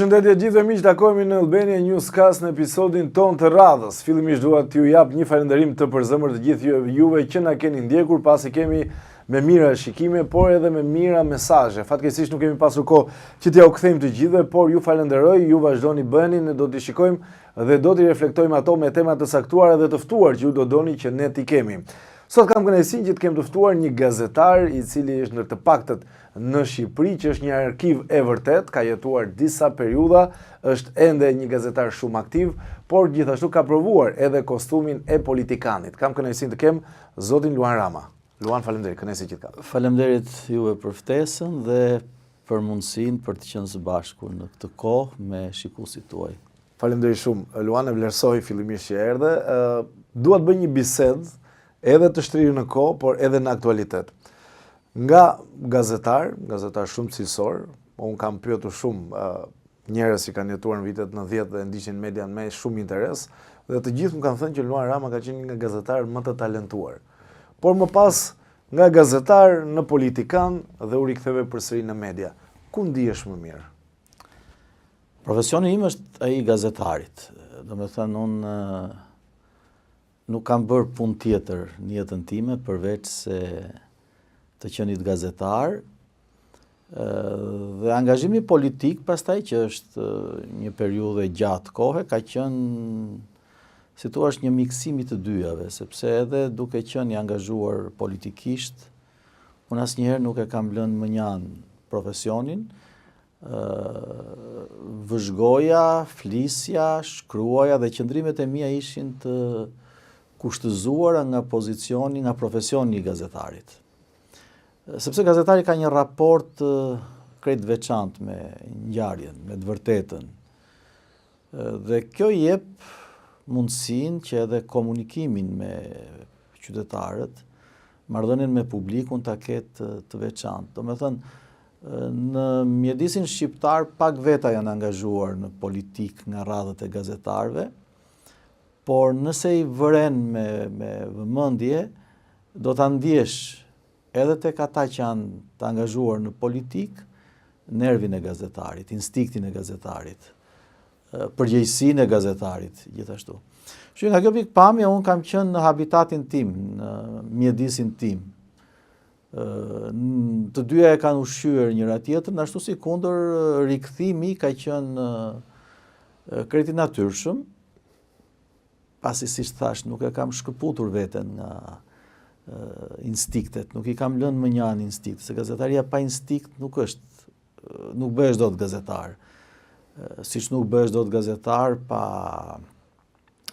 Përshëndetje gjithëve miq, takohemi në Albania Newscast në episodin ton të radhës. Fillimisht dua t'ju jap një falënderim të përzemër të gjithë juve që na keni ndjekur, pasi kemi me mira shikime, por edhe me mira mesazhe. Fatkeqësisht nuk kemi pasur kohë që t'ja u kthejmë të gjithëve, por ju falenderoj, ju vazhdoni bëni, ne do t'i shikojmë dhe do t'i reflektojmë ato me tema të saktuara dhe të ftuar që ju do doni që ne t'i kemi. Sot kam kënaqësinë që të kem të ftuar një gazetar i cili është ndër të paktët në Shqipëri, që është një arkiv e vërtet, ka jetuar disa periudha, është ende një gazetar shumë aktiv, por gjithashtu ka provuar edhe kostumin e politikanit. Kam kënaqësinë të kem zotin Luan Rama. Luan, faleminderit, kënaqësi që të kam. Faleminderit juve për ftesën dhe për mundësinë për të qenë së bashku në këtë kohë me shikuesit tuaj. Faleminderit shumë. Luan, e vlerësoj fillimisht që erdhe. Dua të bëj një bisedë edhe të shtrirë në kohë, por edhe në aktualitet. Nga gazetar shumë cilësor, unë kam pyetur shumë njerëz që kanë jetuar në vitet 90 dhe ndiqnin median me shumë interes, dhe të gjithë më kanë thënë që Luan Rama ka qenë një nga gazetarët më të talentuar. Por më pas nga gazetar në politikan dhe u riktheve përsëri në media. Ku ndihesh më mirë? Profesioni im është ai i gazetarit. Domethënë unë nuk kam bërë punë tjetër në jetën time përveç se të qenit gazetar, dhe angazhimi politik pastaj, që është një periudhë gjatë kohe, ka qenë, si thua, një miksim i të dyjave, sepse edhe duke qenë i angazhuar politikisht, unë asnjëherë nuk e kam lënë mënjan profesionin, vëzhgoja, flisja, shkruaja dhe qëndrimet e mia ishin të kushtëzuara nga pozicioni, nga profesioni i gazetarit. Sepse gazetari ka një raport krejt veçantë me ngjarjen, me të vërtetën. Dhe kjo jep mundësinë që edhe komunikimin me qytetarët, marrëdhënien me publikun ta ketë të veçantë. Domethënë, në mjedisin shqiptar pak veta janë angazhuar në politikë nga radhët e gazetarëve, por nëse i vëren me vëmendje, do ta ndjesh edhe tek ata që janë të angazhuar në politikë, nervin e gazetarit, instiktin e gazetarit, përgjegjësinë e gazetarit, gjithashtu. Kështu nga kjo pikpamje, unë kam qenë në habitatin tim, në mjedisin tim. Të dyja e kanë ushqyer njëra tjetrën, ashtu si kundër rikthimi ka qenë krejt i natyrshëm, pasi siç thash, nuk e kam shkëputur veten nga instiktet, nuk i kam lënë mënjan instiktet, se gazetaria pa instinkt nuk bëhesh dot gazetar. Siç nuk bëhesh dot gazetar pa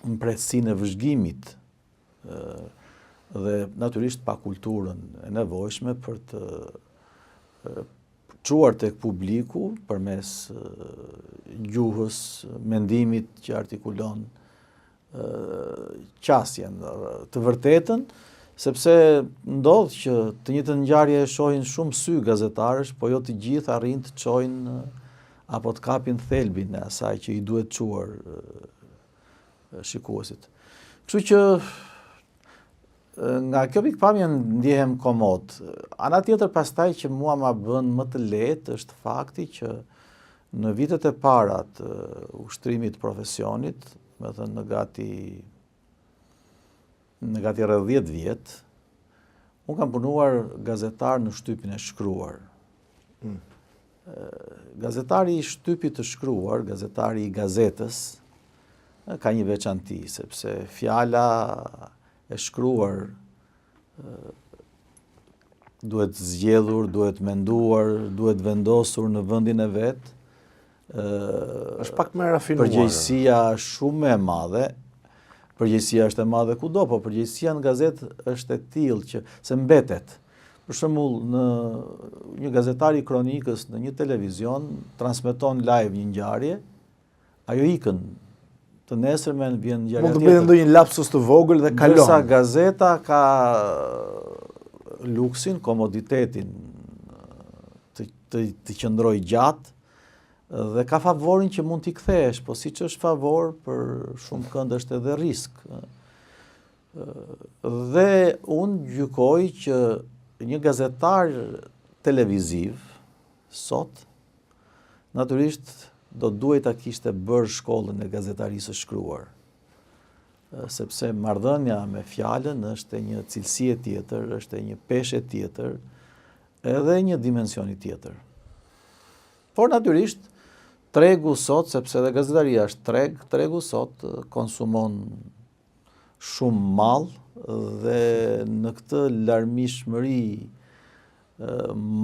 mbretësinë e vëzhgimit dhe natyrisht pa kulturën e nevojshme për të çuar tek publiku përmes gjuhës, mendimit që artikulon qasjen, të vërtetën, sepse ndodh që të njëjtën ngjarje e shohin shumë sy gazetarësh, po jo të gjithë arrin të çojnë apo të kapin thelbin e asaj që i duhet çuar shikuesit. Kështu që nga kjo pikpamje ndihem komod. Ana tjetër pastaj që mua ma bën më të lehtë është fakti që në vitet e para të ushtrimit profesionit, me thënë në gati rreth 10 vjet, unë kam punuar gazetar në shtypin e shkruar. Gazetari i shtypit të shkruar, gazetari i gazetës, ka një veçanti, sepse fjala e shkruar duhet zgjedhur, duhet menduar, duhet vendosur në vendin e vet. Është pak më rafinuar. Përgjegjësia shumë e madhe. Përgjegjësia është e madhe kudo, po përgjegjësia në gazetë është e tillë që se mbetet. Për shembull, në një gazetar i kronikës në një televizion transmeton live një ngjarje, ajo ikën. Të nesërmen vjen ngjarja tjetër. Mund të bëjë ndonjë lapsus të vogël dhe kalon. Ndërsa gazeta ka luksin, komoditetin të qëndroj gjatë, dhe ka favorin që mund t'i kthesh, po siç është favor për shumë kënd është edhe risk. Dhe unë gjykoj që një gazetar televiziv sot natyrisht do duhet ta kishte bërë shkollën e gazetarisë së shkruar. Sepse marrëdhënia me fjalën është e një cilësie tjetër, është e një peshë tjetër, edhe një dimensioni tjetër. Por natyrisht, tregu sot, sepse edhe gazetaria është tregu sot konsumon shumë mall dhe në këtë larmishmëri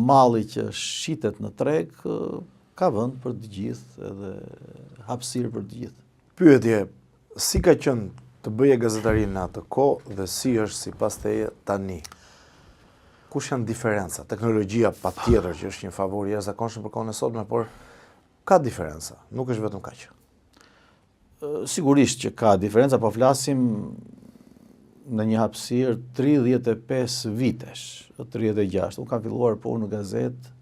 malli që shitet në treg ka vend për të gjithë edhe hapësirë për të gjithë. Pyetje, si ka qenë të bëje gazetarin në atë kohë dhe si është sipas teje tani? Kush janë diferenca? Teknologjia patjetër që është një favor i jashtëzakonshëm për kohën e sotme, por ka diferenca, nuk është vetëm kaq. Sigurisht që ka diferenca, po flasim në një hapësirë 35 vitesh, 36. Unë kam filluar punë në gazetë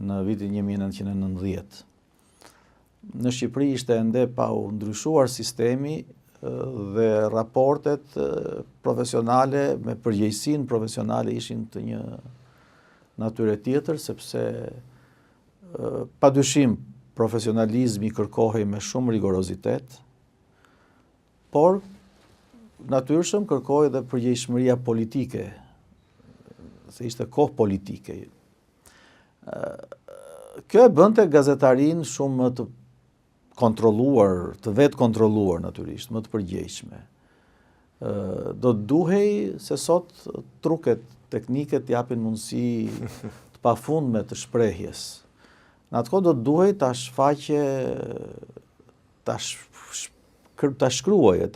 në vitin 1990. Në Shqipëri ishte ende pa u ndryshuar sistemi dhe raportet profesionale me përgjegjësinë profesionale ishin të një natyre tjetër, sepse padyshim profesionalizmi kërkohej me shumë rigorozitet, por natyrshëm kërkohej edhe përgjegjësiria politike, se ishte kohë politike. Kjo e bënte gazetarin shumë më të kontrolluar, të vetë kontrolluar natyrisht, më të përgjegjshme. Do të duhej se sot truket, tekniket japin mundësi të pafundme të shprehjes. Në atë kohë do të duhej ta shfaqe, ta shkruaje,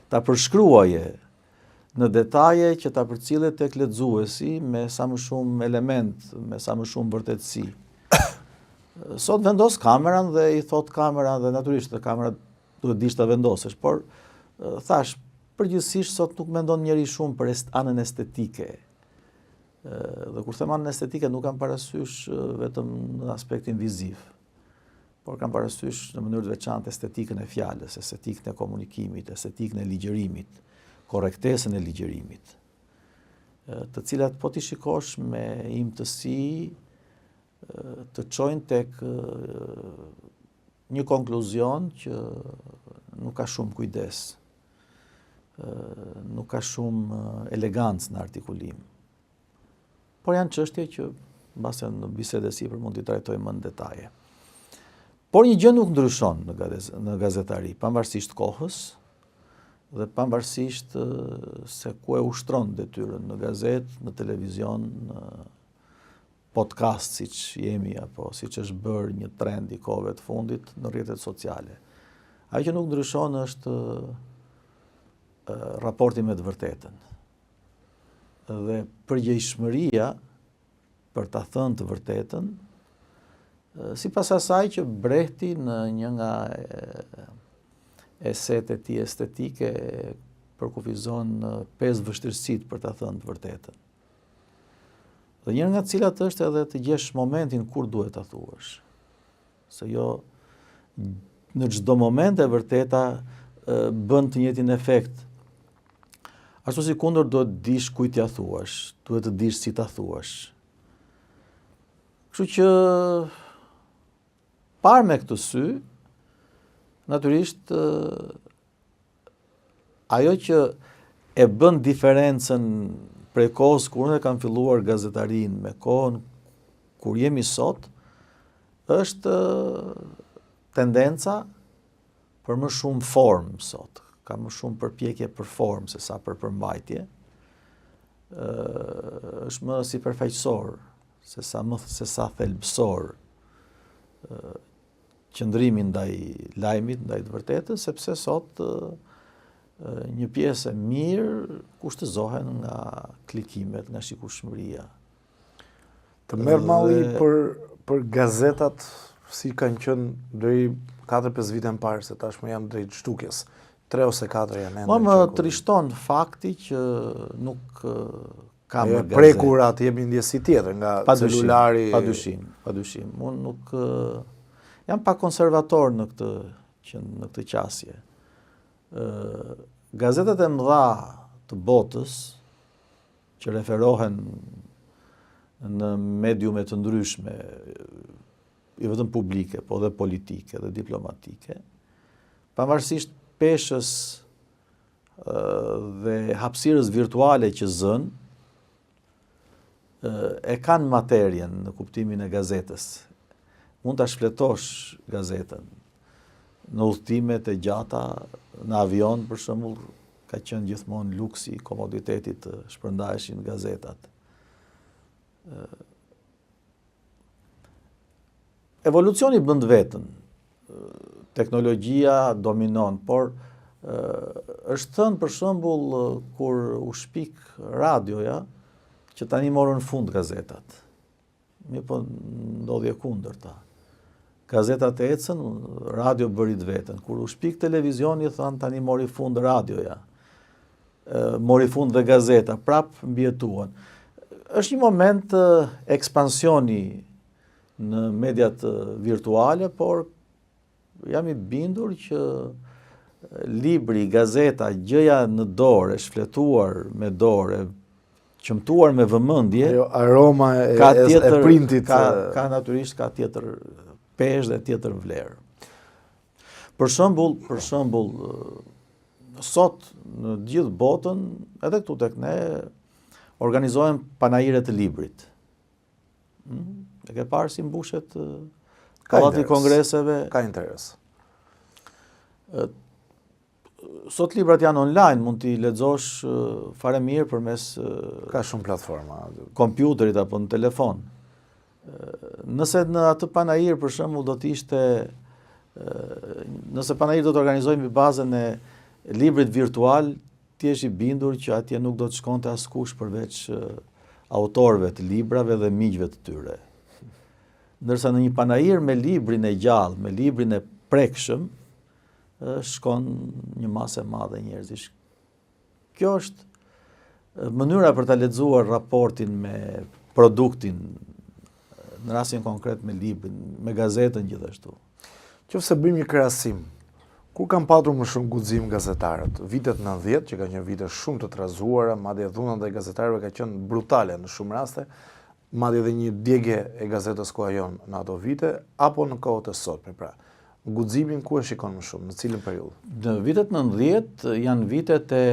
ta përshkruaje në detaje që ta përcillet tek lexuesi me sa më shumë element, me sa më shumë vërtetësi. Sot vendos kameran dhe i thot kamera, dhe natyrisht dhe kamera duhet dish ta vendosësh, por thash, përgjithsisht sot nuk mendon njeri shumë për anën estetike. Dhe kur them anën estetike nuk kam parasysh vetëm në aspektin viziv, por kam parasysh në mënyrë të veçantë estetikën e fjalës, estetikën e komunikimit, estetikën e ligjërimit, korrektesën e ligjërimit, të cilat po ti shikosh me imtësi të çojnë tek një konkluzion që nuk ka shumë kujdes, nuk ka shumë elegancë në artikulim. Por janë çështje që mbase në bisedë sipër mund t'i trajtojmë më në detaje. Por një gjë nuk ndryshon në gazetari, pavarësisht kohës dhe pavarësisht se ku e ushtron detyrën, në gazetë, në televizion, në podcast siç jemi apo siç është bërë një trend i kohëve të fundit në rrjetet sociale. Ajo që nuk ndryshon është raporti me të vërtetën. Dhe përgjegjësia për ta thënë të vërtetën, sipas asaj që Brehti në një nga eset e tij estetike përkufizon 5 vështirësitë për ta thënë të vërtetën. Dhe njërë nga cilat është edhe të gjesh momentin kur duhet ta thuash. Se jo në çdo moment e vërteta bën të njëjtin efekt. Ashtu si kundër duhet të dish kujt t'ia thuash, duhet të dish si ta thuash. Kështu që parë me këtë sy, natyrisht ajo që e bën diferencën prej kohës kur ne kam filluar gazetarin me kohën kur jemi sot, është tendenca për më shumë formë sot. Ka më shumë përpjekje për formë se sa për përmbajtje. Është më sipërfaqësor se sa thelbësor qëndrimi ndaj lajmit, ndaj të vërtetës, sepse sot një pjesë e mirë kushtëzohen nga klikimet, nga shikueshmëria. Të merr malli për gazetat si kanë qenë deri 4-5 vite më parë, se tashmë jam drejt shtukjes. 3 ose 4 janë ende. Më trishton fakti që nuk ka më gazetë. Prekur atë jemi ndjesi tjetër nga celulari. Padyshim. Unë nuk jam pak konservator në këtë qasje. Gazetet e mëdha të botës që referohen në mediume të ndryshme, jo vetëm publike, po dhe politike dhe diplomatike, pavarësisht peshës dhe hapësirës virtuale që zën, e kanë materjen në kuptimin e gazetës. Mund ta shfletosh gazetën në udhëtimet e gjata, në avion për shembull, ka qenë gjithmonë luksi, komoditeti të shpërndaheshin gazetat. Evolucioni bën vetën. Teknologjia dominon, por është thënë për shembull kur u shpik radioja, që tani morën fund gazetat. Mi po ndodhje kundërta. Gazetat e ecën, radio bëri të vetën. Kur u shpik televizioni, thanë tani mori fund radioja. Mori fund dhe gazeta, prap mbjetuan. Është një moment ekspansioni në mediat virtuale, por jam i bindur që libri, gazeta, gjëja në dorë, shfletuar me dorë, qëmtuar me vëmendje, aroma e printit ka natyrisht ka tjetër peshë dhe tjetër vlerë. Për shembull, sot në gjithë botën, edhe këtu tek ne, organizohen panajire të librit. E ke parë si mbushet pallati i kongreseve? Ka interes. Sot librat janë online, mund t'i lexosh fare mirë përmes ka shumë platforma, kompjuterit apo në telefon. Nëse në atë panajir për shembull do të ishte nëse panajir do të organizojmë mbi bazën e librit virtual, ti je i bindur që atje nuk do të shkonte askush përveç autorëve të librave dhe miqve të tyre. Ndërsa në një panajir me librin e gjallë, me librin e prekshëm, shkon një masë e madhe njerëzish. Kjo është mënyra për ta lexuar raportin me produktin, në rastin konkret me librin, me gazetën gjithashtu. Qofse bëjmë një krahasim, kur kanë patur më shumë guxim gazetarët? Vitet 90, që kanë qenë vite shumë të trazuara, madje dhuna ndaj gazetarëve ka qenë brutale në shumë raste, madje edhe një djegje e gazetës Koha Jon në ato vite, apo në kohët e sotme, pra. Guximin ku e shikon më shumë, në cilën periudhë? Në vitet 90 janë vitet e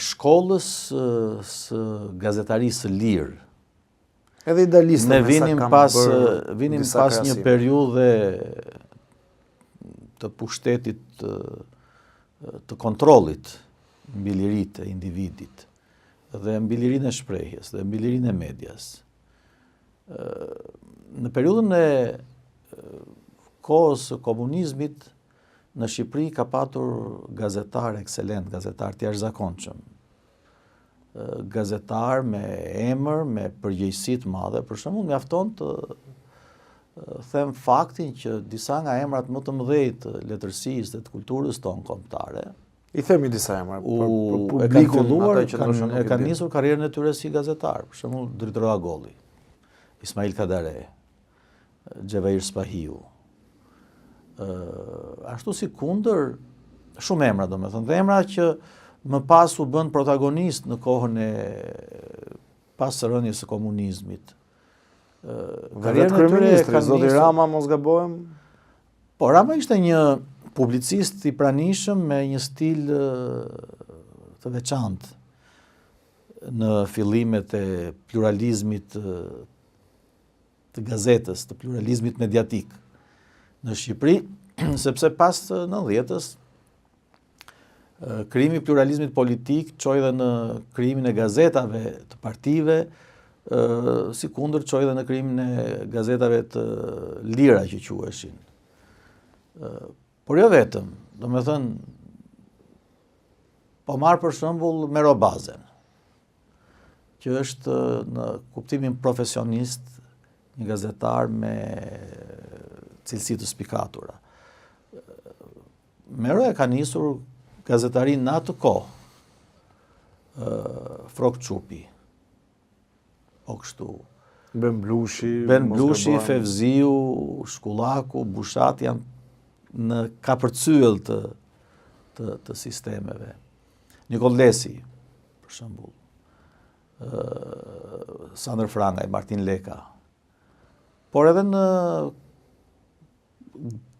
shkollës së gazetarisë së lirë. Edhe idealiste. Ne vinim pas një periudhe të pushtetit të kontrollit mbi liritë e individit dhe mbi lirinë e shprehjes dhe mbi lirinë e medias. Në periudhën e kohës së komunizmit në Shqipëri ka patur gazetar ekselent, gazetar të jashtëzakonshëm. Gazetar me emër, me përgjegjësi të madhe. Për shembull, mjafton të them faktin që disa nga emrat më të mëdhenj të letërsisë dhe të kulturës tonë kombëtare, i themi disa emra për publikun, e kanë nisur karrierën e tyre si gazetar. Për shembull, Dritor Agolli, Ismail Kadare, Xhevair Spahiu. Ashtu si kundër shumë emra, domethënë, dhe emra që më pas u bën protagonist në kohën e pas së rënies së komunizmit. Vetë kryeministri zoti Rama, mos gabohem. Po Rama ishte një publicist i pranishëm me një stil të veçantë në fillimet e pluralizmit të gazetës, të pluralizmit mediatik në Shqipëri, sepse pas 90-s krijimi i pluralizmit politik çoi edhe në krijimin e gazetave të partive, si kundër çoi edhe në krijimin e gazetave të lira që quheshin. Por jo vetëm, domethënë po marr për shembull Merobazen, që është në kuptimin profesionist një gazetar me cilësi të spikatura. Mero e ka nisur gazetarin në atë kohë, Frok Çupi, o kështu. Ben Blushi, Fevziu, Shkullaku, Bushati janë në kapërcyll të sistemeve. Nikol Lesi, për shembull, Sandër Frangaj, Martin Leka. por edhe në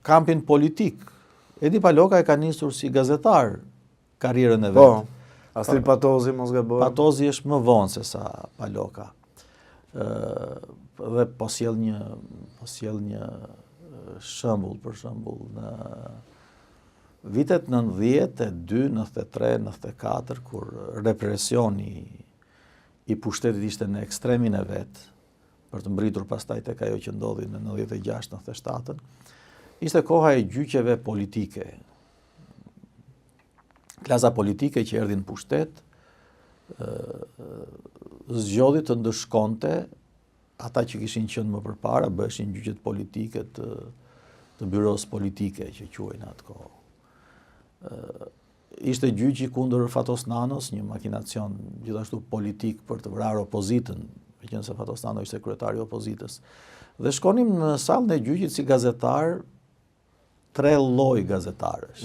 kampin politik. Edi Paloka e ka nisur si gazetar karrierën e vet. Po, Astrid Patozi mos gaboj. Patozi është më vonë se sa Paloka. Dhe po sjell një shembull, për shembull, në vitet 92, 93, 94, kur represioni i pushtetit ishte në ekstremin e vet, për të mbritur pastaj tek ajo që ndodhi në 96, 97, ishte koha e gjyqeve politike. Klasa politike që erdhi në pushtet zgjodhi të ndëshkonte ata që kishin qenë më përpara, bëheshin gjyqet politike të byros politike që quajnë atë kohë. Ishte gjyqi kundër Fatos Nanos, një makinacion gjithashtu politik për të vrarë opozitën, meqenëse Fatos Nano ishte kryetari i opozitës. Dhe shkonim në sallën e gjyqit si gazetar, 3 lloj gazetarësh.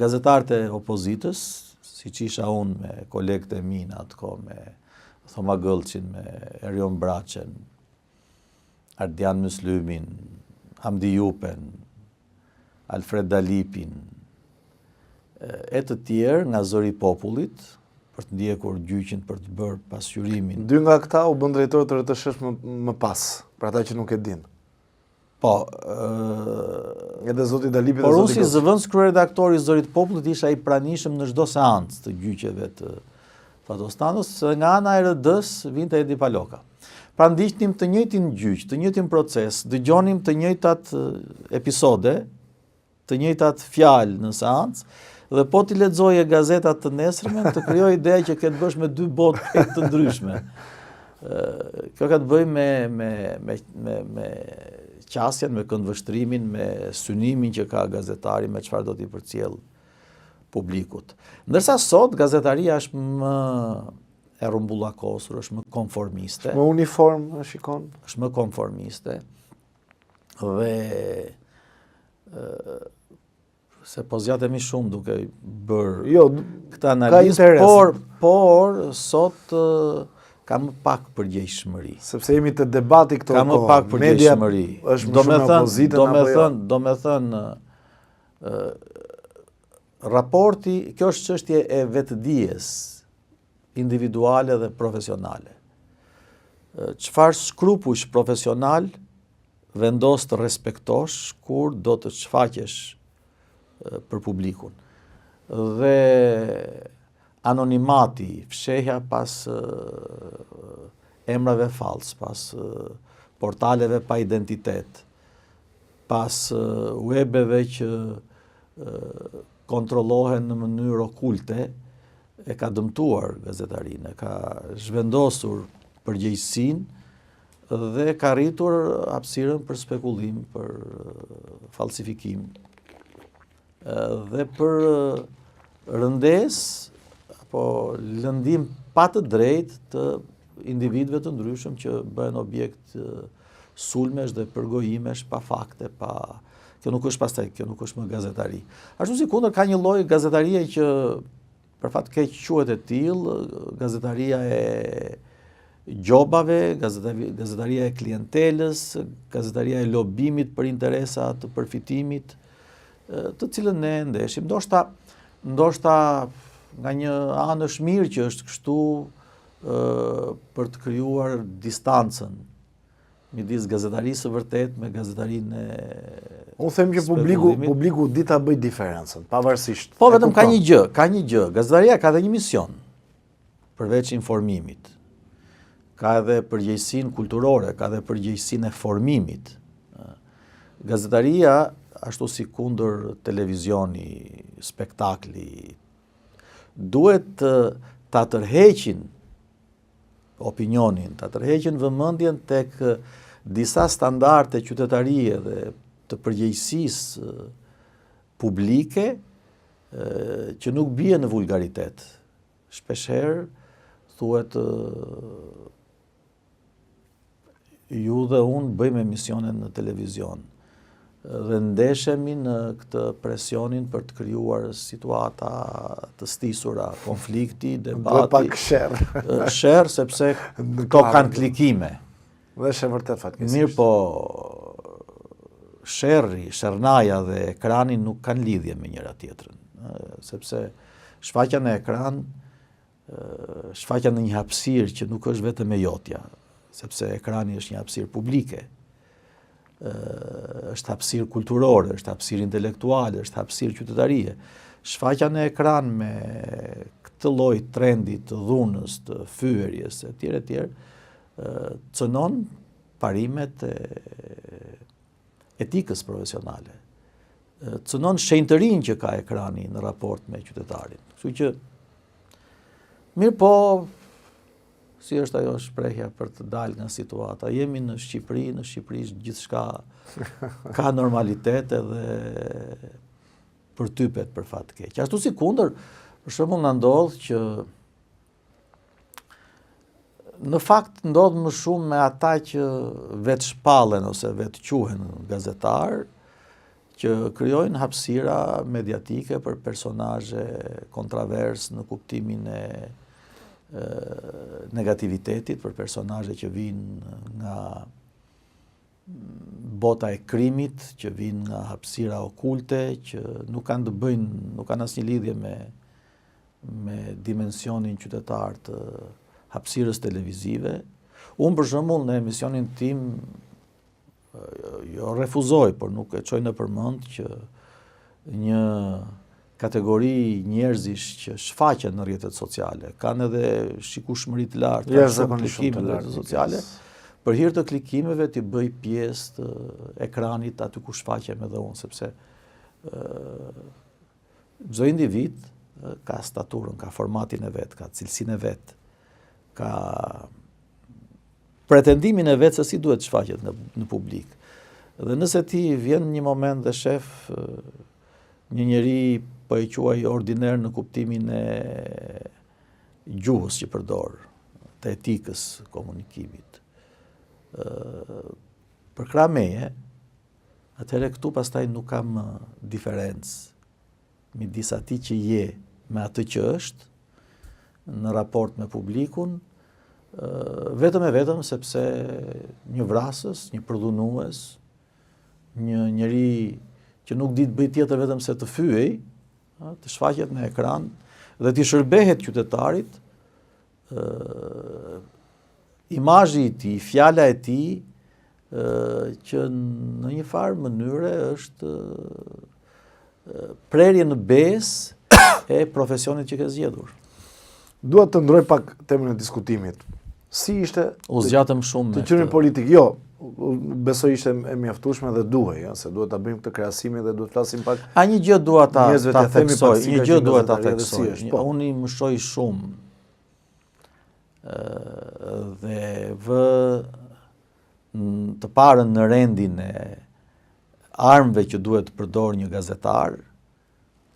Gazetarët e opozitës, siç isha unë me kolegët e mi në atë kohë, me Thoma Gëllçin, me Erion Braçen, Ardian Myslymin, Hamdi Jupen, Alfred Dalipin, e të tjerë nga zëri i popullit, për të ndjekur gjyqin, për të bërë pasqyrimin. 2 nga këta u bën drejtor të RTS më pas, për ata që nuk e din. Po, edhe zoti Dalipi dhe por zoti unë si zëvendës kryeredaktor i Zërit të Popullit isha i pranishëm në çdo seancë të gjyqeve të Fatos Nanos, nga ana e RD-s vinte Edi Paloka. Pra ndiqnim të njëjtin gjyq, të njëjtin proces, dëgjonim të njëjtat episode, të njëjtat fjalë në seancë, dhe po t'i lexoje gazetat të nesërmen, të krijoj ide që ke të bësh me 2 botë të ndryshme. Kjo ka të bëjë me qasjen, me këndvështrimin, me synimin që ka gazetari, me çfarë do t'i përcjell publikut. Ndërsa sot gazetaria është më e rrumbullakosur, është më konformiste. Më uniform, shikon. Është më konformiste. Dhe se po zgjatemi shumë duke bërë këtë analizë, por sot ka më pak përgjegjshmëri. Sepse jemi të debati këto kohë. Ka më pak përgjegjshmëri. Është më shumë opozitën do me thënë raporti, kjo është çështje e vetëdijes individuale dhe profesionale. Çfarë skrupush profesional vendos të respektosh kur do të shfaqesh për publikun. Dhe anonimati, fshehja pas emrave fals, pas portaleve pa identitet, pas webeve që kontrollohen në mënyrë okulte, e ka dëmtuar gazetarinë, e ka zhvendosur përgjegjësinë dhe ka rritur hapësirën për spekullim, për falsifikim dhe për rëndesë apo lëndim pa të drejtë të individëve të ndryshëm që bëhen objekt sulmesh dhe përgojimesh pa fakte, pa kjo nuk është më gazetari. Ashtu si kundër ka një lloj gazetarie që për fat keq quhet e tillë, gazetaria e gjobave, gazetaria e klientelës, gazetaria e lobimit për interesa të përfitimit, të cilën ne ndeshim. Ndoshta nga një anë është mirë që është kështu për të krijuar distancën midis gazetarisë së vërtet me gazetarinë e Unë them që publiku di ta bëj diferencën, pavarësisht. Po vetëm ka një gjë. Gazetaria ka edhe një mision përveç informimit. Ka edhe përgjegjësinë kulturore, ka edhe përgjegjësinë e formimit. Gazetaria, ashtu si kundër televizioni, spektakli, duhet ta tërheqin opinionin, ta tërheqin vëmendjen tek disa standarde qytetarie dhe të përgjegjësisë publike që nuk bie në vulgaritet. Shpeshherë thuhet ju dhe unë bëjmë emisione në televizion dhe ndeshemi në këtë presionin për të krijuar situata të stisura, konflikti, debati. Pak sherr. Sherr sepse këto kanë klikime. Dhe është e vërtet fatkeqësisht. Mirë po, shernaja dhe ekrani nuk kanë lidhje me njëra tjetrën, sepse shfaqja në ekran shfaqja në një hapësirë që nuk është vetëm e jotja, sepse ekrani është një hapësirë publike, është hapësirë kulturore, është hapësirë intelektuale, është hapësirë qytetarie. Shfaqja në ekran me këtë lloj trendi të dhunës, të fyerjes etj. Cënon parimet e etikës profesionale. Cënon shenjtërinë që ka ekrani në raport me qytetarin. Kështu që mirë po, si është ajo shprehja për të dalë nga situata. Jemi në Shqipëri gjithçka ka normalitet edhe përtypet për fat të keq. Ashtu si kundër, për shembull na ndodh që në fakt ndodh më shumë me ata që vetë shpallen ose vetë quhen gazetar, që krijojnë hapësira mediatike për personazhe kontrovers në kuptimin e negativitetit, për personazhe që vinë nga bota e krimit, që vinë nga hapësira okulte, që nuk kanë të bëjnë, nuk kanë asnjë lidhje me dimensionin qytetar të hapësirës televizive. Unë për shembull në emisionin tim jo refuzoj, por nuk e çoj në përmend që një kategori njerëzish që shfaqen në rrjetet sociale, kanë edhe shikueshmëri të lartë, jashtëzakonisht në rrjetet sociale, për hir të klikimeve t'i bëj pjesë të ekranit aty ku shfaqem edhe unë, sepse çdo individ ka staturën, ka formatin e vet, ka cilësinë e vet, ka pretendimin e vet se si duhet shfaqet në publik. Dhe nëse ti vjen një moment dhe shef një njeri po e quaj ordiner në kuptimin e gjuhës që përdor, të etikës komunikimit, për krah meje, atëherë këtu pastaj nuk kam diferencë midis atij që je me atë që është në raport me publikun, vetëm e vetëm sepse një vrasës, një përdhunues, një njeri që nuk di të bëj tjetër vetëm se të fyej, të shfaqet në ekran dhe të shërbehet qytetarit, imazhi i tij, fjala e tij, që në një farë mënyre është prerje në besë e profesionit që ke zgjedhur. Dua të ndroj pak temën e diskutimit. Si ishte U zgjatëm shumë të qenë politik? Jo, besoj ishte e mjaftueshme dhe duhej, se duhet ta bëjmë këtë krahasimin dhe duhet të flasim pak. A një gjë dua ta theksoj, si një ka gjë qenë dua ta gazetari theksoj. dhe si është, po. Unë i mëshoj shumë dhe vë të parën në rendin e armëve që duhet të përdor një gazetar,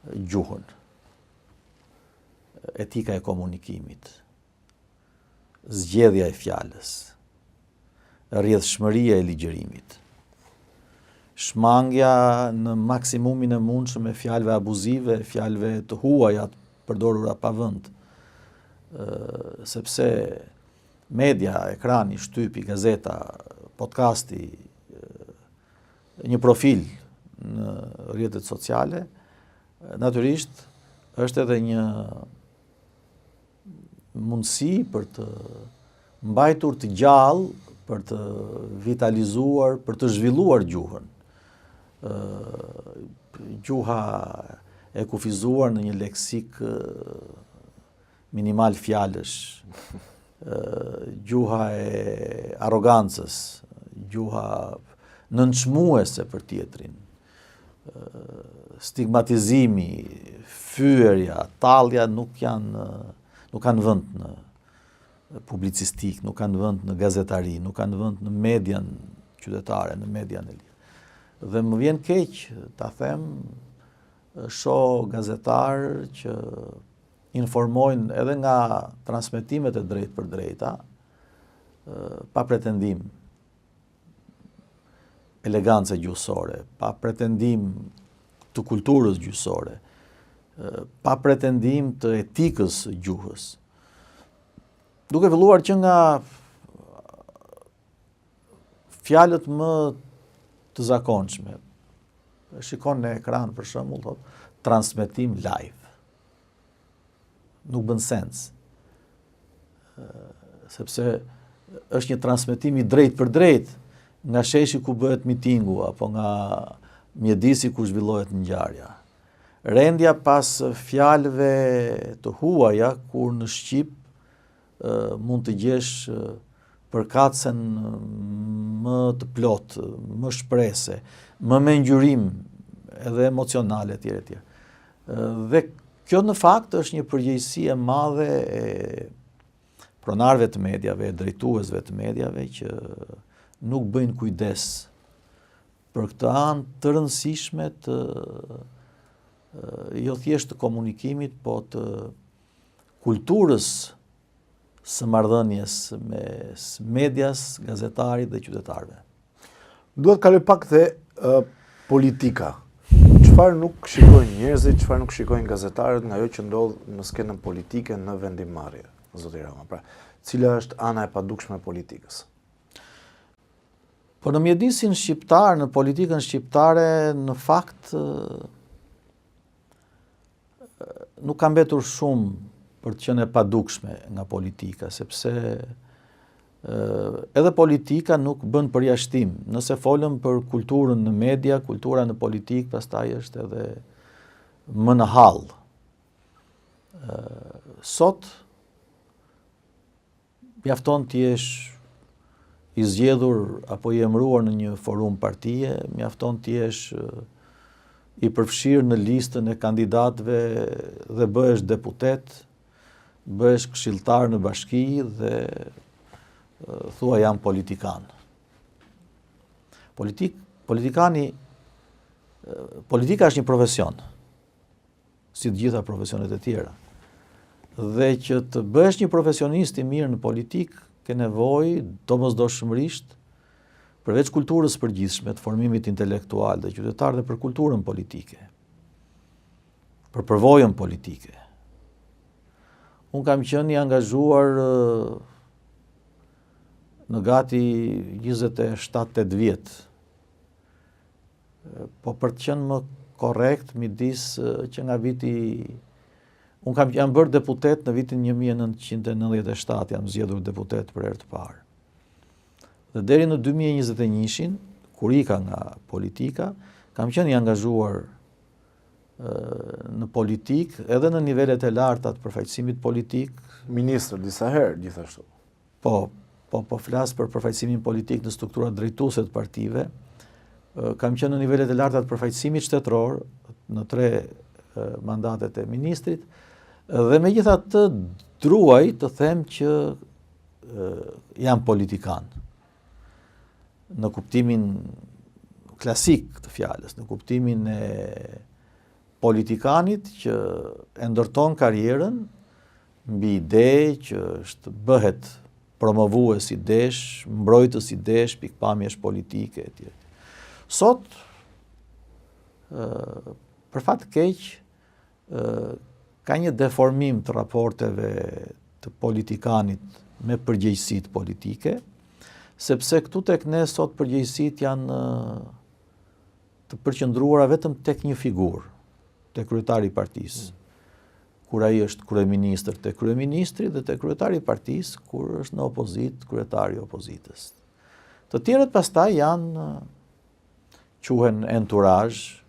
gjuhën, etika e komunikimit, zgjedhja e fjalës, rrjedhshmëria e ligjërimit, shmangja në maksimumin e mundshëm e fjalëve abuzive, fjalëve të huaja të përdorura pa vend, sepse media, ekrani, shtypi, gazeta, podcasti, një profil në rrjetet sociale, natyrisht është edhe një mundësi për të mbajtur të gjallë, për të vitalizuar, për të zhvilluar gjuhën. Gjuha e kufizuar në një leksik minimal fjalësh, gjuha e arrogancës, gjuha nënçmuese për tjetrin, stigmatizimi, fyerja, tallja nuk kanë vend në publicistik, nuk kanë vend në gazetari, nuk kanë vend në median qytetare, në median e lirë. Dhe më vjen keq ta them, shoh gazetar që informojnë edhe nga transmetimet e drejtë për drejta, pa pretendim elegance gjuhësore, pa pretendim të kulturës gjuhësore, pa pretendim të etikës gjuhës. Duke filluar që nga fjalët më të zakonshme. Shikon në ekran për shembull, thot transmetim live. Nuk bën sens. Sepse është një transmetim i drejt për drejt nga sheshi ku bëhet mitingu apo nga mjedisi ku zhvillohet ngjarja. Rendja pas fjalëve të huaja kur në shqip mund të gjesh përkatësen më të plot, më shprese, më me ngjyrim edhe emocionale etj etj. Dhe kjo në fakt është një përgjegjësi e madhe e pronarëve të mediave, drejtuesve të mediave që nuk bëjnë kujdes për këtë anë të rëndësishme të jo thjesht të komunikimit, po të kulturës së marrëdhënies mes medias, gazetarit dhe qytetarëve. Duhet kaloj pak te politika. Çfarë nuk shikojnë njerëzit, çfarë nuk shikojnë gazetarët nga ajo që ndodh në skenën politike në vendimmarrje, zoti Rama. Pra, cila është ana e padukshme e politikës? Po në mjedisin shqiptar, në politikën shqiptare, në fakt nuk ka mbetur shumë për të qenë e padukshme nga politika, sepse edhe politika nuk bën përjashtim. Nëse folëm për kulturën në media, kultura në politikë pastaj është edhe më në hall. Sot mjafton të jesh i zgjedhur apo i emëruar në një forum partie, mjafton të jesh i përfshirë në listën e kandidatëve dhe bëhesh deputet, bëhesh këshilltar në bashki dhe thua jam politikan. Politika është një profesion, si të gjitha profesionet e tjera. Dhe që të bëhesh një profesionist i mirë në politikë, ke nevojë domosdoshmërisht përveç kulturës përgjithshme, të formimit intelektual dhe qytetar dhe për kulturën politike, për përvojën politike. Unë kam qenë i angazhuar në gati 27-8 vjet. Po për të qenë më korrekt, midis që nga viti unë jam bërë deputet në vitin 1997, jam zgjedhur deputet për herë të parë. Dhe deri në 2021, kur ika nga politika, kam qenë i angazhuar në politikë, edhe në nivelet e larta të përfaqësimit politik. Ministër disa herë, gjithashtu. Po flas për përfaqësimin politik në strukturat drejtuese të partive. Kam qenë në nivelet e larta të përfaqësimit shtetëror, në 3 mandatet e ministrit, dhe megjithatë druaj të them që jam politikan. Në kuptimin klasik të fjalës, në kuptimin e politikanit që e ndërton karrierën mbi ide që bëhet promovues idesh, mbrojtës idesh, pikpamjesh politike etj. Sot për fat të keq ka një deformim të raporteve të politikanit me përgjegjësitë politike, sepse këtu tek ne sot përgjegjësitë janë të përqendruara vetëm tek një figurë, tek kryetari i partisë. Kur ai është kryeministër, tek kryeministri, dhe tek kryetari i partisë kur është në opozitë, kryetari i opozitës. Të tjerët pastaj janë quhen entourage,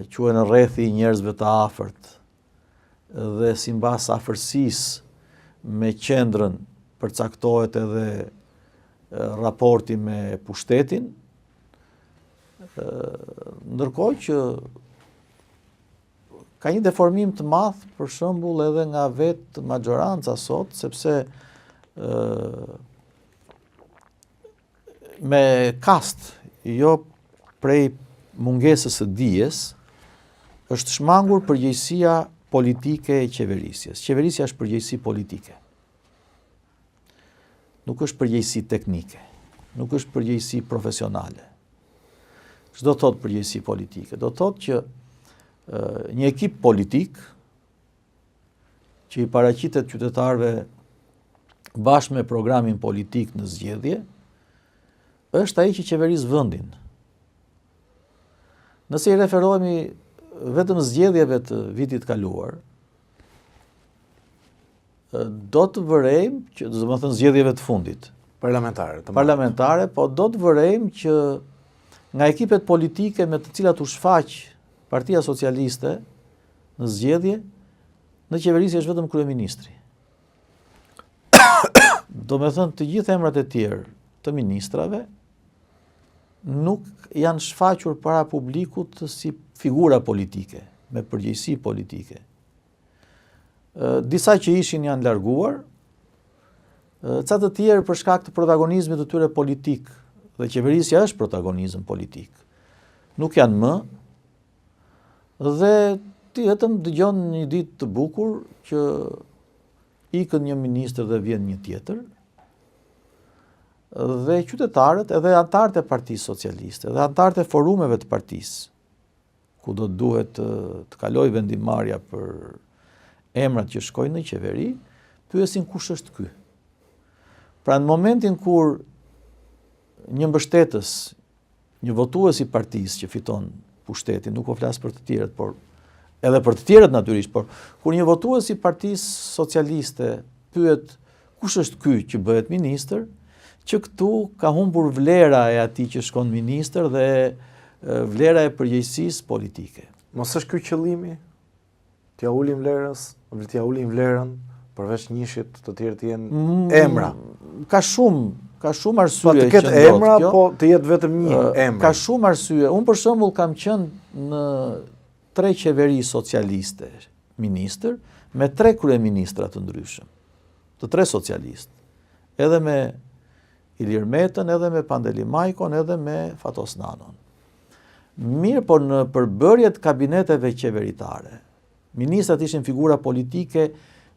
quhen rrethi i njerëzve të afërt dhe sipas afërsisë me qendrën përcaktohet edhe raporti me pushtetin, ndërkohë që ka një deformim të madh për shembull edhe nga vetë majoranca sot, sepse me kast, jo prej mungesës së dijes, është shmangur përgjegjësia politike e qeverisjes. Qeverisja është përgjegjësi politike. Nuk është përgjegjësi teknike, nuk është përgjegjësi profesionale. Ç'do të thotë përgjegjësi politike? Do të thotë që një ekip politik që i paraqitet qytetarëve bashkë me programin politik në zgjedhje, është ai që qeveris vendin. Nëse i referohemi vetëm zgjedhjeve të vitit kaluar, do të vërejmë që, do të thënë zgjedhjeve të fundit, parlamentare, po do të vërejmë që nga ekipet politike me të cilat u shfaq Partia Socialiste në zgjedhje, në qeverisje është vetëm kryeministri. Do me thënë të gjithë emrat e tjerë të ministrave nuk janë shfaqur para publikut si figura politike, me përgjegjësi politike. Disa që ishin janë larguar, ca të tjerë për shkak të protagonizmit të tyre politik, dhe qeverisja është protagonizëm politik, nuk janë më, dhe ti vetëm dëgjon një ditë të bukur që ikën një ministër dhe vjen një tjetër, dhe qytetarët edhe antarët e Partisë Socialiste, dhe antarët e forumeve të partisë, ku do duhet të kaloj vendimarrja për emrat që shkojnë në qeveri, pyesin kush është ky. Pra në momentin kur një mbështetës, një votues i partisë që fiton pushtetin, nuk po flas për të tjerët, por edhe për të tjerët natyrisht, por kur një votues i Partisë Socialiste pyet kush është ky që bëhet ministër, që këtu ka humbur vlera e atij që shkon ministër dhe vlera e përgjegjësisë politike. Mos është ky qëllimi? T'ja ulim vlerën, përveç njëshit të tjerë të jenë emra. Ka shumë arsye që të ketë emra, po të jetë vetëm një emra. Ka shumë arsye. Unë për shembull kam qenë në 3 qeveri socialiste, ministër, me 3 kryeministra të ndryshëm, të 3 socialistë, edhe me Ilir Metën, edhe me Pandeli Majkon, edhe me Fatos Nanon. Mirë, por në përbërjet kabineteve qeveritare, ministrat ishin figura politike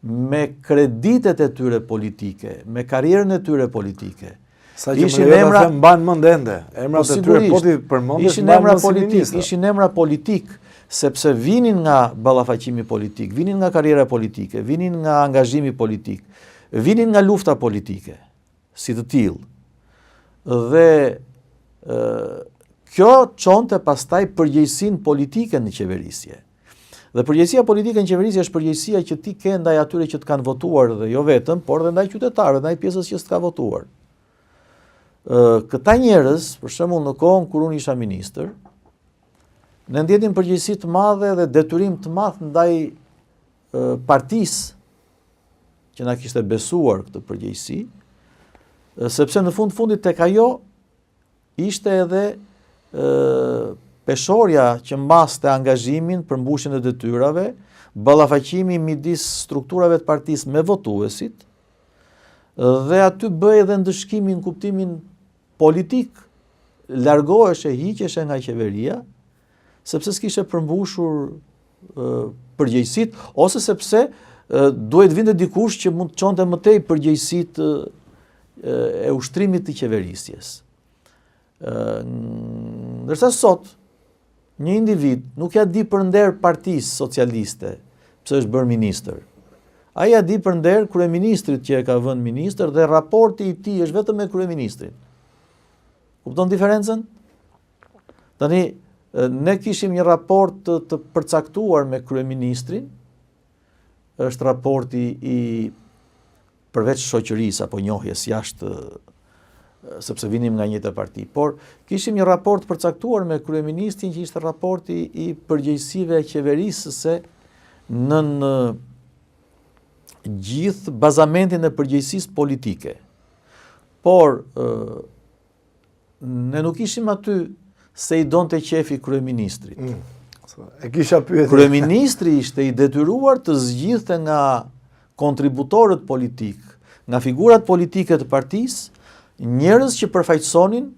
me kreditet e tyre politike, me karrierën e tyre politike. Sa që më lejo të them mban mend ende, emrat e tyre po ti përmendesh mban mend si ministra. Ishin emra politik, sepse vinin nga ballafaqimi politik, vinin nga karriera politike, vinin nga angazhimi politik, vinin nga lufta politike, si të tillë. Dhe kjo çonte pastaj përgjegjësinë politike në qeverisje. Dhe përgjegjësia politike në qeverisje është përgjegjësia që ti ke ndaj atyre që të kanë votuar dhe jo vetëm, por dhe ndaj qytetarëve, ndaj pjesës që s'ka votuar. Këta njerëz, për shembull në kohën kur unë isha ministër, ne ndjenim përgjegjësi të madhe dhe detyrim të madh ndaj partisë që na kishte besuar këtë përgjegjësi, sepse në fundit tek ajo ishte edhe peshorja që mbaste angazhimin për mbushjen e detyrave, ballafaqimi midis strukturave të partisë me votuesit, dhe aty bëj edhe ndëshkimin kuptimin politik, largoheshe, hiqeshe nga qeveria, sepse s'kishe përmbushur përgjegjësit, ose sepse duhet vinte dikush që mund të çonte më tej përgjegjësitë e ushtrimit të qeverisjes. Ndërsa sot një individ nuk ja di për nder Partisë Socialiste pse është bërë ministër. Ai ja di për nder kryeministrit që e ka vënë ministër dhe raporti i tij është vetëm me kryeministrin. Kupton diferencën? Tani ne kishim një raport të përcaktuar me kryeministrin, është raporti i përveç shoqërisë apo njohjes jashtë, sepse vinim nga njëjta parti, por kishim një raport përcaktuar me kryeministrin që ishte raporti i përgjegjësive qeverisëse në gjithë bazamentin e përgjegjësisë politike. Por ne nuk ishim aty se i donte qefi kryeministrit. E kisha pyetur. Kryeministri ishte i detyruar të zgjidhte nga kontributorët politik, nga figurat politike të partisë, njerëz që përfaqësonin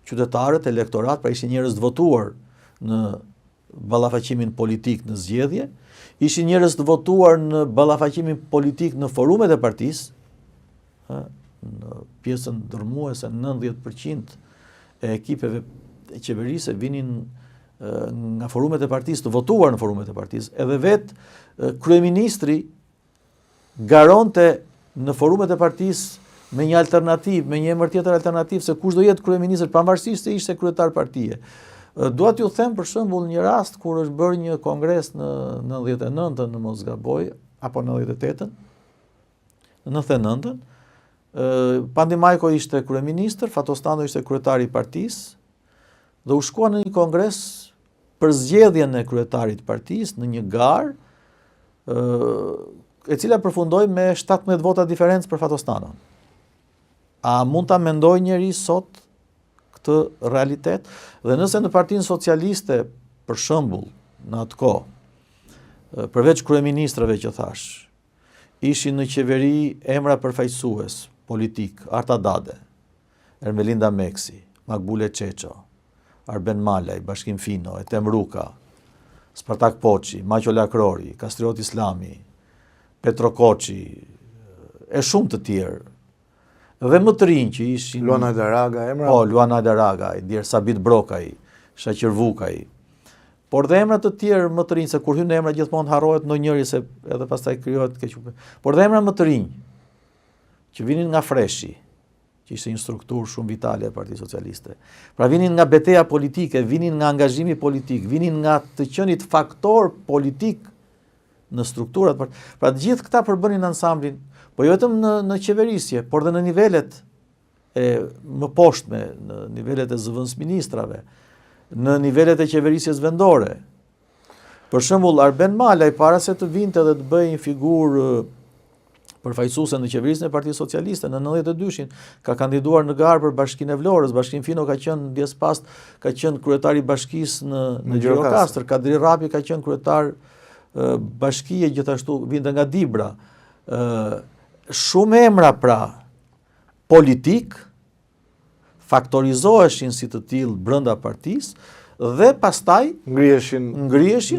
qytetarët, elektorat, pra ishin njerëz të votuar në ballafaqimin politik në zgjedhje, ishin njerëz të votuar në ballafaqimin politik në forumet e partisë, në pjesën dërmuese 90% e ekipeve e qeverisë vinin nga forumet e partisë, të votuar në forumet e partisë, edhe vetë kryeministri garonte në forumet e partisë me një alternativë, me një emër tjetër alternativ se kush do jetë kryeministër pavarësisht se ishte kryetar partie. Dua t'ju them për shembull një rast kur është bërë një kongres në 99-ën në mos gaboj, apo 98-ën. Në 99-ën, Pandimajko ishte kryeministër, Fatostano ishte kryetari i partisë dhe u shkuan në një kongres për zgjedhjen e kryetarit të partisë në një garë, e cila përfundoi me 17 vota diferencë për Fatostanon. A mund ta mendoj njëri sot këtë realitet? Dhe nëse në Partinë Socialiste, për shembull, në atë kohë, përveç kryeministrave që thash, ishin në qeveri emra përfaqësues politik, Arta Dade, Ermelinda Meksi, Makbule Çeço, Arben Malaj, Bashkim Fino, Etem Ruka, Spartak Poçi, Maqo Lakrori, Kastriot Islami, Petro Koçi, e shumë të tjerë. Dhe më të rinj që ishin Luana Daraga, emra. Po, Luana Daraga, Dir Sabit Brokaj, Shaqir Vukaj. Por dhe emra të tjerë më të rinj, se kur hyn emra gjithmonë harrohet ndonjëri se edhe pastaj krijohet keq. Por dhe emra më të rinj që vinin nga Freshi, që ishte një strukturë shumë vitale e Partisë Socialiste. Pra vinin nga betejë politike, vinin nga angazhimi politik, vinin nga të qenit faktor politik në strukturat. Pra të gjithë këta përbënin ansamblin, po jo vetëm në qeverisje, por dhe në nivelet e më poshtme, në nivelet e zëvendës ministrave, në nivelet e qeverisjes vendore. Për shembull, Arben Malaj para se të vinte dhe të bëjë një figurë përfaqësuese në qeverisjen e Partisë Socialiste në 92-shin, ka kandiduar në garë për Bashkinë e Vlorës. Bashkim Fino ka qenë ndjes pas, ka qenë kryetari i bashkisë në Gjirokastër, Kadri Rapi ka qenë kryetar bashkie, gjithashtu vinte nga Dibra. Shumë emra pra politik faktorizoheshin si të tillë brenda partisë dhe pastaj Ngriheshin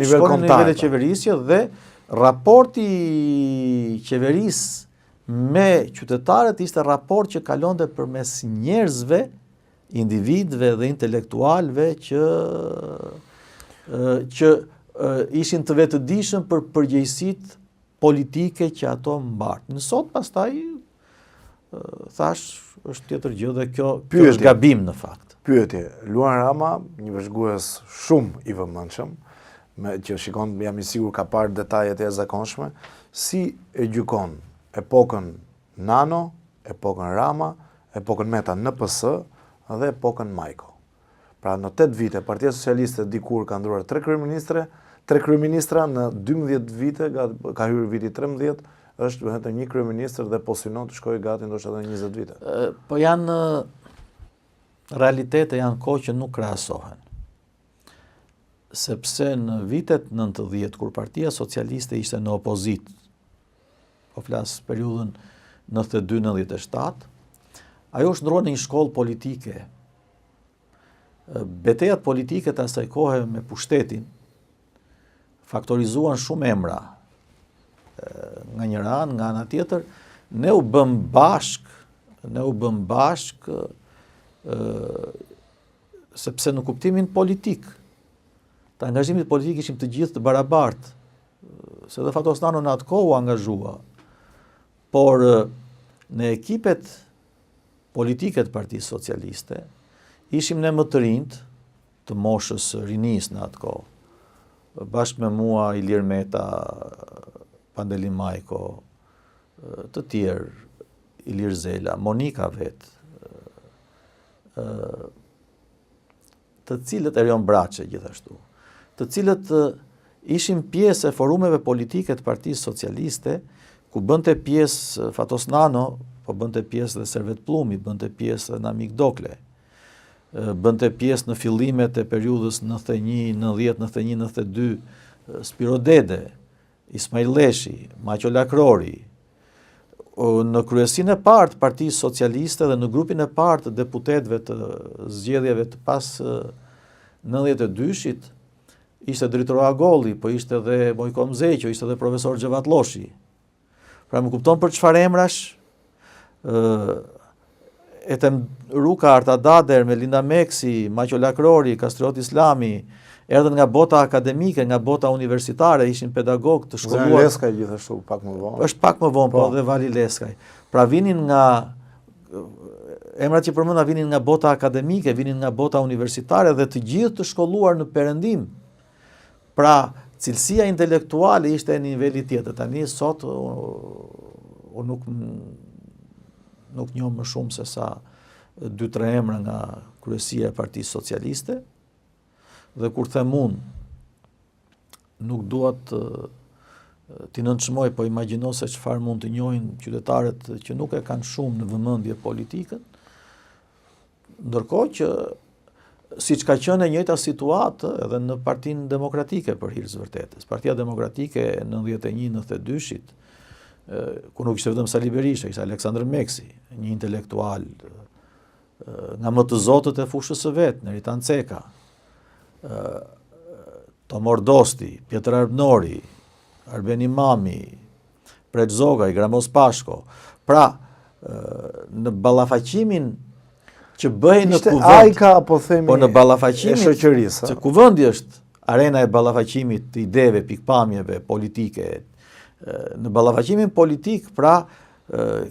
shkonin në nivel qeverisje dhe raporti i qeverisë me qytetarët ishte raport që kalonte përmes njerëzve, individëve dhe intelektualëve që ishin të vetëdijshëm për përgjegjësitë politike që ato mbartin. Sot pastaj thash është tjetër gjë dhe kjo është gabim në fakt. Pyetje, Luan Rama, një vëzhgues shumë i vëmendshëm, që shikon, jam i sigur ka parë detajet e zakonshme, si e gjykon epokën Nano, epokën Rama, epokën Meta NPS dhe epokën Majko. Pra në 8 vite, Partia Socialiste dikur ka ndruar 3 kryeministra, në 12 vite, ka hyrë viti 13, është vetëm një kryeministër dhe po synon të shkojë gati ndoshta edhe 20 vite. Po janë realitete, janë kohë që nuk krahasohen. Sepse në vitet 90, kur Partia Socialiste ishte në opozit, po flas periudhën 92-97, ajo është ndruar në një shkollë politike. Betejat politike të asaj kohe me pushtetin faktorizuan shumë emra. Nga njëra anë, nga ana tjetër, ne u bëm bashk sepse në kuptimin politik, të angazhimit politik ishim të gjithë të barabartë, se dhe Fatostano në atë kohë u angazhua, por në ekipet politike të Partisë Socialiste, ishim ne më të rinjt të moshës rinis në atë kohë, bashkë me mua Ilir Meta, Pandeli Majko, të tjerë, Ilir Zela, Monika vetë, të cilët Erion Braçe gjithashtu, të cilët ishin pjesë e forumeve politike të Partisë Socialiste, ku bënte pjesë Fatosnano, po bënte pjesë dhe Servet Plumi, bënte pjesë dhe Namik Dokle, bënte pjesë në fillimet e periudhës 91, 90, 91, 92, Spiro Dede, Ismail Leshi, Maqo Lakrori, në kryesinë e parë të Partisë Socialiste dhe në grupin e parë të deputetëve të zgjedhjeve të pas 92-shit, ishte drejtori Agolli, po ishte edhe Mojko Mzeqo, ishte edhe profesor Xhevatloshi. Pra më kupton për çfarë emrash? Etem Ruka, Arta Dade, Ermelinda Meksi, Maqo Lakrori, Kastriot Islami, erdhën nga bota akademike, nga bota universitare, ishin pedagog të shkolluar. Leskaj gjithashtu pak më vonë. Është pak më vonë, po dhe Vali Leskaj. Pra vinin nga emrat që përmenda vinin nga bota akademike, vinin nga bota universitare dhe të gjithë të shkolluar në perëndim. Pra, cilësia intelektuale ishte në niveli tjetër. Tani sot unë nuk njoh më shumë se sa 2-3 emra nga kryesia e Partisë Socialiste. Dhe kur them unë nuk duat t'i nënçmoj, po imagjino se çfarë mund të njohin qytetarët që nuk e kanë shumë në vëmendje politikën, ndërkohë që siç ka qenë e njëjta situatë edhe në Partinë Demokratike për hir të vërtetës. Partia Demokratike 91-92-shit, ku nuk ishte vetëm Sali Berisha, ishte Aleksandër Meksi, një intelektual nga më të zotët e fushës së vet, Neritan Ceka, Tomor Dosti, Pjetër Arbnori, Arben Imami, Preç Zogaj, Gramos Pashko. Pra, në ballafaqimin që bëhej në kuvend, Ajka apo themi po në ballafaqimin e shoqërisë. Se kuvendi është arena e ballafaqimit të ideve, pikpamjeve politike. Në ballafaqimin politik, pra,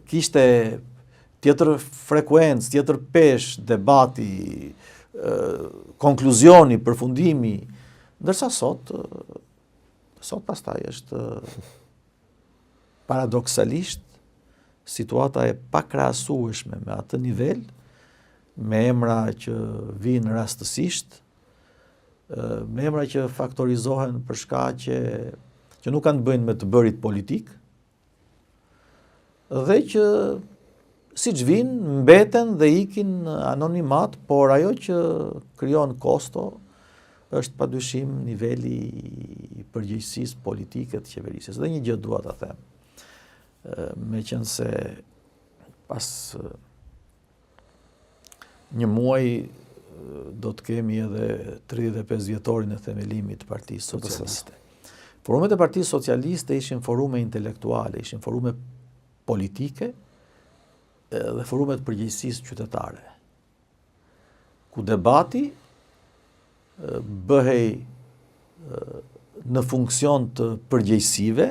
kishte tjetër frekuencë, tjetër peshë, debati, konkluzioni, përfundimi, ndërsa sot pastaj është paradoksalisht situata e pakrahasueshme me atë nivel, me emra që vinë rastësisht, me emra që faktorizohen për shkaqe që nuk kanë të bëjnë me të bërit politik, dhe që siç vinë, mbeten dhe ikin anonimat, por ajo që krijon kosto është padyshim niveli i përgjegjësisë politike të qeverisjes. Dhe një gjë dua ta them. Meqense pas një muaji do të kemi edhe 35 vjetorin e themelimit të Partisë Socialiste. Forumet e Partisë Socialiste ishin forume intelektuale, ishin forume politike dhe forume të përgjegjësisë qytetare, ku debati bëhej në funksion të përgjegjësive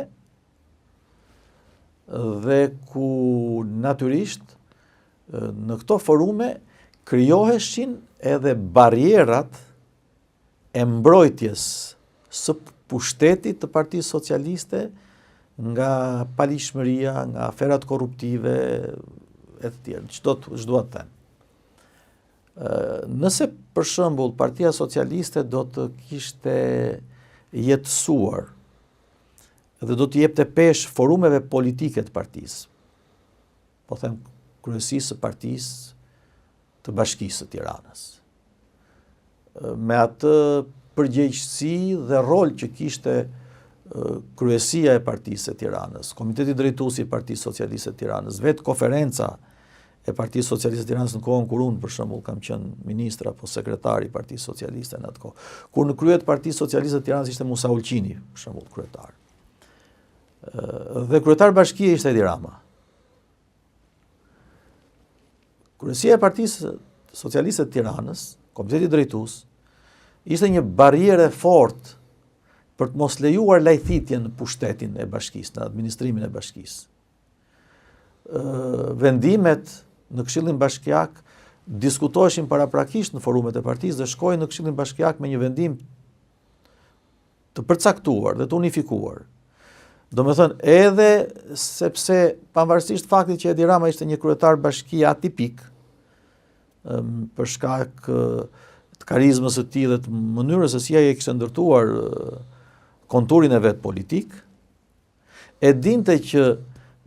dhe ku natyrisht në këto forume krijoheshin edhe barrierat e mbrojtjes së pushtetit të Partisë Socialiste nga palishmëria, nga aferat korruptive e të tjerë. Çdo të them. Nëse për shembull Partia Socialiste do të kishte jetësuar dhe do të jepte peshë forumeve politike të partisë, po them kryesisë së Partisë të Bashkisë së Tiranës, me atë përgjegjësi dhe rol që kishte kryesia e Partisë së Tiranës, Komiteti Drejtuesi i Partisë Socialiste të Tiranës, vetë konferenca e Partisë Socialiste të Tiranës në kohën kur unë, për shembull, kam qenë ministër apo sekretar i Partisë Socialiste në atë kohë. Kur në krye të Partisë Socialiste të Tiranës ishte Musa Ulqini, për shembull, kryetar. Dhe kryetar bashkie ishte Edi Rama. Kryesia e Partisë Socialiste të Tiranës, Komiteti Drejtues, ishte një barrierë fortë për të mos lejuar lajthitjen në pushtetin e bashkisë, në administrimin e bashkisë. Vendimet në Këshillin Bashkiak diskutoheshin paraprakisht në forumet e partisë dhe shkojnë në Këshillin Bashkiak me një vendim të përcaktuar dhe të unifikuar. Do me thënë, edhe sepse pavarësisht faktit që Edi Rama ishte një kryetar bashkie atipik, për shkak të karizmës së tij dhe të mënyrës se si ai e kishte ndërtuar konturin e vet politik, e dinte që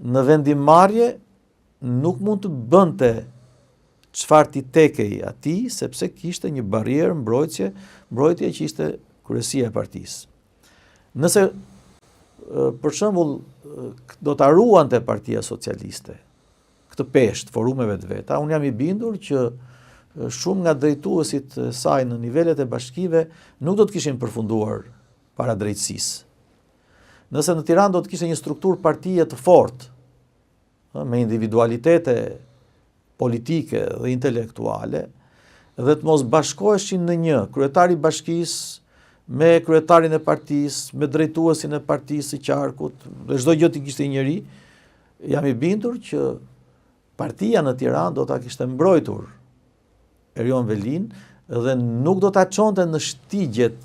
në vendimmarrje nuk mund të bënte çfarë t'i tekej atij, sepse kishte një barrierë mbrojtje që ishte kryesia e partisë. Nëse për shembull do ta ruante Partia Socialiste këtë peshë të forumeve të veta, unë jam i bindur që shumë nga drejtuesit e saj në nivelet e bashkive nuk do të kishin përfunduar para drejtësisë. Nëse në Tiranë do të kishte një strukturë partie të fortë, me individualitete politike dhe intelektuale, dhe të mos bashkoheshin në një kryetari i bashkisë me kryetarin e partisë, me drejtuesin e partisë së qarkut, dhe çdo gjë të kishte njëri, jam i bindur që partia në Tiranë do ta kishte mbrojtur Erion Velin dhe nuk do ta çonte në shtigjet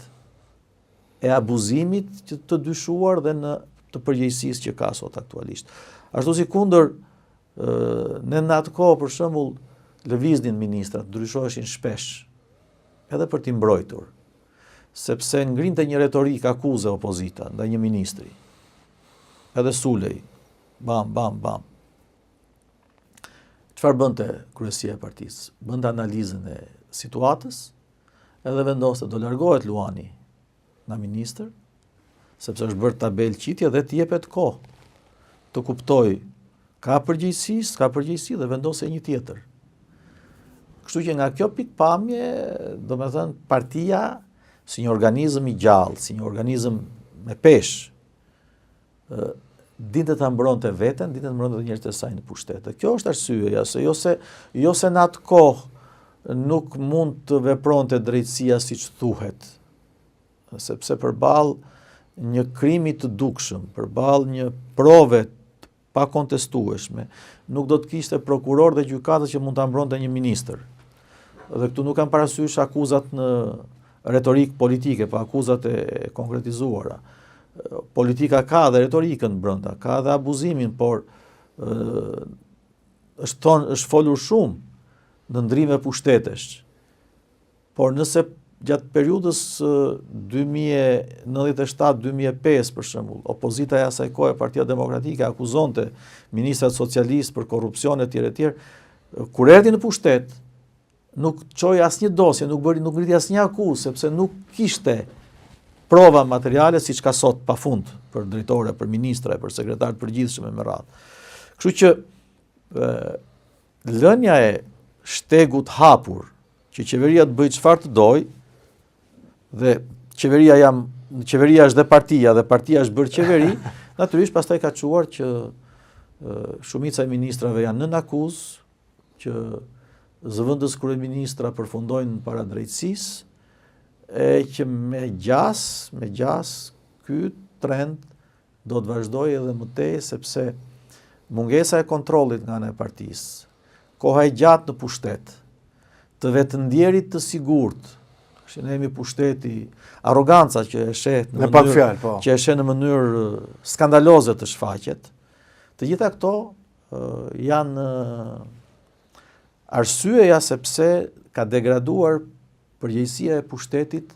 e abuzimit që të dyshuar dhe në të përgjegjësisë që ka sot aktualisht. Ashtu si kundër ne në atë kohë për shembull lëviznin ministrat, ndryshoheshin shpesh edhe për t'i mbrojtur, sepse ngrinte një retorik akuze opozita ndaj një ministri. Edhe sulej, bam, bam, bam. Çfarë bënte kryesia e partisë? Bënte analizën e situatës, edhe vendoste do largohet Luani nga ministër, sepse është bërë tabel qitje dhe t'jepet kohë të kuptoj ka përgjegjësi, s'ka përgjegjësi dhe vendose një tjetër. Kështu që nga kjo pikpamje, do me thënë, partia si një organizëm i gjallë, si një organizëm me peshë, dinte ta mbronte veten, dinte ta mbronte njerëzit e saj në pushtet. Kjo është arsyeja, se jo se në atë kohë nuk mund të vepronte drejtësia siç thuhet, sepse përballë një krimi të dukshëm, përballë një prove pa kontestueshme, nuk do të kishte prokuror dhe gjykatës që mund ta mbronte një ministër. Dhe këtu nuk kanë parasysh akuzat në retorik politike, pa akuzat e konkretizuara. Politika ka dhe retorikën brenda, ka dhe abuzimin, por është folur shumë në ndrime pushtetesh. Por nëse gjatë periudhës 2097-2005 për shembull, opozita e asaj kohe, Partia Demokratike, akuzonte ministrat socialistë për korrupsion e tjerë, kur erdhi në pushtet, nuk çoi asnjë dosje, nuk ngriti asnjë akuzë, sepse nuk kishte prova materiale siç ka sot pafund për drejtore, për ministra, për sekretar të përgjithshëm me radhë. Kështu që lënia e shtegut hapur që qeveria të bëjë çfarë të dojë, dhe qeveria është dhe partia është bërë qeveri, natyrisht pastaj ka çuar që shumica e ministrave janë nën akuzë, që zëvendës kryeministra përfundojnë para drejtësisë, e që me gjas ky trend do të vazhdojë edhe më tej, sepse mungesa e kontrollit nga ana e partisë, koha e gjatë në pushtet, të vetëndjerit të sigurt, shenemi pushteti, arroganca që e sheh në mënyrë skandaloze të shfaqet, të gjitha këto janë arsyeja sepse ka degraduar përgjegjësia e pushtetit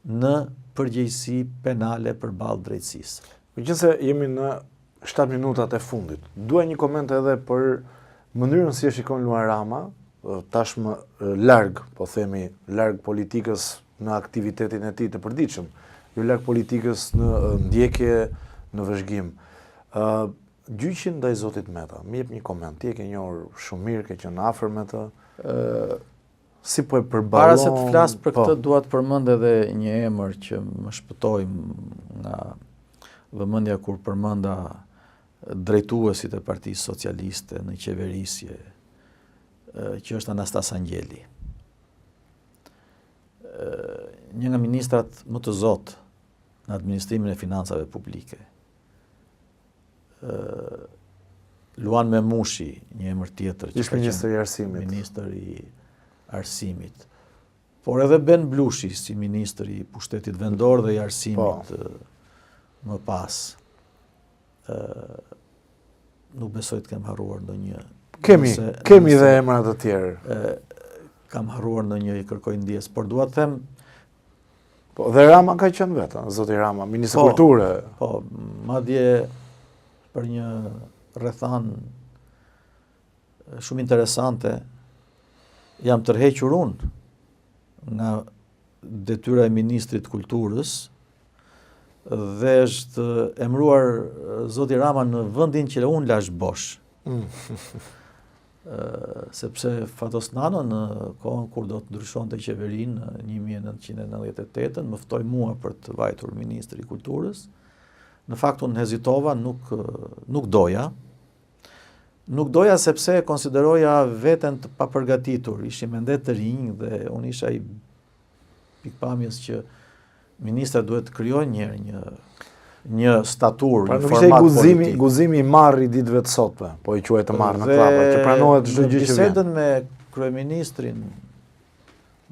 në përgjegjësi penale përballë drejtësisë. Megjithëse jemi në 7 minutat e fundit, dua një koment edhe për mënyrën si e shikon Luan Rama, tashmë larg, po themi, larg politikës në aktivitetin e tij të përditshëm, jo larg politikës në ndjekje, në vëzhgim. Gjyqin ndaj Zotit Meta, më jep një koment, ti e ke njohur shumë mirë, ke qenë afër me të. Si po e përballon? Para se të flas për këtë, dua të përmend edhe një emër që më shpëtoi nga vëmendja kur përmenda drejtuesit e Partisë Socialiste në qeverisje, që është Anastas Angjeli. Një nga ministrat më të zotë në administrimin e financave publike. Luan Memushi, një emër tjetër, që ka qenë ministër i arsimit. Por edhe Ben Blushi, si ministër i pushtetit vendor dhe i arsimit më pas. Nuk besoj të kem harruar ndonjë. Kemi dhe emra të tjerë. Kam harruar ndonjë, i kërkoj ndjes, por dua të them. Po, dhe Rama ka qenë vetë, zoti Rama, ministër kulture. Po, madje për një rrethan shumë interesante, jam tërhequr unë nga detyra e ministrit kulturës dhe është emëruar zoti Rama në vendin që unë lash bosh. Sepse Fatosnano në kohën kur do të ndryshonte qeverinë në 1998, më ftoi mua për të vajtur ministri i kulturës. Në fakt unë hezitova, nuk doja. Nuk doja sepse konsideroja veten të papërgatitur, ishim ende të rinj dhe unë isha i pikpamjes që ministra duhet të krijojnë një një statur, Pra një nuk format ishte politik. guzimi i marrë i ditëve të sotme, po i quhet të marrë në klapa, që pranohet çdo gjë që vjen. Bisedën me kryeministrin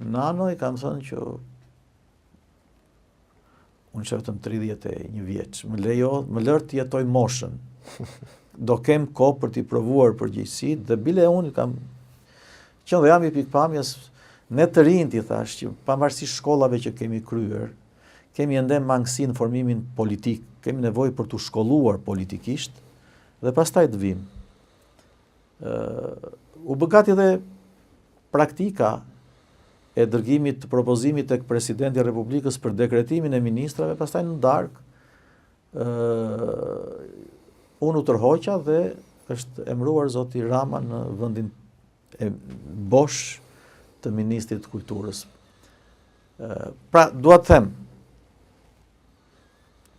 Nano i kam thënë që unë që vetëm 31 vjeç, më lër të jetoj moshën. Do kem kohë për t'i provuar përgjegjësitë dhe bile unë kam qenë dhe jam i pikpamjes, ne të rinjt i thash që pavarësisht shkollave që kemi kryer, kemi ende mangësi në formimin politik, kemi nevojë për t'u shkolluar politikisht dhe pastaj të vim. U bë gati dhe praktika e dërgimit të propozimit tek presidenti i Republikës për dekretimin e ministrave, pastaj në darkë unë u tërhoqa dhe është emëruar zoti Rama në vendin e bosh të ministrit të kulturës. Pra, dua të them,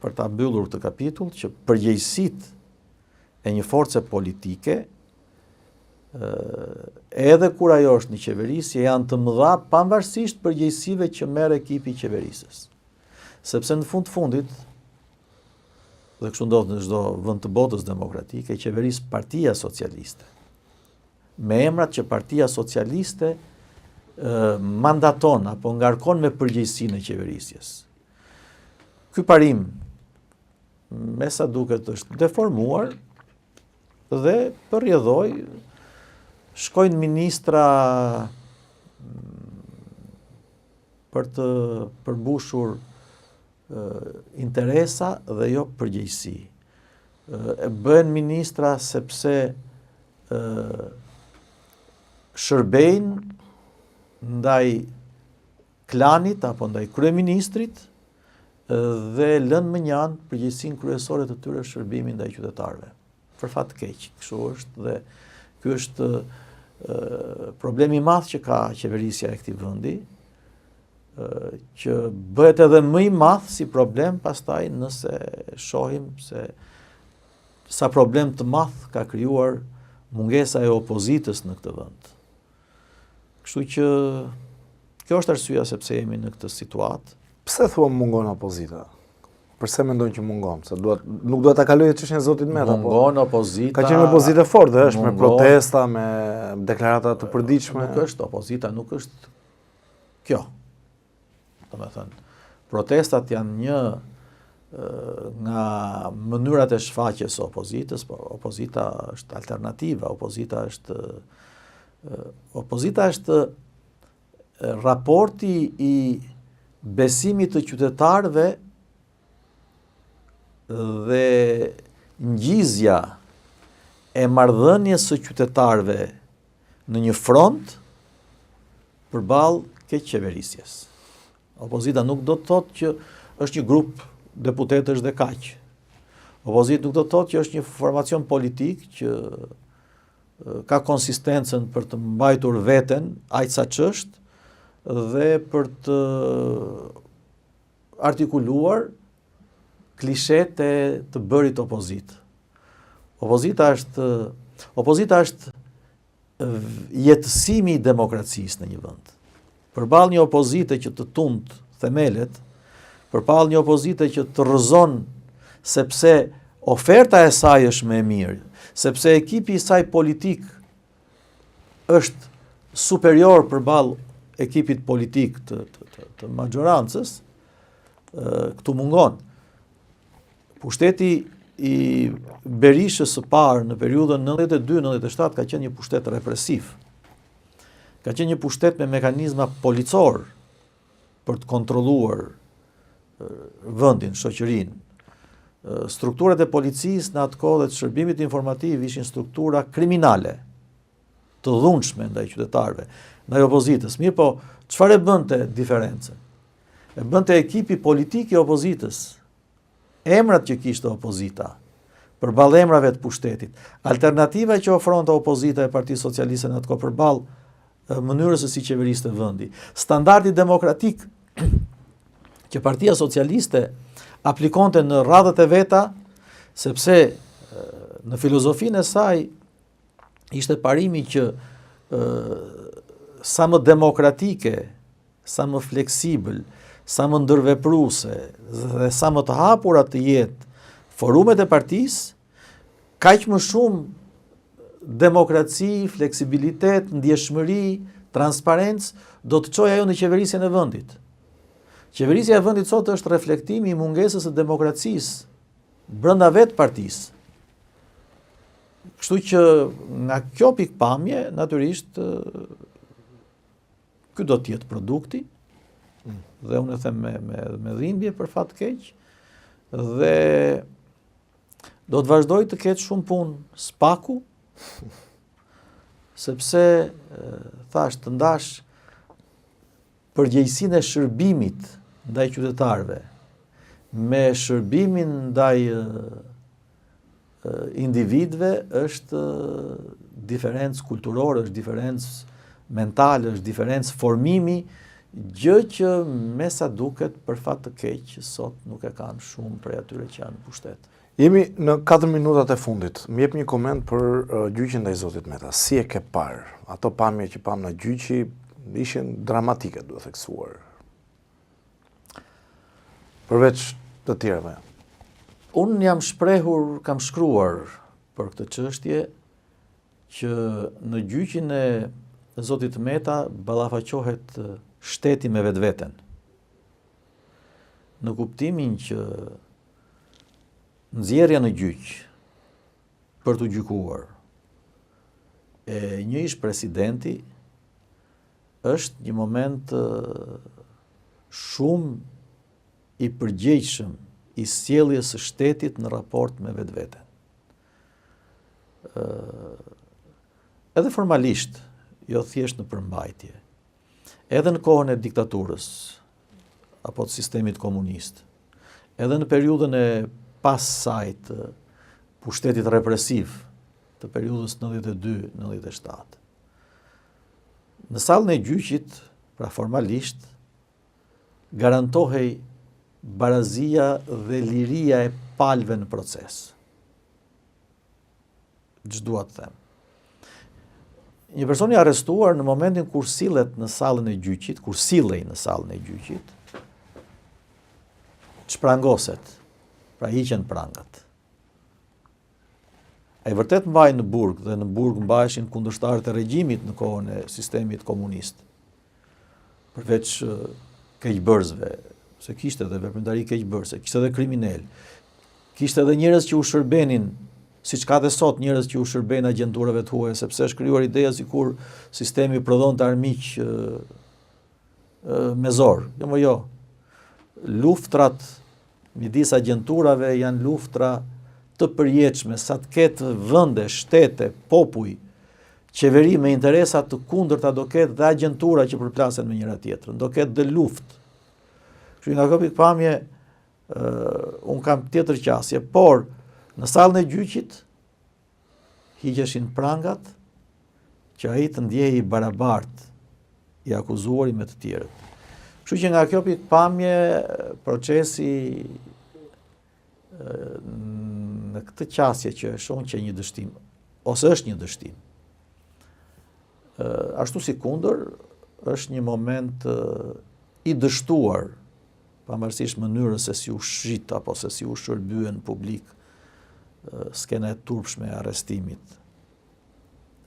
për ta mbyllur këtë kapitull, që përgjegjësitë e një force politike, edhe kur ajo është në qeverisje, janë të mëdha pavarësisht përgjegjësive që merr ekipi i qeverisës. Sepse në fund të fundit, dhe kështu ndodh në çdo vend të botës demokratike, qeveris Partia Socialiste. Me emrat që Partia Socialiste mandaton apo ngarkon me përgjegjësinë e qeverisjes. Ky parim me sa duket është deformuar dhe përrjedhoi, shkojnë ministra për të përmbushur interesa dhe jo përgjegjësi. Bëhen ministra sepse shërbejnë ndaj klanit apo ndaj kryeministrit dhe lënë mënjan përgjegjësinë kryesore të tyre shërbimin ndaj qytetarëve. Për fat të keq, kështu është dhe ky është problemi i madh që ka qeverisja e këtij vendi, që bëhet edhe më i madh si problem pastaj nëse shohim se sa problem të madh ka krijuar mungesa e opozitës në këtë vend. Kështu që kjo është arsyeja sepse jemi në këtë situatë. Pse thua mungon opozita? Përse mendojnë që mungon? Se nuk duhet ta kalojë çështjen e zotit Meta, mungon opozita. Ka qenë opozitë forte, është me protesta, me deklarata të përditshme. Nuk është opozita, nuk është kjo. Domethënë, protestat janë një nga mënyrat e shfaqjes së opozitës, por opozita është alternativa, opozita është raporti i besimit të qytetarëve dhe ngjizja e marrëdhënies së qytetarëve në një front përballë keq qeverisjes. Opozita nuk do të thotë që është një grup deputetësh dhe kaq. Opozita nuk do të thotë që është një formacion politik që ka konsistencën për të mbajtur veten aq sa ç'është dhe për të artikuluar klishet e të bërit opozitë. Opozita është jetësimi i demokracisë në një vend. Përballë një opozite që të tund themelet, përballë një opozite që të rrëzon sepse oferta e saj është më e mirë, sepse ekipi i saj politik është superior përballë ekipit politik të majorancës, këtu mungon. Pushteti i Berishës së parë në periudhën 92-97 ka qenë një pushtet represiv. Ka qenë një pushtet me mekanizma policor për të kontrolluar vendin, shoqërinë. Strukturat e policisë në atë kohë dhe të shërbimit informativ ishin struktura kriminale, të dhunshme ndaj qytetarëve, ndaj opozitës. Mirë po, çfarë e bënte diferencën? E bënte ekipi politik i opozitës, emrat që kishte opozita, përballë emrave të pushtetit, alternativa që ofronte opozita e Partisë Socialiste në atë kohë përballë mënyrës se si qeveriste vendi, standardi demokratik që Partia Socialiste aplikonte në radhët e veta, sepse në filozofinë e saj ishte parimi që sa më demokratike, sa më fleksibël, sa më ndërvepruese dhe sa më të hapura të jetë forumet e partisë, kaq më shumë demokraci, fleksibilitet, ndjeshmëri, transparencë do të çojë ajo në qeverisjen e vendit. Qeverisja e vendit sot është reflektimi i mungesës së demokracisë brenda vetë partisë. Kështu që nga kjo pikpamje, natyrisht, ky do të jetë produkti, dhe unë e them me dhimbje për fat të keq, dhe do të vazhdoj të ketë shumë punë spaku, sepse thash të ndash përgjegjësinë e shërbimit ndaj qytetarëve me shërbimin ndaj individëve është diferencë kulturore, është diferencë mentale, është diferencë formimi, gjë që me sa duket për fat të keq sot nuk e kanë shumë prej atyre që janë në pushtet. Jemi në 4 minutat e fundit. Më jep një koment për gjyqin ndaj zotit Meta. Si e ke parë? Ato pamje që pam në gjyqi ishin dramatike, duhet theksuar. Përveç të tjerëve. Unë jam shprehur, kam shkruar për këtë çështje që në gjyqin e zotit Meta ballafaqohet shteti me vetveten. Në kuptimin që nxjerrja në gjyq për të gjykuar e një ish presidenti është një moment shumë i përgjegjshëm i sjelljes së shtetit në raport me vetveten. Edhe formalisht, jo thjesht në përmbajtje, edhe në kohën e diktaturës apo të sistemit komunist, edhe në periudhën e pas saj të pushtetit represiv të periudhës 92-97. Në sallën e gjyqit, pra formalisht, garantohej barazia dhe liria e palëve në proces. Ç'dua të them. Një person i arrestuar në momentin kur sillet në sallën e gjyqit, kur sillej në sallën e gjyqit, shprangoset, pra hiqen prangat. Ai vërtet mbaj në burg, dhe në burg mbaheshin kundërshtarët e regjimit në kohën e sistemit komunist. Përveç keqbërësve, se kishte edhe veprimtari keqbërëse, kishte edhe kriminal, kishte edhe njerëz që u shërbenin, siç ka dhe sot njerëz që u shërben agjenturave të huaja, sepse është krijuar ideja sikur sistemi prodhonte armiq me zor. Jo. Luftrat midis agjenturave janë luftra të përjetshme, sa të ketë vende, shtete, popuj, qeveri me interesa të kundërta do ketë dhe agjentura që përplasen me njëra tjetrën, do ketë dhe luftë. Kështu nga kjo pikpamje unë kam tjetër qasje, por në sallën e gjyqit hiqeshin prangat që ai të ndjehej i barabartë i akuzuari me të tjerët. Kështu që nga kjo pikpamje procesi në këtë qasje që e shoh që një dështim, ose është një dështim, ashtu si kundër, është një moment i dështuar, pavarësisht mënyrës se si u shit apo se si u shërbyen publik skena e turpshme e arrestimit,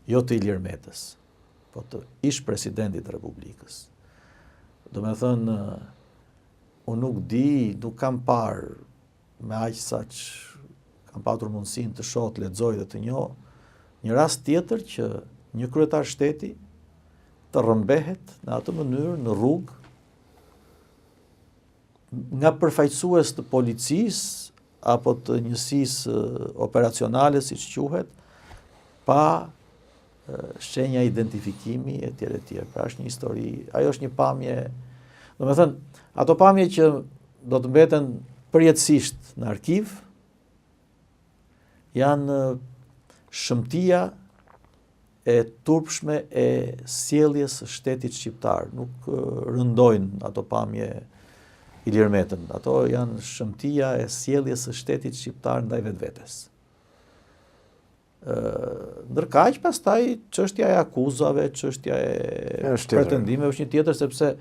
jo të Ilir Metës, po të ish presidentit të Republikës. Do me thënë, unë nuk di, nuk kam parë me aq sa që kam patur mundësinë të shoh, të lexoj dhe të njoh një rast tjetër që një kryetar shteti të rrëmbehet në atë mënyrë në rrugë nga përfaqësues të policisë apo të njësisë operacionale, siç quhet, pa shenja identifikimi e tjerë e tjerë. Pra është një histori, ajo është një pamje, do me thënë, ato pamje që do të mbeten përjetësisht në arkiv, janë shëmtia e turpshme e sjelljes së shtetit shqiptar. Nuk rëndojnë ato pamje Ilir Metën. Ato janë shëmtia e sjelljes së shtetit shqiptar ndaj vetvetes. Ndërkaq pastaj çështja e akuzave, çështja e pretendimeve është një tjetër, sepse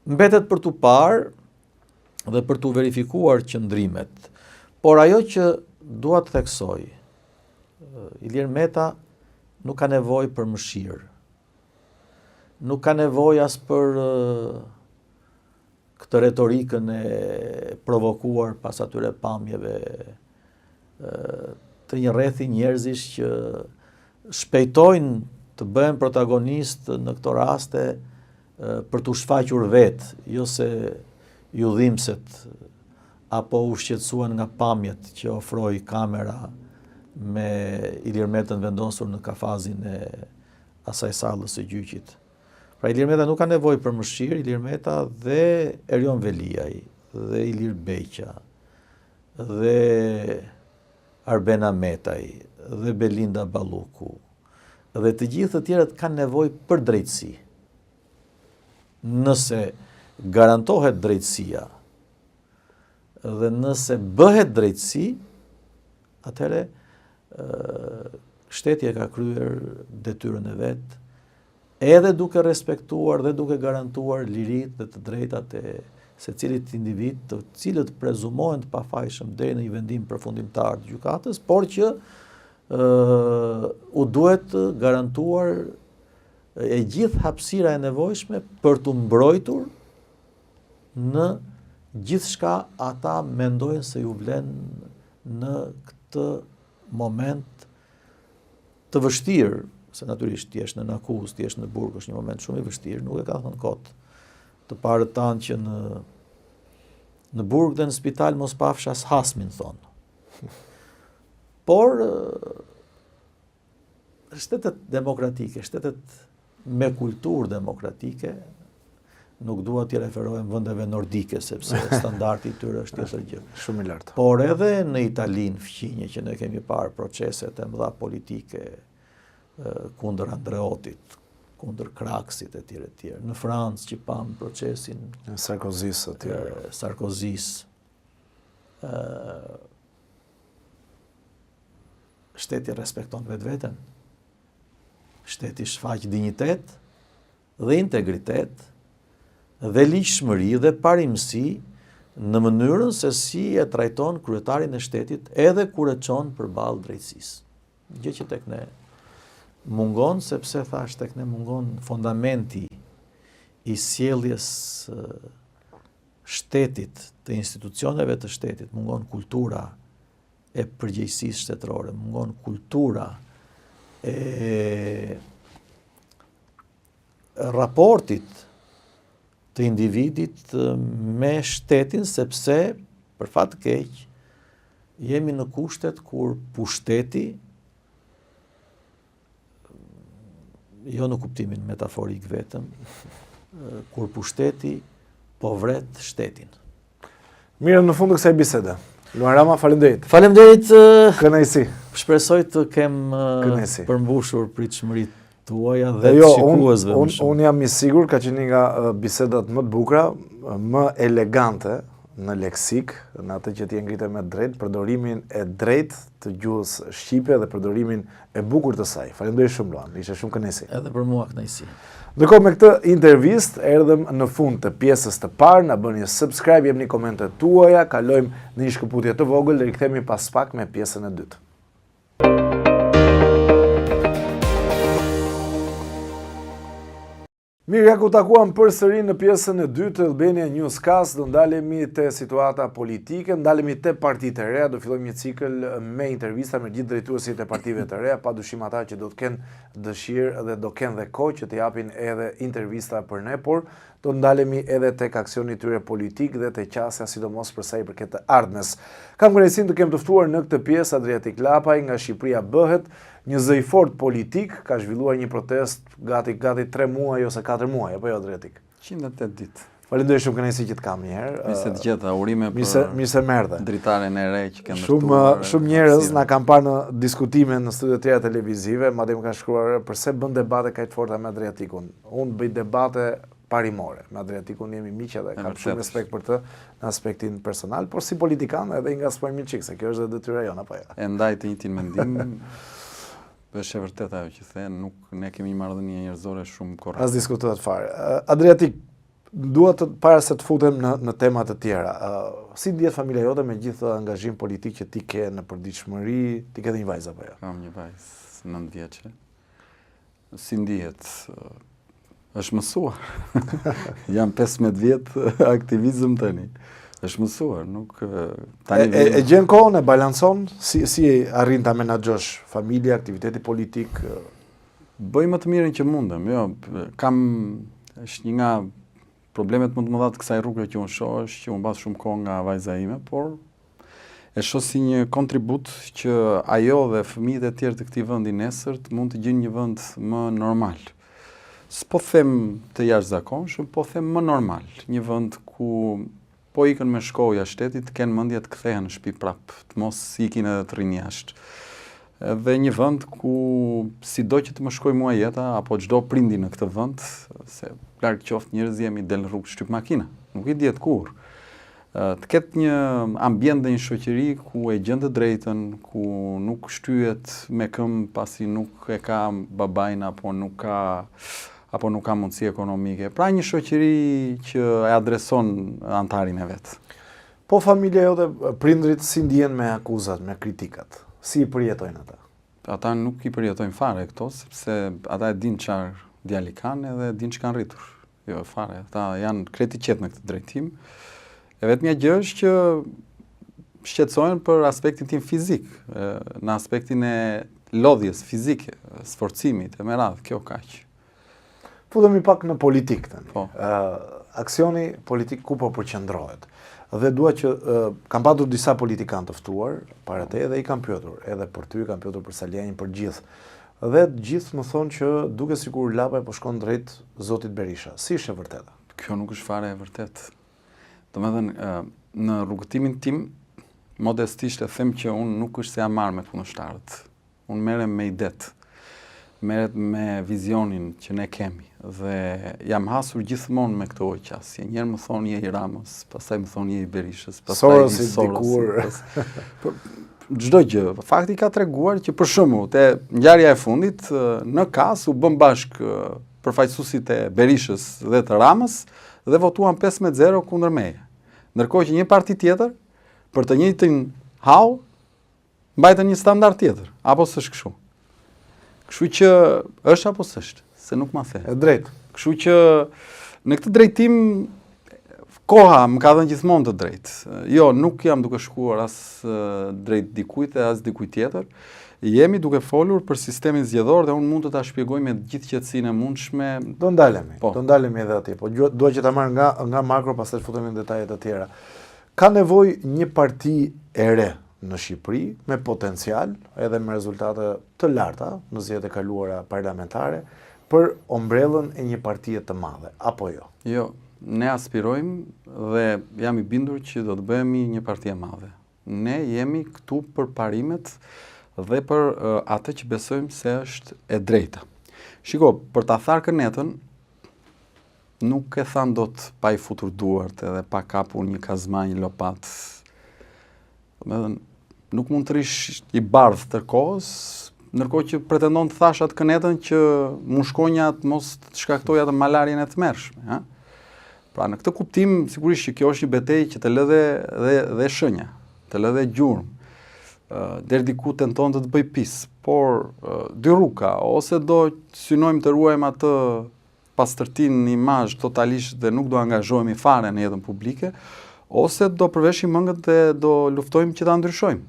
Mbetet për t'u parë dhe për t'u verifikuar qëndrimet. Por ajo që dua të theksoj, Ilir Meta nuk ka nevojë për mëshirë. Nuk ka nevojë as për këtë retorikën e provokuar pas atyre pamjeve të një rrethi njerëzish që shpejtojnë të bëhen protagonist në këto raste për t'u shfaqur vetë, jo se ju dhimbset apo u shqetësuan nga pamjet që ofroi kamera me Ilir Metën vendosur në kafazin e asaj sallës së gjyqit. Pra Ilir Meta nuk ka nevojë për mëshirë, Ilir Meta dhe Erion Veliaj, dhe Ilir Beqa, dhe Arbena Metaj, dhe Belinda Balluku, dhe të gjithë të tjerët kanë nevojë për drejtësi. Nëse garantohet drejtësia dhe nëse bëhet drejtësi, atëherë shteti e ka kryer detyrën e vet, edhe duke respektuar dhe duke garantuar liritë dhe të drejtat e secilit individ, të cilët prezumohen të pafajshëm deri në një vendim përfundimtar të gjykatës, por që u duhet garantuar e gjithë hapësira e nevojshme për të mbrojtur në gjithçka ata mendojnë se ju vlen në këtë moment të vështirë, se natyrisht ti jesh në akuzë, ti jesh në burg, është një moment shumë i vështirë, nuk e ka thënë kot. Të parët tanë që në burg dhe në spital mos pafsh as hasmin, thonë. Por shtetet demokratike, shtetet me kulturë demokratike, nuk dua t'i referohem vendeve nordike, sepse standardi i tyre është tjetër gjë. Shumë i lartë. Por edhe në Italinë fqinje që ne kemi parë proceset e mëdha politike kundër Andreotit, kundër Kraksit e tjerë e tjerë. Në Francë që pam procesin Sarkozis e tjerë. Sarkozis. Shteti respekton vetveten. Shteti shfaq dinjitet dhe integritet dhe ligjshmëri dhe parimësi në mënyrën se si e trajton kryetarin e shtetit edhe kur e çon përballë drejtësisë. Gjë që tek ne mungon, sepse thash tek ne mungon fundamenti i sjelljes shtetit, të institucioneve të shtetit, mungon kultura e përgjegjësisë shtetërore, mungon kultura e raportit të individit me shtetin, sepse, për fat të keq, jemi në kushtet kur pushteti, jo në kuptimin metaforik vetëm, kur pushteti po vret shtetin. Mirë, në fund të kësaj bisede. Luan Rama, faleminderit. Faleminderit. Kënaqësi. Shpresoj të kem përmbushur pritshmëritë tuaja dhe të shikuesve. Unë jam i sigurt ka qenë nga bisedat më të bukura, më elegante në leksik, në atë që ti e ngritë me drejt, përdorimin e drejt të gjuhës shqipe dhe përdorimin e bukur të saj. Faleminderit shumë, Luan. Ishte shumë kënaqësi. Edhe për mua kënaqësi. Ndërkohë me këtë intervistë erdhëm në fund të pjesës të parë, na bëni subscribe, jepni komentet tuaja, kalojmë në një shkëputje të vogël dhe rikthehemi pas pak me pjesën e dytë. Mirë, ja ku takuam përsëri në pjesën e dytë të Albania Newscast, do ndalemi te situata politike, ndalemi te partitë e reja, do fillojmë një cikël me intervista me gjithë drejtuesit e partive të reja, padyshim ata që do të kenë dëshirë dhe do kenë dhe kohë që të japin edhe intervista për ne, por do ndalemi edhe tek aksioni i tyre politik dhe te qasja sidomos për sa i përket të ardhmes. Kam kënaqësinë të kem të ftuar në këtë pjesë Adriatik Lapaj nga Shqipëria bëhet, një zë i fortë politik, ka zhvilluar një protest gati 3 muaj ose 4 muaj, apo jo Adriatik? 108 ditë. Faleminderit shumë, kënaqësi që të kam një herë. Mirë se të gjeta, urime mirë se merdhe. Dritaren e re që kanë ndërtuar. Shumë njerëz na kanë parë në diskutime në studio të tjera televizive, madje më kanë shkruar pse bën debate kaq të forta me Adriatikun. Unë bëj debate parimore. Me Adriatikun jemi miq dhe kam shumë respekt për të në aspektin personal, por si politikan edhe nga spojmë çik, se kjo është edhe detyra jone apo jo. E ndaj të njëjtin mendim. Është e vërtetë ajo që the, nuk ne kemi një marrëdhënie njerëzore shumë korrekte. As diskutohet fare. Adriatik, dua të para se të futem në tema të tjera. Si ndihet familja jote me gjithë angazhim politik që ti ke në përditshmëri, ti ke dhe një vajzë apo jo? Kam një vajzë 9 vjeçe. Si ndihet? Është mësuar. Jam 15 vjet aktivizëm tani. Është mësuar, nuk tani e gjen kohën, e balancon, si arrin ta menaxhosh familja, aktiviteti politik? Bëj më të mirën që mundem. Jo, është një nga problemet më të mëdha të kësaj rruge që unë shoh është që unë mbas shumë kohë nga vajza ime, por e shoh si një kontribut që ajo dhe fëmijët e tjerë të këtij vendi nesër mund të gjejnë një vend më normal. S'po them të jashtëzakonshëm, po them më normal, një vend ku po ikën me shkollë jashtë shtetit, të kenë mendje të kthehen në shtëpi prap, të mos ikin edhe të rrinë jashtë. Dhe një vend ku sido që të më shkoj mua jeta, apo çdo prindi në këtë vend, se larg qoftë njerëz jemi del në rrugë shtyp makina, nuk i dihet kur. Të ketë një ambient dhe një shoqëri ku e gjen të drejtën, ku nuk shtyhet me këmbë pasi nuk e ka babain apo nuk ka mundësi ekonomike. Pra një shoqëri që e adreson antarin e vet. Po familja jote, prindrit si ndihen me akuzat, me kritikat? Si i përjetojnë ata? Ata nuk i përjetojnë fare këto, sepse ata e din çfarë djali kanë edhe din ç'kan rritur. Jo fare, ata janë kreti qetë në këtë drejtim. E vetmja gjë është që shqetësohen për aspektin tim fizik, në aspektin e lodhjes fizike, sforcimit e me radhë, kjo kaq. Futemi pak në politik tani. Po. Aksioni politik ku po përqendrohet? Dhe dua që kam patur disa politikanë të ftuar para te dhe i kam pyetur, edhe për ty, kam pyetur për Salianin, për gjithë. Dhe gjithë më thonë që duke sikur lapa po shkon drejt zotit Berisha. Si është e vërteta? Kjo nuk është fare e vërtet. Domethënë, në rrugëtimin tim, modestisht e them që unë nuk është se jam marrë me kundërshtarët. Unë merrem me idet, merret me vizionin që ne kemi. Dhe jam hasur gjithmonë me këto qasje. Njerë më thonë je i Ramës, pastaj më thonë je i Berishës, pastaj i Sorosit. Çdo gjë. Fakti ka treguar që për shembull, te ngjarja e fundit në KAS u bën bashk përfaqësuesit e Berishës dhe të Ramës dhe votuan 15-0 kundër meje. Ndërkohë që një parti tjetër për të njëjtin hau mbajtën një standard tjetër, apo s'është kështu? Kështu që është apo s'është, se nuk ma the. E drejt. Kështu që në këtë drejtim koha më ka dhënë gjithmonë të drejtë. Jo, nuk jam duke shkuar as drejt dikujt e as dikujt tjetër. Jemi duke folur për sistemin zgjedhor dhe unë mund të ta shpjegoj me gjithë qetësinë e mundshme. Do ndalemi. Po. Do ndalemi edhe atje. Po dua që ta marr nga makro, pastaj të futemi në detajet e tjera. Ka nevojë një parti e re në Shqipëri me potencial edhe me rezultate të larta në zgjedhjet e kaluara parlamentare për ombrellën e një partie të madhe, apo jo? Jo, ne aspirojmë dhe jam i bindur që do të bëhemi një parti e madhe. Ne jemi këtu për parimet dhe për atë që besojmë se është e drejta. Shiko, për ta tharë kënetën, nuk e than dot pa i futur duart edhe pa kapur një kazma, një lopat. Nuk mund të rish i bardh tërkohës, ndërkohë që pretendon të thash atë kënetën që mushkonja të mos të shkaktoj atë malarjen e tmerrshme, ha? Pra në këtë kuptim sigurisht që kjo është një betejë që të lë dhe shenja, të lë dhe gjurmë. Deri diku tenton të bëj pis, por dy rruga, ose do synojmë të ruajmë atë pastërtinë në imazh totalisht dhe nuk do angazhohemi fare në jetën publike, ose do përveshim mëngët dhe do luftojmë që ta ndryshojmë.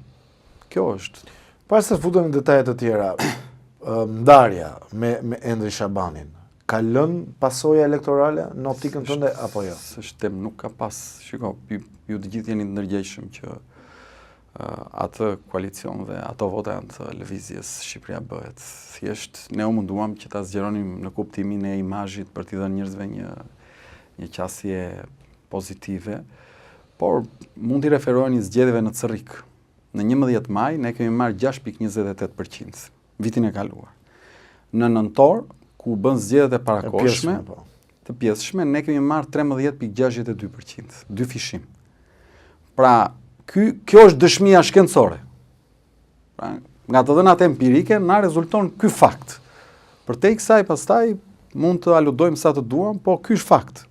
Kjo është. Pas se futemi në detajet të tjera, ndarja me Endri Shabanin, ka lënë pasoja elektorale në optikën tënde apo jo? S'është tem, nuk ka pas. Shiko, ju të gjithë jeni të ndërgjegjshëm që atë koalicion dhe ato vota janë të lëvizjes Shqipëria bëhet. Thjesht ne u munduam që ta zgjeronim në kuptimin e imazhit për t'i dhënë njerëzve një qasje pozitive, por mund t'i referoheni zgjedhjeve në Cerrik. Në 11 maj ne kemi marrë 6.28% vitin e kaluar. Në nëntor, ku bën zgjedhjet e parakohshme, të pjesshme, ne kemi marrë 13.62%, 2 fishim. Pra, kjo është dëshmia shkencore. Pra, nga të dhënat empirike, na rezulton ky fakt. Për te i kësaj pastaj mund të aludojmë sa të duam, po ky është fakt.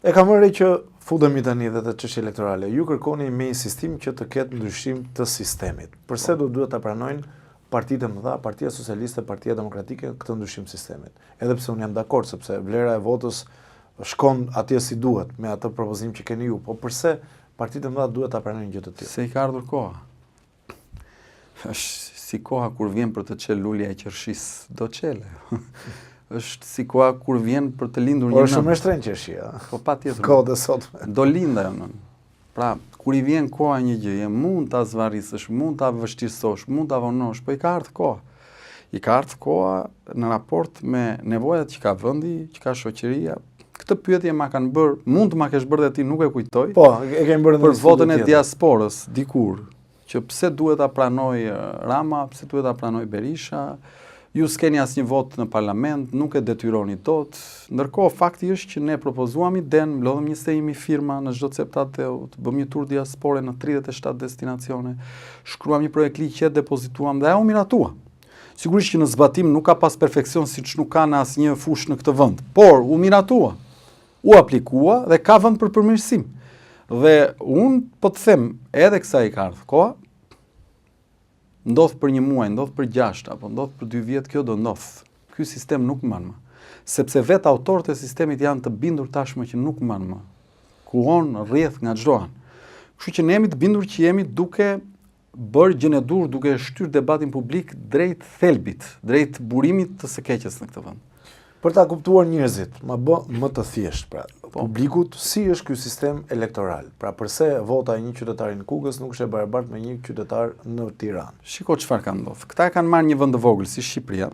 E kam vënë që futemi tani edhe te çështja elektorale. Ju kërkoni me një sistem që të ketë ndryshim të sistemit. Përse duhet ta pranojnë partitë e mëdha, Partia Socialiste, Partia Demokratike këtë ndryshim sistemit? Edhe pse unë jam dakord sepse vlera e votës shkon atje si duhet me atë propozim që keni ju, po përse partitë e mëdha duhet ta pranojnë gjë të tillë? Se i ka ardhur koha. Është si koha kur vjen për të çel lulja e qershisë, do çele. Është si koha kur vjen për të lindur një Por nën. është shumë e shtrenjtë qershia. Po patjetër. Kohët e sotme. Do linda ajo nën. Pra, kur i vjen koha një gjëje, mund ta zvarrisësh, mund ta vështirësosh, mund ta vonosh, po i ka ardhur koha. I ka ardhur koha në raport me nevojat që ka vendi, që ka shoqëria. Këtë pyetje ma kanë bërë, mund të ma kesh bërë dhe ti, nuk e kujtoj. Po, e kemi bërë në për votën e diasporës dikur, që pse duhet ta pranoj Rama, pse duhet ta pranoj Berisha, ju s'keni asnjë vot në parlament, nuk e detyroni dot. Ndërkohë fakti është që ne propozuam idenë, mblodhëm 21.000 firma në çdo ceptateu, të bëmë një tur diaspore në 37 destinacione, shkruam një projekt ligj që depozituam dhe ajo u miratua. Sigurisht që në zbatim nuk ka pas perfeksion siç nuk ka në asnjë fushë në këtë vend, por u miratua, u aplikua dhe ka vend për përmirësim. Dhe unë po të them, edhe kësaj ka ardhur koha, ndodh për një muaj, ndodh për 6, apo ndodh për 2 vjet, kjo do ndodh. Ky sistem nuk mban më. Sepse vetë autorët e sistemit janë të bindur tashmë që nuk mban më. Kuon rrjedh nga çdo anë. Kështu që ne jemi të bindur që jemi duke bërë gjën e dur, duke shtyr debatin publik drejt thelbit, drejt burimit të së keqes në këtë vend. Për ta kuptuar njerëzit, ma bë më të thjesht, pra, publikut, si është ky sistem elektoral? Pra, përse vota e një qytetari në Kukës nuk është e barabartë me një qytetar në Tiranë? Shiko çfarë ka ndodhur. Këta e kanë marrë një vend të vogël si Shqipëria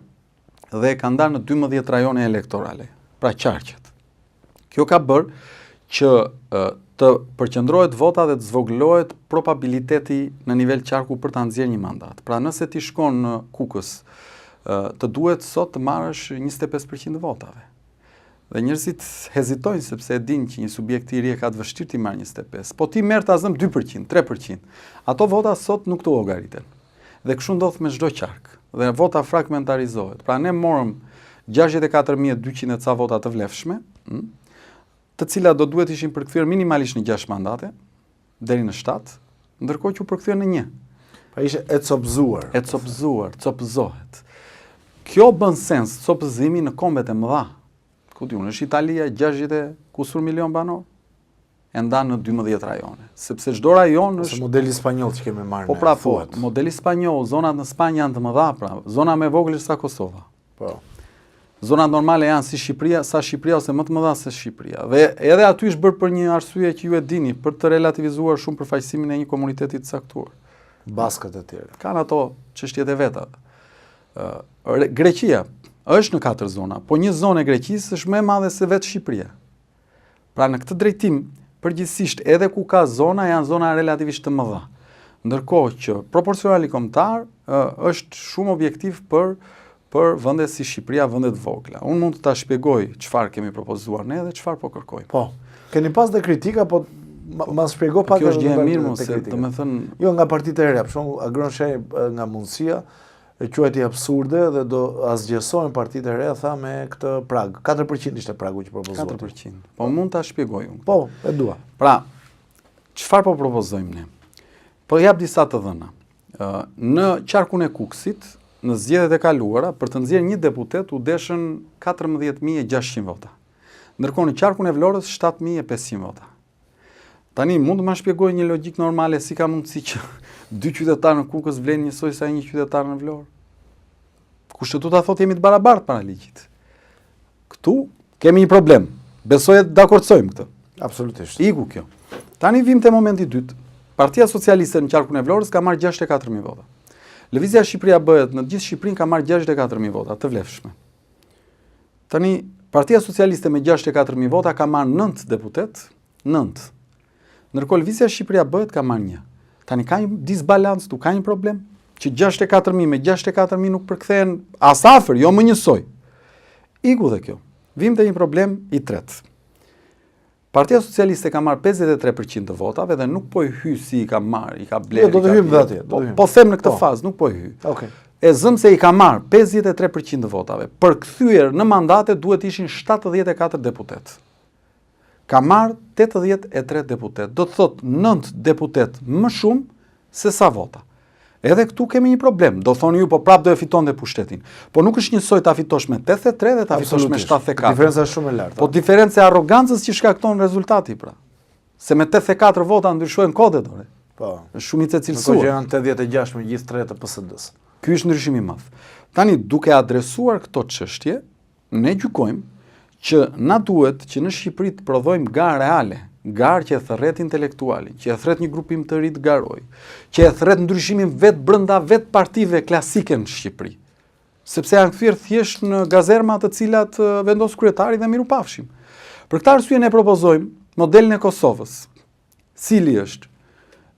dhe e kanë ndarë në 12 rajone elektorale, pra qarqet. Kjo ka bërë që të përqendrohet vota dhe të zvogëlohet probabiliteti në nivel qarku për ta nxjerrë një mandat. Pra nëse ti shkon në Kukës, të duhet sot të marrësh 25% të votave. Dhe njerëzit hezitojnë sepse e dinë që një subjekt i ri ka të vështirë të marrë 25%, po ti merr ta zëm 2%, 3%. Ato vota sot nuk të llogariten. Dhe kështu ndodh me çdo qark. Dhe vota fragmentarizohet. Pra ne morëm 64.200 e ca vota të vlefshme, të cilat do duhet ishin përkthyer minimalisht në 6 mandate deri në 7, ndërkohë që u përkthyen në 1. Pra ishte e copëzuar. E copëzuar, copëzohet. Kjo bën sens copëzimi në kombet e mëdha. Ku diun, është Italia 60 kusur milion banor. E ndan në 12 rajone, sepse çdo rajon është modeli spanjoll që kemi marrë. Po pra, po, modeli spanjoll, zonat në Spanjë janë të mëdha, pra, zona më e vogël është sa Kosova. Po. Zonat normale janë si Shqipëria, sa Shqipëria ose më të mëdha se Shqipëria. Dhe edhe aty është bërë për një arsye që ju e dini, për të relativizuar shumë përfaqësimin e një komuniteti të caktuar. Baskët e tjerë. Kanë ato çështjet e veta. Greqia është në 4 zona, po një zonë e Greqisë është më e madhe se vetë Shqipëria. Pra në këtë drejtim, përgjithsisht edhe ku ka zona, janë zona relativisht të mëdha. Ndërkohë që proporcionali kombëtar është shumë objektiv për vende si Shqipëria, vende të vogla. Unë mund të ta shpjegoj çfarë kemi propozuar ne dhe çfarë po kërkojmë. Po. Keni pas dhe kritika, po ma shpjego pak. Kjo është gjë e mirë, mos e, domethënë, jo nga partitë e reja, për shembull Agron Shej nga mundësia e quajti absurde dhe do asgjësojnë partitë e reja, tha me këtë prag. 4% ishte pragu që propozuat. 4%. Po mund ta shpjegoj unë. Po, e dua. Pra, çfarë po propozojmë ne? Po jap disa të dhëna. Në qarkun e Kukësit, në zgjedhjet e kaluara, për të nxjerrë një deputet u deshën 14.600 vota. Ndërkohë në qarkun e Vlorës 7.500 vota. Tani mund të më shpjegoj një logjik normale si ka mundësi që 2 qytetarë në Kukës vlen njësoj sa një qytetar në Vlorë? Kushtetuta thotë jemi të barabartë para ligjit. Këtu kemi një problem. Besoj të dakordsojmë këtë. Absolutisht. Iku kjo. Tani vim te momenti i dytë. Partia Socialiste në qarkun e Vlorës ka marrë 64.000 vota. Lëvizja Shqipëria Bëhet në gjithë Shqipërinë ka marrë 64.000 vota të vlefshme. Tani Partia Socialiste me 64.000 vota ka marrë 9 deputet, 9. Ndërkohë Lëvizja Shqipëria Bëhet ka marrë 1. Tani ka një disbalancë, tu ka një problem që 64.000 me 64.000 nuk përkthehen as afër, jo më njësoj. Iku dhe kjo. Vim te një problem i tretë. Partia Socialiste ka marrë 53% të votave dhe nuk po i hy si i ka marrë, i ka blerë. Jo, do të hym dhe atje. Po them në këtë fazë, nuk po i hy. Okej. E zëm se i ka marrë 53% të votave. Për kthyer në mandate duhet ishin 74 deputet. ka marrë 83 deputet. Do të thotë 9 deputet më shumë se sa vota. Edhe këtu kemi një problem. Do thoni ju, po prap do e fiton dhe pushtetin. Po nuk është njësoj ta fitosh me 83 dhe ta fitosh me 74. Diferenca është shumë e lartë. Po diferenca e arrogancës që shkakton rezultati, pra. Se me 84 vota ndryshojnë kodet, ore. Po. Është shumicë e Në cilësuar. kohë që janë 86 me gjithë tre të PSD-s. Ky është ndryshimi i madh. Tani, duke adresuar këto çështje, ne gjykojmë që na duhet që në Shqipëri të prodhojmë garë reale, garë që e thërret intelektualin, që e thërret një grupim të ri të garoj, që e thërret ndryshimin vetë brenda vetë partive klasike në Shqipëri. Sepse janë kthyer thjesht në gazerma të cilat vendos kryetari dhe miru pafshim. Për këtë arsye ne propozojmë modelin e Kosovës. Cili është?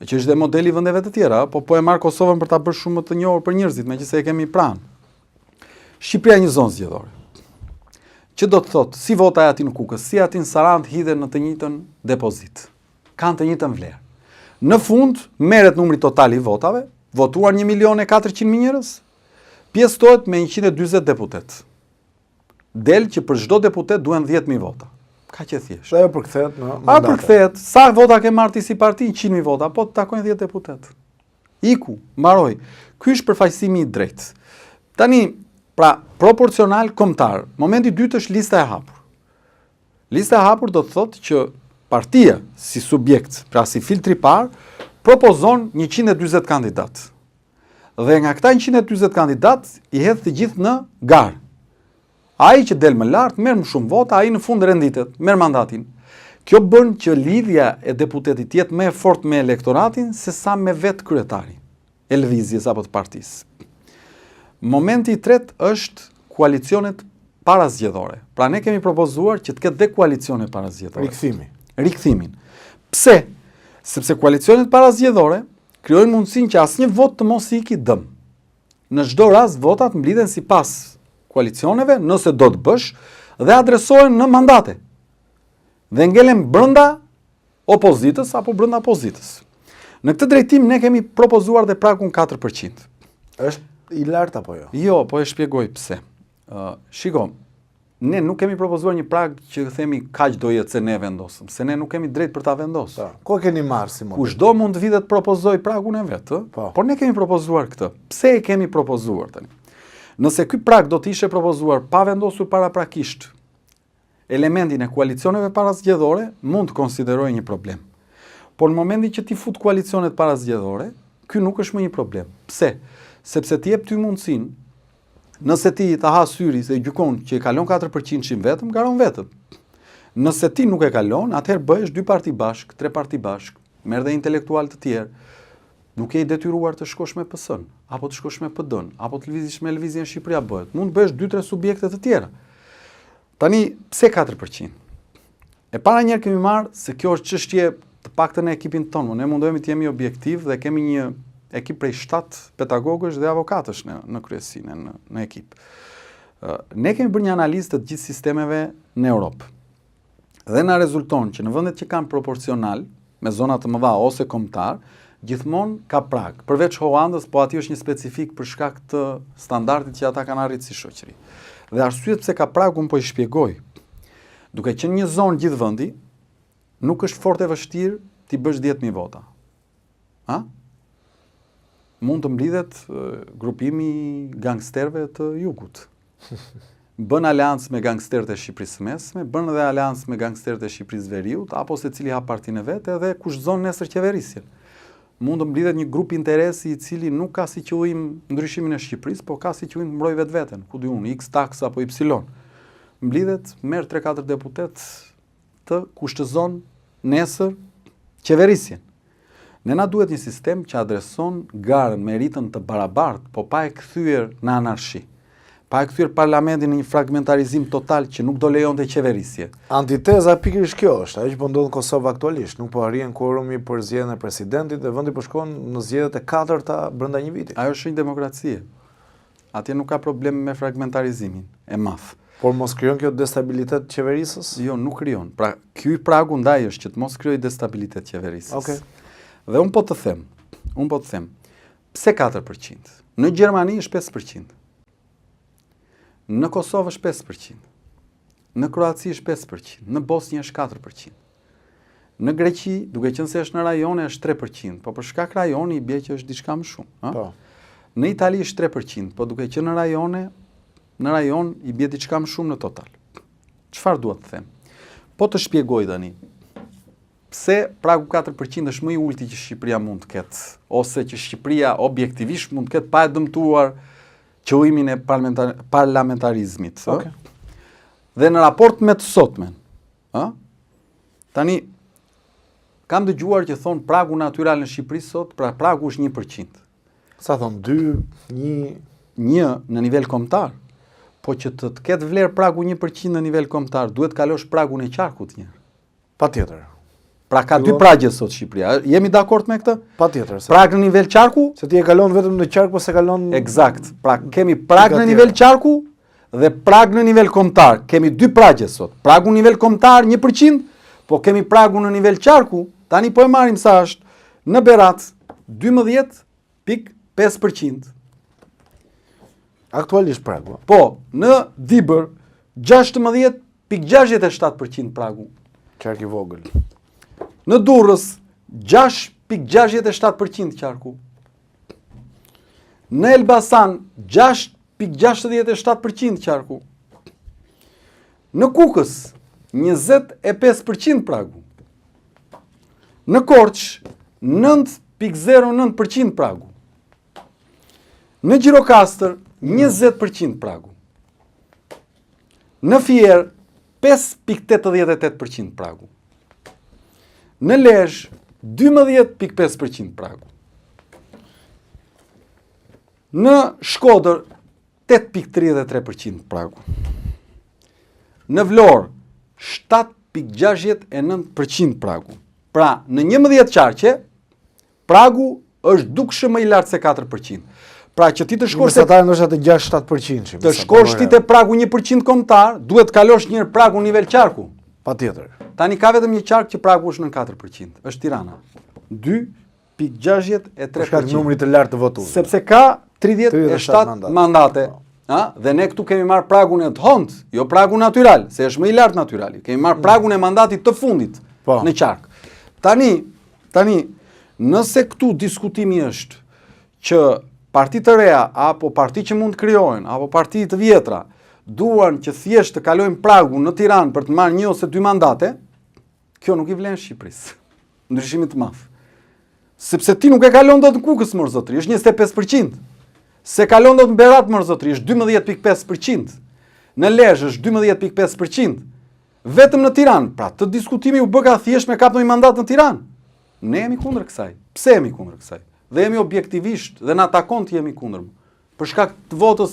Që është dhe modeli i vendeve të tjera, po e marr Kosovën për ta bërë shumë më të njohur për njerëzit, meqense e kemi pranë. Shqipëria një zonë zgjedhore. Që do të thotë, si vota e aty në Kukës, si aty në Sarandë hidhen në të njëjtën depozit. Kanë të njëjtën vlerë. Në fund merret numri total i votave, votuar 1.400.000 njerëz, pjesëtohet me 140 deputet. Del që për çdo deputet duhen 10.000 vota. Kaq e thjeshtë. Dhe ajo përkthehet në mandate. A përkthehet, sa vota ke marrë ti si parti? 100.000 vota, po të takojnë 10 deputet. Iku, mbaroj. Ky është përfaqësimi i drejtë. Tani, pra, proporcional kombëtar. Momenti i dytë është lista e hapur. Lista e hapur do të thotë që partia si subjekt, pra si filtri i parë, propozon 140 kandidat. Dhe nga këta 140 kandidat i hedh të gjithë në garë. Ai që del më lart merr më shumë vota, ai në fund renditet, merr mandatin. Kjo bën që lidhja e deputetit të jetë më e fortë me elektoratin se sa me vetë kryetarin e lëvizjes apo të partisë. Momenti i tretë është koalicionet parazgjedhore. Pra ne kemi propozuar që të ketë dhe koalicione parazgjedhore. Rikthimin. Pse? Sepse koalicionet parazgjedhore krijojnë mundësinë që asnjë vot të mos i iki dëm. Në çdo rast votat mblidhen sipas koalicioneve, nëse do të bësh, dhe adresohen në mandate. Dhe ngelen brenda opozitës apo brenda pozitës. Në këtë drejtim ne kemi propozuar dhe pragun 4%. Është i lartë apo jo? Jo, po e shpjegoj pse. Shiko, ne nuk kemi propozuar një prag që themi kaq do jetë se ne vendosëm, se ne nuk kemi drejt për ta vendosur. Ku keni marrë si model? Kushdo mund të vitet propozoj pragun e vet, por ne kemi propozuar këtë. Pse e kemi propozuar tani? Nëse ky prag do të ishte propozuar pa vendosur paraprakisht elementin e koalicioneve parazgjedhore, mund të konsiderojë një problem. Por në momentin që ti fut koalicionet parazgjedhore, ky nuk është më një problem. Pse? Sepse ti jep ty mundësinë, nëse ti ta ha syri se gjykon që e kalon 4% vetëm, garon vetëm. Nëse ti nuk e kalon, atëherë bëhesh 2 parti bashk, 3 parti bashk, merr dhe intelektual të tjerë. Nuk je i detyruar të shkosh me PS-n, apo të shkosh me PD-n, apo të lëvizësh me Lëvizjen Shqipëria bëhet. Mund të bësh 2-3 subjekte të tjera. Tani, pse 4%? E para njerë kemi marrë se kjo është çështje të paktën e ekipin tonë. Ne mundohemi të jemi objektiv dhe kemi një ekip prej 7 pedagogësh dhe avokatësh në kryesinë, në ekip. Ne kemi bërë një analizë të gjithë sistemeve në Europë. Dhe na rezulton që në vendet që kanë proporcional, me zona të mëdha ose kombëtar, gjithmonë ka prag. Përveç Holandës, po aty është një specifik për shkak të standardit që ata kanë arritur si shoqëri. Dhe arsyet pse ka prag unë po i shpjegoj. Duke qenë një zonë gjithë vendi, nuk është fort e vështirë ti bësh 10.000 vota. A? Mund të mblidhet grupimi gangsterëve të jugut. Bën aleancë me gangsterët e Shqipërisë së Mesme, bën edhe aleancë me gangsterët e Shqipërisë së Veriut, apo secili hap partinë e vet edhe kushtzon nesër qeverisjen. Mund të mblidhet një grup interesi i cili nuk ka si qëllim ndryshimin e Shqipërisë, po ka si qëllim të mbrojë vetveten, ku di unë, X taks apo Y. Mblidhet, merr 3-4 deputet të kushtëzon nesër qeverisjen. Ne na duhet një sistem që adreson garën me ritëm të barabartë, po pa e kthyer në anarshi. Pa e kthyer parlamentin në një fragmentarizim total që nuk do lejonte qeverisje. Antiteza pikërisht kjo është, ajo që po ndodh në Kosovë aktualisht, nuk po arrihen quorumi për zgjedhjen e presidentit dhe vendi po shkon në zgjedhjet e 4-ta brenda një viti. Ajo është një demokracie. Atje nuk ka problem me fragmentarizimin e madh. Por mos krijon kjo destabilitet qeverisës? Jo, nuk krijon. Pra, ky pragu ndaj është që të mos krijojë destabilitet qeverisës. Okej. Dhe unë po të them, pse 4%? Në Gjermani është 5%. Në Kosovë është 5%. në Kroaci është 5%, në Bosnjë është 4%. Në Greqi, duke qenë se është në rajone, është 3%, po për shkak rajoni i bie që është diçka më shumë. Po. Në Itali është 3%, po duke qenë në rajon i bie diçka më shumë në total. Çfarë duhet të them? Po të shpjegoj tani. Pse pragu 4% është më i ulti që Shqipëria mund të ketë, ose që Shqipëria objektivisht mund të ketë pa e dëmtuar qëllimin e parlamentarizmit. Okay. Dhe në raport me të sotmen, tani, kam dëgjuar që thonë pragu natyral në Shqipëri sot, pra pragu është 1%. Sa thonë, 2, 1... 1 në nivel kombëtar, po që të ketë vlerë pragu 1% në nivel kombëtar, duhet kalosh pragun e qarkut njërë. Patjetër. Pra ka 2 pragje sot Shqipëria. Jemi dakord me këtë? Patjetër. Prag në nivel qarku? Se ti e kalon vetëm në qark, po se kalon... Eksakt. Pra kemi prag në nivel qarku dhe prag në nivel kombëtar. Kemi 2 pragje sot. Pragu në nivel kombëtar 1%, po kemi pragu në nivel qarku, tani po e marrim sa është, në Berat 12.5%. Aktualisht pragu. Po, në Dibër 16.67% pragu. Qark i vogël. Në Durrës 6.67% qarku. Në Elbasan 6.67% qarku. Në Kukës 20.5% pragu. Në Korçë 9.09% pragu. Në Gjirokastër 20% pragu. Në Fier 5.88% pragu. Në Lezhë 12.5% pragu. Në Shkodër 8.33% pragu. Në Vlorë 7.69% pragu. Pra, në 11 qarqe, pragu është dukshë më i lartë se 4%. Pra që ti të shkosh mesatarë ndoshta të 6-7%. Të shkosh ti te pragu 1% kombëtar, duhet kalosh një pragu nivel qarku. Patjetër. Tani ka vetëm një qark që pragu është në 4%, është Tirana. 2.63%. Për shkak të numrit të lartë të votuesve. Sepse ka 37 mandate. Dhe ne këtu kemi marrë pragun e të hond, jo pragun natyral, se është më i lartë natyrali. Kemi marrë pragun e mandatit të fundit në qark. Tani, nëse këtu diskutimi është që parti të reja, apo parti që mund të krijohen, apo parti të vjetra, duan që thjesht të kalojnë pragun në Tiranë për të marrë 1 ose 2 mandate, kjo nuk i vlen Shqipërisë. Ndryshimi të madh. Sepse ti nuk e kalon dot në Kukës më zotri, është 25%. Se kalon dot në Berat më zotri, është 12.5%. Në Lezhë është 12.5%. Vetëm në Tiranë, pra të diskutimi u bë ka thjesht me kap ndonjë mandat në Tiranë. Ne jemi kundër kësaj. Pse jemi kundër kësaj? Dhe jemi objektivisht dhe na takon të jemi kundër. Për shkak të votës,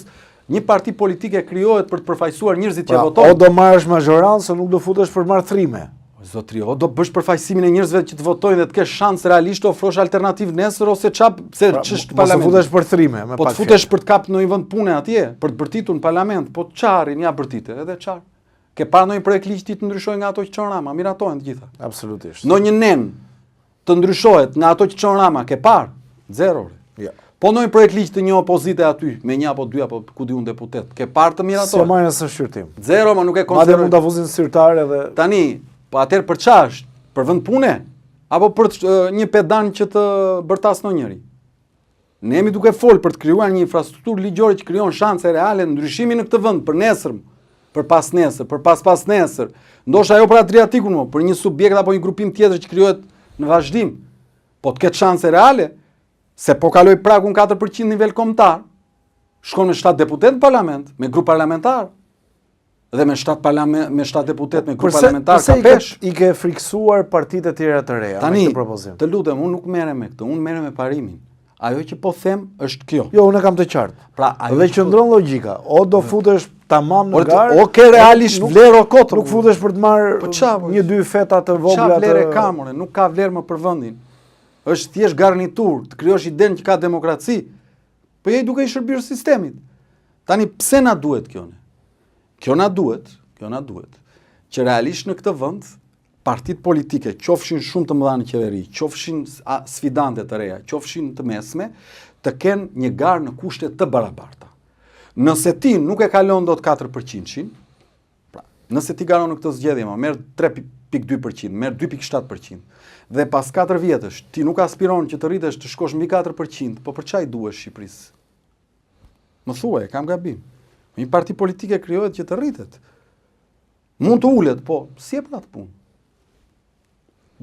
një parti politike krijohet për të përfaqësuar njerëzit që votojnë. O do marrësh mazhorancë, o nuk do futesh për marrë thrime. Zotri, o do bësh përfaqësimin e njerëzve që të votojnë dhe të kesh shans realisht të ofrosh alternativë nesër ose ç'është parlament. Mos futesh për thrime, me pak. Po të futesh për të kapë në një vend pune atje, për të bërtitur në parlament, po çarrin ja bërtite, edhe çar. Ke parë ndonjë projekt ligj ti të ndryshojë nga ato që çon Rama, miratojnë të gjitha. Absolutisht. Në një nen të ndryshohet nga ato që çon Rama, ke parë? Zero. Ja. Po ndonjë projekt ligj të një opozite aty, me 1 apo 2 apo ku diun deputet, ke parë të miratojnë? Se marrën së shqyrtim. Zero, ma nuk e konsideroj. Madje mund ta vuzin sirtare dhe tani, po atëherë për ç'është? Për vend pune? Apo për një pedan që të bërtas në njëri? Ne jemi duke folë për të krijuar një infrastrukturë ligjore që krijon shanse reale ndryshimi në këtë vend për nesër, për pas nesër, për pas nesër. Ndoshta ajo për Adriatikun, për një subjekt apo një grupim tjetër që krijohet në vazhdim. Po të ketë shanse reale, se po kaloj pragun 4% nivel kombëtar, shkon me 7 deputet në parlament, me grup parlamentar. Dhe me 7 deputet me grup parlamentar ka pesh. I ke friksuar partitë e tjera të reja me këtë propozim? Të lutem, unë nuk merrem me këtë, unë merrem me parimin. Ajo që po them është kjo. Jo, unë kam të qartë. Pra, dhe qëndron logjika, o do futesh tamam në garë, o ke realisht vlerë o kotër. Nuk futesh për të marrë 1-2 feta të vogla. Qa vlerë e kamore, nuk ka vlerë më për vendin. Është thjesht garnitur, të krijosh idenë që ka demokraci, po je duke i shërbyer sistemit. Tani pse na duhet kjo ne? Kjo na duhet që realisht në këtë vend partitë politike, qofshin shumë të mëdha në qeveri, qofshin sfidante të reja, qofshin të mesme, të kenë një garë në kushte të barabarta. Nëse ti nuk e kalon dot 4%-shin, pra Nëse ti garon në këtë zgjedhje, merr 3.2%, merr 2.7%. Dhe pas 4 vjetësh, ti nuk aspiron që të rritesh të shkosh mbi 4%, po për çaj duhesh Shqipërisë? Më thuaj, kam gabim. Një parti politike krijohet që të rritet. Mund të ulet, po si e për atë punë?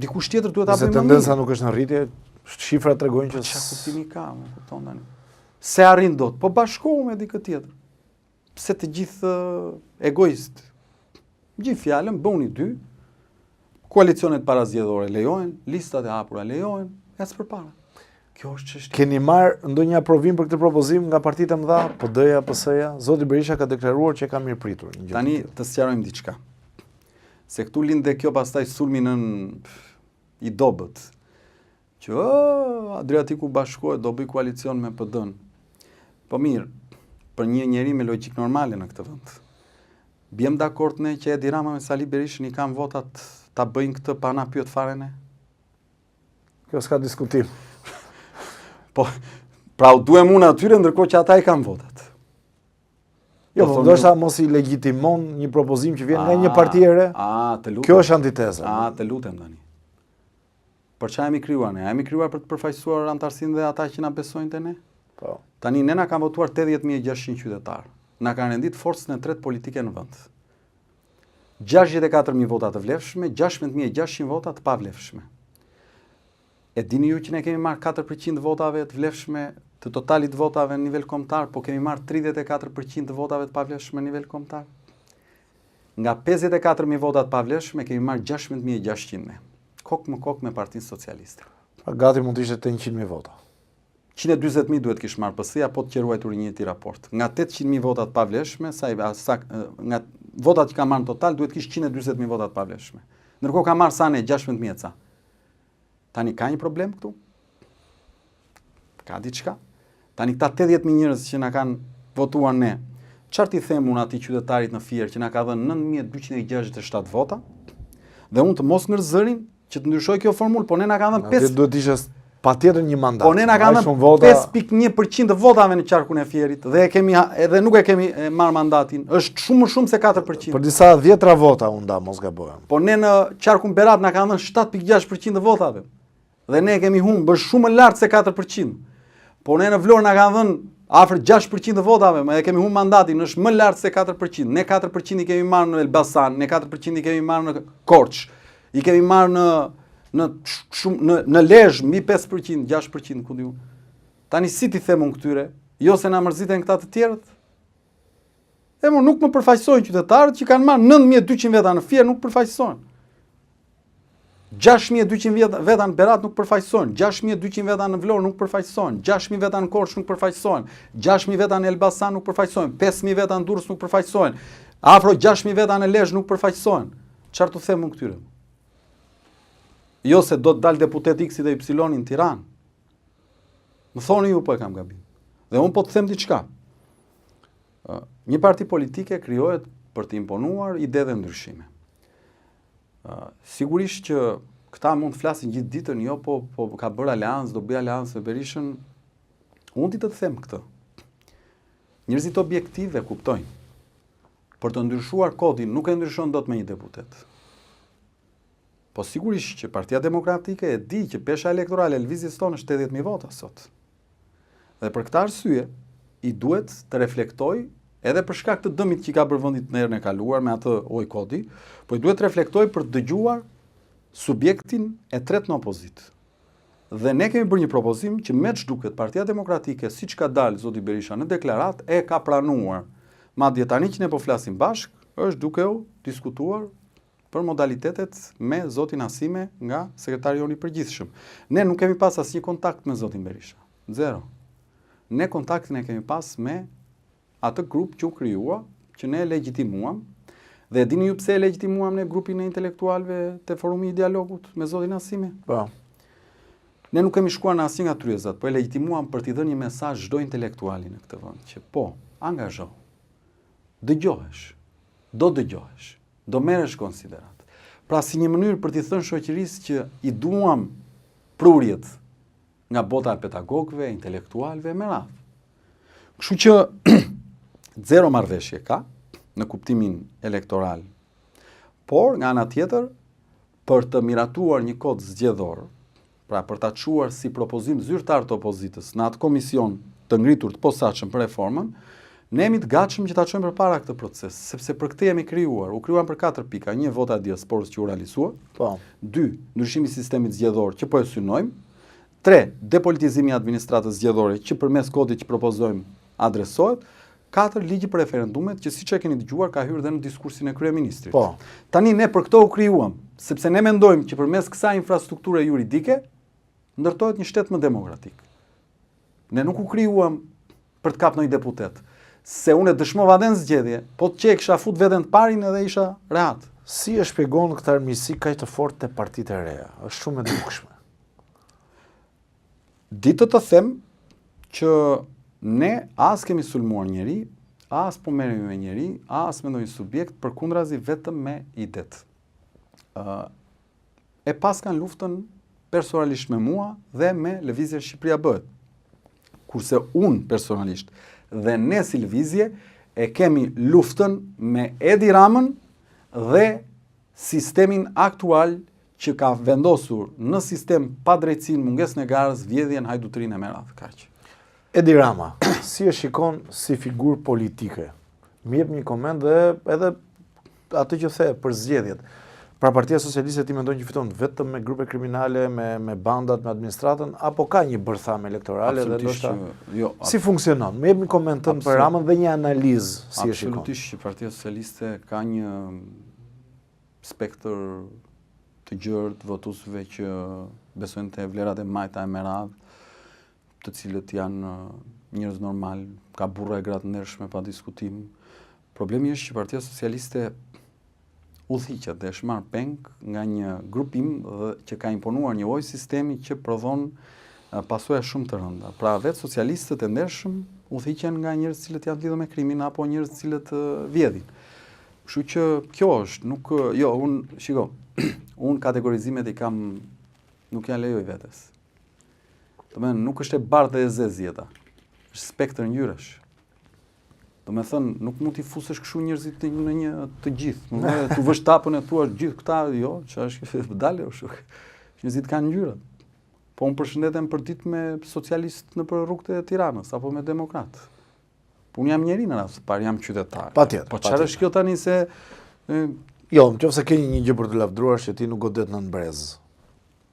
Dikush tjetër duhet ta bëjë më mirë. Se tendenca nuk është në rritje, shifrat tregojnë që çfarë kuptimi ka, më kupton tani. Se arrin dot, po bashkohu me dikë tjetër. Pse të gjithë egoist. Gjithë fjalën bëuni dy. Koalicionet parazgjedhore lejohen, listat e hapura lejohen, ecë përpara. Kjo është çështje. Keni marrë ndonjë aprovim për këtë propozim nga partitë e mëdha, PD-ja, PS-ja? Zoti Berisha ka deklaruar që ka mirëpritur. Tani të sqarojmë diçka. Se këtu lind dhe kjo pastaj sulmi nën i dobët. Që Adriatiku bashkohet, do bëj koalicion me PD-n. Po mirë, për një njeri me logjik normale në këtë vend. Bjem dakord ne që Edi Rama me Sali Berishën i kanë votat ta bëjnë këtë pa na pyet fare ne? Kjo s'ka diskutim. Po, pra u duhem unë atyre ndërkohë që ata i kanë votat. Jo, po ndoshta mos i legitimon një propozim që vjen nga një parti e re. Të lutem. Kjo është antiteza. Të lutem tani. Për çfarë jemi krijuar ne? Jemi krijuar për të përfaqësuar antarësinë dhe ata që na besojnë te ne? Po. Tani ne na kanë votuar 80.600 qytetarë. Na kanë rendit forcën e tretë politike në vend. 64.000 vota të vlefshme, 16.600 vota të pavlefshme. E dini ju që ne kemi marrë 4% votave të vlefshme të totalit votave në nivel kombëtar, po kemi marrë 34% të votave të pavlefshme në nivel kombëtar. Nga 54.000 vota të pavlefshme kemi marrë 16.600 ne. Kok më kok me Partinë Socialiste. Gati mund të ishte 800.000 vota. 140.000 duhet kish marrë PS-ja, po të qeruajtur një ti raport. Nga 800.000 votat pavlefshme, nga votat që ka marrë në total, duhet kish 140.000 votat pavlefshme. Ndërkohë ka marrë sa ne 16.000 ca. Tani ka një problem këtu? Ka diçka? Tani këta 80.000 njerëz që na kanë votuar ne, çfarë ti them unë atij qytetarit në Fier që na ka dhënë 9.267 vota? Dhe unë të mos ngër zërin që të ndryshoj kjo formulë, po ne na kanë dhënë 5. Duhet të ishte patjetër një mandat. Po ne na kanë dhënë 5.1% të votave në qarkun e Fierit dhe edhe nuk e kemi marr mandatin. Është shumë më shumë se 4%. Për disa 10 vota unë da mos gabohem. Po ne në qarkun Berat na kanë dhënë 7.6% të votave. Dhe ne kemi humbur shumë më lart se 4%. Po ne në Vlorë na kanë dhënë afër 6% të votave, më e kemi humbur mandatin, është më lart se 4%. Ne 4% i kemi marrë në Elbasan, ne 4% i kemi marrë në Korçë, i kemi marrë në Lezhë mbi 5%, 6%, ku diun. Tani si ti them unë këtyre, jo se na mërziten këta të tjerët? Nuk më përfaqësojnë qytetarët që kanë marrë 9.200 veta në Fier, nuk përfaqësojnë. 6.200 veta në Berat nuk përfaqësojnë, 6.200 veta në Vlorë nuk përfaqësojnë, 6.000 veta në Korçë nuk përfaqësojnë, 6.000 veta në Elbasan nuk përfaqësojnë, 5.000 veta në Durrës nuk përfaqësojnë, afro 6.000 veta në Lezhë nuk përfaqësojnë. Çfarë tu them unë këtyre? Jo se do të dalë deputet X dhe Y në Tiranë. Më thoni ju po e kam gabim. Dhe unë po të them diçka. Një parti politike krijohet për të imponuar ide dhe ndryshime. Sigurisht që këta mund të flasin gjithë ditën, jo, po ka bërë aleancë, do bëj aleancë me Berishën. Unë ti të them këtë. Njerëzit objektiv e kuptojnë. Për të ndryshuar kodin nuk e ndryshon dot me një deputet. Po sigurisht që Partia Demokratike e di që pesha elektorale e lëvizjes tonë është 80.000 vota sot. Dhe për këtë arsye i duhet të reflektoj edhe për shkak të dëmit që ka bërë vendit në erën e kaluar me atë kodi, po i duhet të reflektoj për të dëgjuar subjektin e tretë në opozitë. Dhe ne kemi bërë një propozim që me ç'duket Partia Demokratike, siç ka dalë zoti Berisha në deklarat, e ka pranuar. Madje tani që ne po flasim bashk, është duke u diskutuar për modalitetet me zotin Asime nga sekretari i përgjithshëm. Ne nuk kemi pas asnjë kontakt me zotin Berisha. Zero. Ne kontaktin e kemi pas me atë grup që u krijua, që ne e legjitimuam, dhe dini ju pse e legjitimuam ne grupin e intelektualëve të forumi i dialogut me zotin Asime? Po. Ne nuk kemi shkuar në asnjë nga tryezat, po e legjitimuam për t'i dhënë një mesazh çdo intelektuali në këtë vend, që po, angazho. Dëgjohesh. Do merresh konsiderat. Pra si një mënyrë për t'i thënë shoqërisë që i duam prurjet nga bota e pedagogëve, intelektualëve me radhë. Kështu që zero marrëveshje ka në kuptimin elektoral Por, nga ana tjetër, për të miratuar një kod zgjedhor, pra për ta çuar si propozim zyrtar të opozitës në atë komision të ngritur të posaçëm për reformën, ne jemi të gatshëm që ta çojmë përpara këtë proces, sepse për këtë jemi krijuar. U krijuam për 4 pika: 1 vota e diasporës që u realizua, 2 ndryshimi i sistemit zgjedhor që po e synojmë, 3 depolitizimi i administratës zgjedhore që përmes kodit që propozojmë adresohet, 4 ligji për referendumet që siç e keni dëgjuar ka hyrë dhe në diskursin e kryeministrit. Tani ne për këto u krijuam, sepse ne mendojmë që përmes kësaj infrastrukture juridike ndërtohet një shtet më demokratik. Ne nuk u krijuam për të kapur një deputet, se unë e dëshmova dhe në zgjedhje, po të që kisha fut veten të parin edhe isha rehat. Si e shpjegon këtë armiqësi kaq të fortë te partitë e reja? Është shumë e dukshme. Ditë të them që ne as kemi sulmuar njeri, as po merremi me njeri, as me ndonjë subjekt, përkundrazi vetëm me idet. E pas kanë luftën personalisht me mua dhe me Lëvizje Shqipëria Bëhet. Kurse unë personalisht dhe ne si lëvizje e kemi luftën me Edi Ramën dhe sistemin aktual që ka vendosur në sistem pa drejtësinë, mungesën e garës, vjedhjen, hajdutërinë e merat. Kaq. Edi Rama, si e shikon si figurë politike? Më jep një koment dhe edhe atë që the për zgjedhjet. Pra Partia Socialiste ti mendon që fiton vetëm me grupe kriminale, me bandat, me administratën, apo ka një bërthame elektorale dhe ndoshta si funksionon? Më jep një koment tënd për Ramën dhe një analizë si e shikon. Absolutisht që Partia Socialiste ka një spektër të gjerë të votuesve që besojnë te vlerat e majta e meradh, të cilët janë njerëz normal, ka burra e gratë ndershme pa diskutim. Problemi është që Partia Socialiste udhëhiqet dhe është marrë peng nga një grupim që ka imponuar një lloj sistemi që prodhon pasoja shumë të rënda. Pra vetë socialistët e ndershëm udhëhiqen nga njerëz të cilët janë lidhur me krimin apo njerëz të cilët vjedhin. Kështu që kjo është, unë kategorizimet i kam, nuk ja lejoj vetes. Domethënë nuk është e bardhë dhe e zezë jeta. Është spektër ngjyrash. Do me thënë, nuk mund t'i fusësh këshu njerëzit në një të gjithë. Tu vësh tapën e thua gjithë këta, jo, që është dalë, njerëzit kanë ngjyra. Po unë përshëndetem për ditë me socialist në për rrugët e Tiranës, apo me demokrat. Po unë jam njeri në rast, parë jam qytetar. Patjetër. Po çfarë është kjo tani se... Jo, nëse ke një gjë për të lavdruar që ti nuk godet në brez.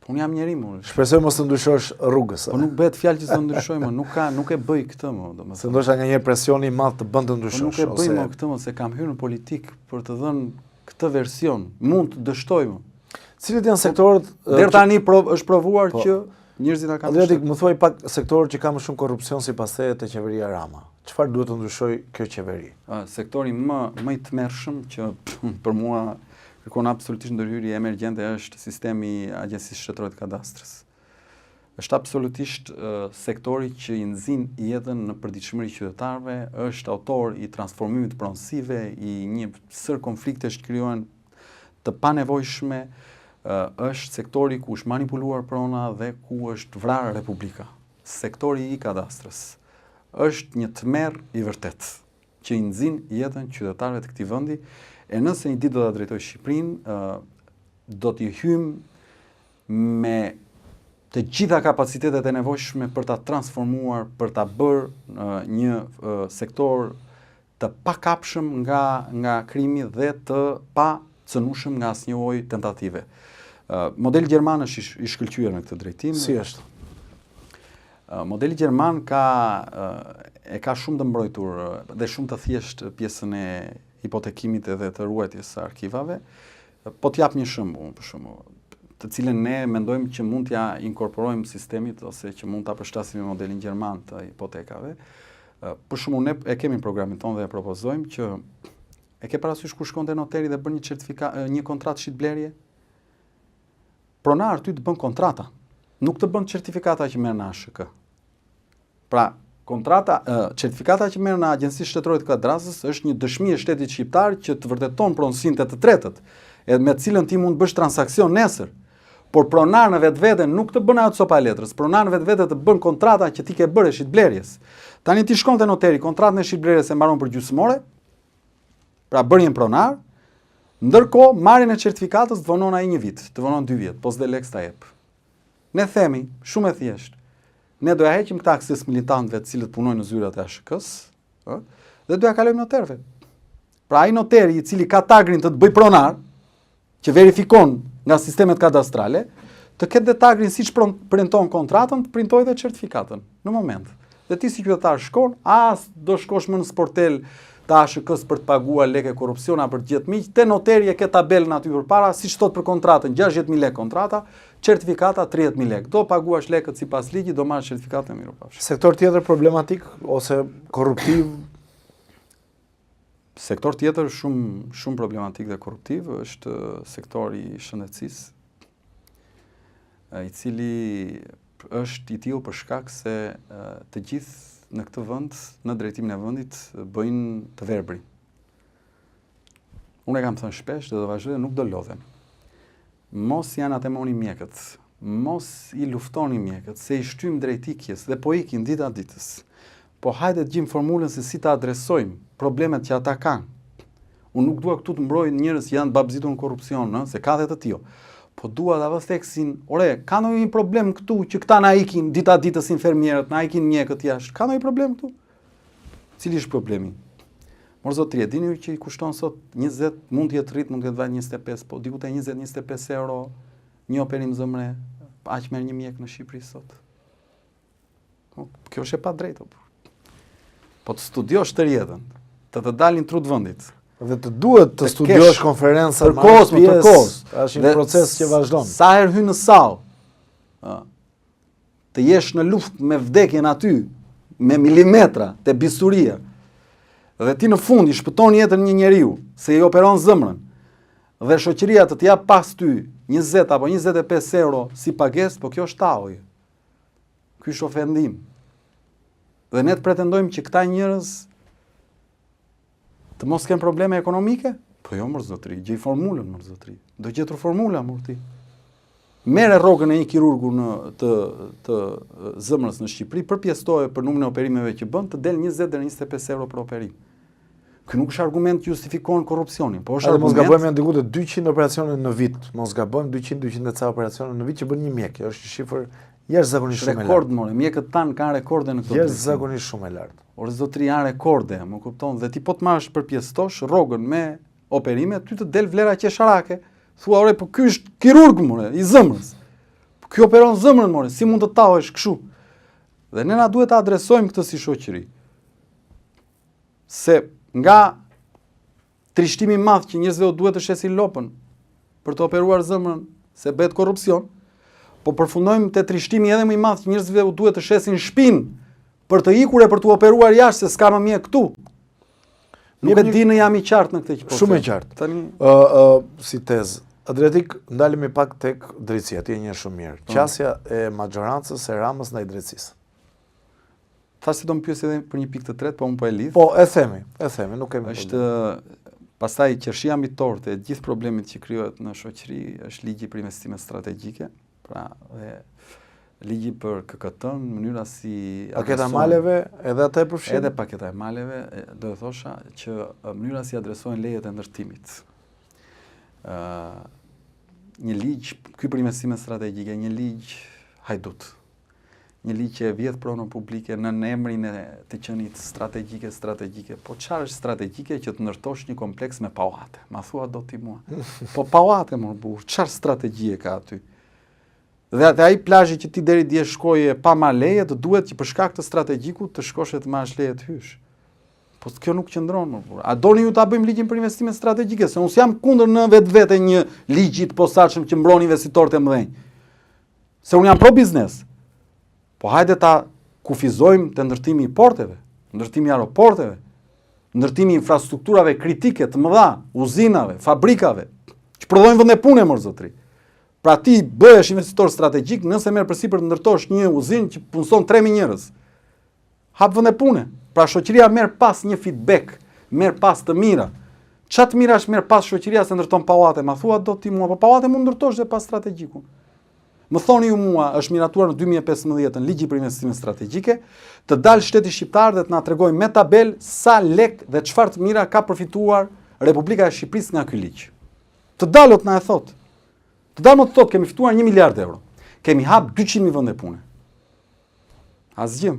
Po unë jam njeri, më. Shpresoj mos të ndryshosh rrugës. Po nuk bëhet fjalë që të ndryshoj, më. Nuk e bëj këtë, më. Se ndoshta nga një presioni i madh të bën të ndryshosh. Po nuk e bëj më këtë, më, se kam hyrë në politikë për të dhënë këtë version. Mund të dështoj, më. Cilët janë sektorët... Deri tani është provuar që njerëzit na kanë... Adriatik, më thuaj pak sektorët që ka më shumë korrupsion sipas teje te qeveria Rama. Çfarë duhet të ndryshojë kjo qeveri? Sektori më i tmerrshëm që për mua kërkon absolutisht ndërhyrje emergjente është sistemi i Agjencisë Shtetërore të Kadastrës. Është absolutisht sektori që i nxin jetën në përditshmëri qytetarëve, është autor i transformimit pronësive, i një sër konfliktesh që krijohen të panevojshme, është sektori ku është manipuluar prona dhe ku është vrarë Republika. Sektori i Kadastrës është një tmerr i vërtet që i nxin jetën qytetarëve të këtij vendi. E nëse një ditë do ta drejtoj Shqipërinë, do t'i hymë me të gjitha kapacitetet e nevojshme për ta transformuar, për ta bërë një sektor të pakapshëm nga krimi dhe të pa cënushëm nga asnjë lloj tentative. Modeli gjerman është i shkëlqyer në këtë drejtim. Si është? Modeli gjerman e ka shumë të mbrojtur dhe shumë të thjesht pjesën e hipotekimit edhe të ruajtjes së arkivave. Po t'jap një shembull, për shembull, të cilën ne mendojmë që mund t'ja inkorporojmë sistemit ose që mund ta përshtasim me modelin gjerman të hipotekave. Për shembull, ne e kemi në programin tonë dhe e propozojmë që e ke parasysh kur shkon te noteri dhe bën një kontratë shitblerje? Pronar ty të bën kontrata, nuk të bën certifikata që merr në ASHK. Pra, certifikata që merr në Agjencinë Shtetërore të Kadastrës është një dëshmi e shtetit shqiptar që të vërteton pronësinë të tretët, edhe me të cilën ti mund të bësh transaksion nesër. Por pronar në vetvete nuk të bën ajo copa e letrës, pronar në vetvete të bën kontrata që ti ke bërë shitblerjes. Tani ti shkon te noteri, kontratën e shitblerjes e mbaron për gjysmore, pra bërjen pronar, Ndërkohë, marrjen e certifikatës të vonon ai 1 vit, të vonon 2 vjet, po s'de lek s'ta jep. Ne themi, shumë e thjesht, ne do ja heqim këta akses militantëve të cilët punojnë në zyrat e ASHK-s, dhe do ja kalojmë noterëve. Pra ai noteri i cili ka tagrin të bëj pronar, që verifikon nga sistemet kadastrale, të ketë dhe tagrin siç printon kontratën, të printojë dhe certifikatën në moment. Dhe ti si qytetar shkon, as do shkosh më në sportel të ASHK-s për të paguar lekë korrupsiona për të gjithë miq, te noteri e ke tabelën aty përpara, siç thot për kontratën, 60.000 lekë kontrata, certifikata 30.000 lekë. Do paguash lekët sipas ligjit, do marrësh certifikatën e mirupafshim. Sektor tjetër problematik ose korruptiv? Sektor tjetër shumë problematik dhe korruptiv është sektori i shëndetësisë, i cili është i tillë për shkak se të gjithë në këtë vend, në drejtimin e vendit, bëjnë të verbrin. Unë e kam thënë shpesh dhe do vazhdoj, nuk do lodhem. Mos janë atemoni mjekët, mos i luftoni mjekët, se i shtym drejtikjes dhe po ikin dita ditës. Po hajde të gjim formulën se si ta adresojmë problemet që ata kanë. Unë nuk dua këtu të mbroj njerëz që janë babzitur në korrupsion, se ka dhe të tillë. Po dua ta vë theksin, ore, ka ndonjë problem këtu që këta na ikin dita ditës infermierët, na ikin mjekët jashtë. Ka ndonjë problem këtu? Cili është problemi? Mor zotëri, dini që i kushton sot 20, mund të jetë rrit, mund të jetë vaj 25, po diku te 20-25 euro një operim zemre, aq merr një mjek në Shqipëri sot. Kjo është e padrejtë. Po të studiosh të rjetën, të dalin trut vendit. Dhe të duhet të studiosh konferenca tërkohës, është një proces që vazhdon. Sa herë hyn në sallë, të jesh në luftë me vdekjen aty, me milimetra, te bisuria, dhe ti në fund i shpëton jetën një njeriu, se i operon zemrën, dhe shoqëria të jap pas ty 20 apo 25 euro si pagesë, po kjo është tallje. Ky është ofendim. Dhe ne të pretendojmë që këta njerëz të mos kenë probleme ekonomike? Po jo, mor zotëri, gjej formulën, mor zotëri. Do gjetur formula, mor ti. Merë rrogën e një kirurgu të zemrës në Shqipëri, përpjestoje për numrin e operimeve që bën, të del 20 deri 25 euro për operim. Ky nuk është argument që justifikon korrupsionin, po është argument. Mos gabojmë janë diku të 200 operacione në vit, mos gabojmë 200 e ca operacione në vit që bën një mjek. Kjo është një shifër jashtëzakonisht shumë e lartë. Rekord, more, mjekët tanë kanë rekorde në këtë. Jashtëzakonisht shumë e lartë. Orë zotëri janë rekorde, më kupton, dhe ti po të marrësh përpjestosh rrogën me operime, ty të del vlera qesharake. Thua, ore, po ky është kirurg, more, i zemrës. Po ky operon zemrën, more, si mund të tahesh kështu? Dhe ne na duhet të adresojmë këtë si shoqëri. Se nga trishtimi i madh që njerëzve duhet të shesin lopën për të operuar zemrën, se bëhet korrupsion, po përfundojmë te trishtimi edhe më i madh që njerëzve duhet të shesin shpinë për të ikur e për të operuar jashtë, se s'ka më mjek këtu. Nuk e di në jam i qartë në këtë që po. Shumë e qartë. Tani si tezë, Adriatik, ndalemi pak tek drejtësia, ti e njeh shumë mirë. Qasja e maxhorancës së Ramës ndaj drejtësisë. Thashë do më pyes edhe për një pikë të tretë, po unë po e lidh. Po, e themi, nuk kemi. Është pastaj qershia mbi tortë e gjithë problemit që krijohet në shoqëri është ligji për investime strategjike, pra dhe ligji për KKT-n, mënyra si paketa maleve, edhe ata e përfshin. Edhe paketa e maleve, do të thosha që mënyra si adresohen lejet e ndërtimit. Një ligj, ky për investime strategjike, një ligj hajdut. Një ligj që vjedh pronën publike në emrin e të qenit strategjike. Po çfarë është strategjike që të ndërtosh një kompleks me pallate? Ma thua do ti mua. Po pallate më burr, çfarë strategjie ka aty? Dhe ai plazhi që ti deri dje shkoje pa marrë leje, të duhet që për shkak të strategjikut të shkosh të marrësh leje të hysh. Po kjo nuk qëndron më burr. A doni ju ta bëjmë ligjin për investime strategjike? Se unë jam kundër në vetvete një ligji të posaçëm që mbron investitorët e mëdhenj. Se unë jam pro biznes. Po hajde ta kufizojmë te ndërtimi i porteve, ndërtimi i aeroporteve, ndërtimi i infrastrukturave kritike të mëdha, uzinave, fabrikave, që prodhojnë vende pune më zotëri. Pra ti bëhesh investitor strategjik nëse merr përsipër të ndërtosh një uzinë që punson 3000 njerëz. Hap vende pune. Pra shoqëria merr pas një feedback, merr pas të mira. Çfarë të mirash merr pas shoqëria se ndërton pallate? Ma thua do ti mua, po pallate mund ndërtosh dhe pas strategjikun. Më thoni ju mua, është miratuar në 2015 ligji për investime strategjike, të dalë shteti shqiptar dhe të na tregojë me tabel sa lek dhe çfarë të mira ka përfituar Republika e Shqipërisë nga ky ligj. Të dalot na e thot. Të dalot të thot, kemi fituar 1 miliard euro. Kemi hap 200.000 vende pune. Asgjë.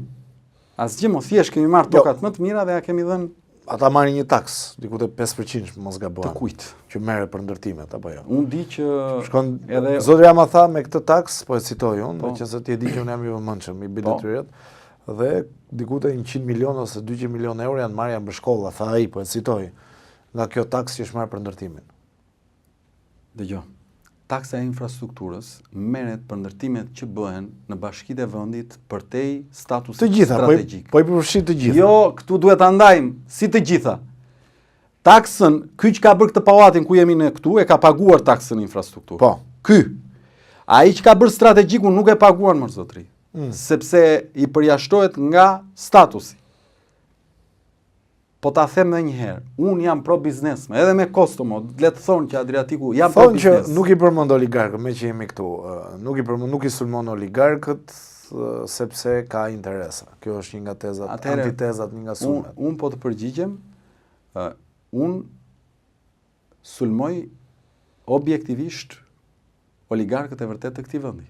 Asgjë, mo thjesht kemi marrë tokat më të mira dhe ja kemi dhënë. Ata marrin një taks, diku te 5% mos gabohen. Të kujt? Që merret për ndërtimet apo jo. Unë di që Shkon edhe Zotri Ama tha me këtë taks, po e citoj unë, Po. meqense ti e di që unë jam i vëmendshëm i Po. biletyret, dhe diku te 100 milion ose 200 milion euro janë marrë janë për shkolla, tha ai, po e citoj. Nga kjo taks që është marrë për ndërtimin. dëgjoj. Taksa e infrastrukturës merret për ndërtimet që bëhen në bashkitë e vendit përtej statusit Të gjitha, strategjik. po i përfshin të gjitha. Jo, këtu duhet ta ndajmë si të gjitha. Taksën, ky që ka bërë këtë pallatin ku jemi ne këtu, e ka paguar taksën infrastrukturë. Po. Ky. Ai që ka bërë strategjikun nuk e paguan më zotri. Sepse i përjashtohet nga statusi. Po ta them edhe një herë, unë jam pro biznes, edhe me Kostomo, le të thonë që Adriatiku jam pro Thonë që biznes. nuk i përmend oligarkët, me që jemi këtu, nuk i sulmon oligarkët sepse ka interesa. Kjo është një nga tezat, Atëherë, antitezat, një nga sulmet. Unë po të përgjigjem, unë sulmoj objektivisht oligarkët e vërtet të këtij vendi.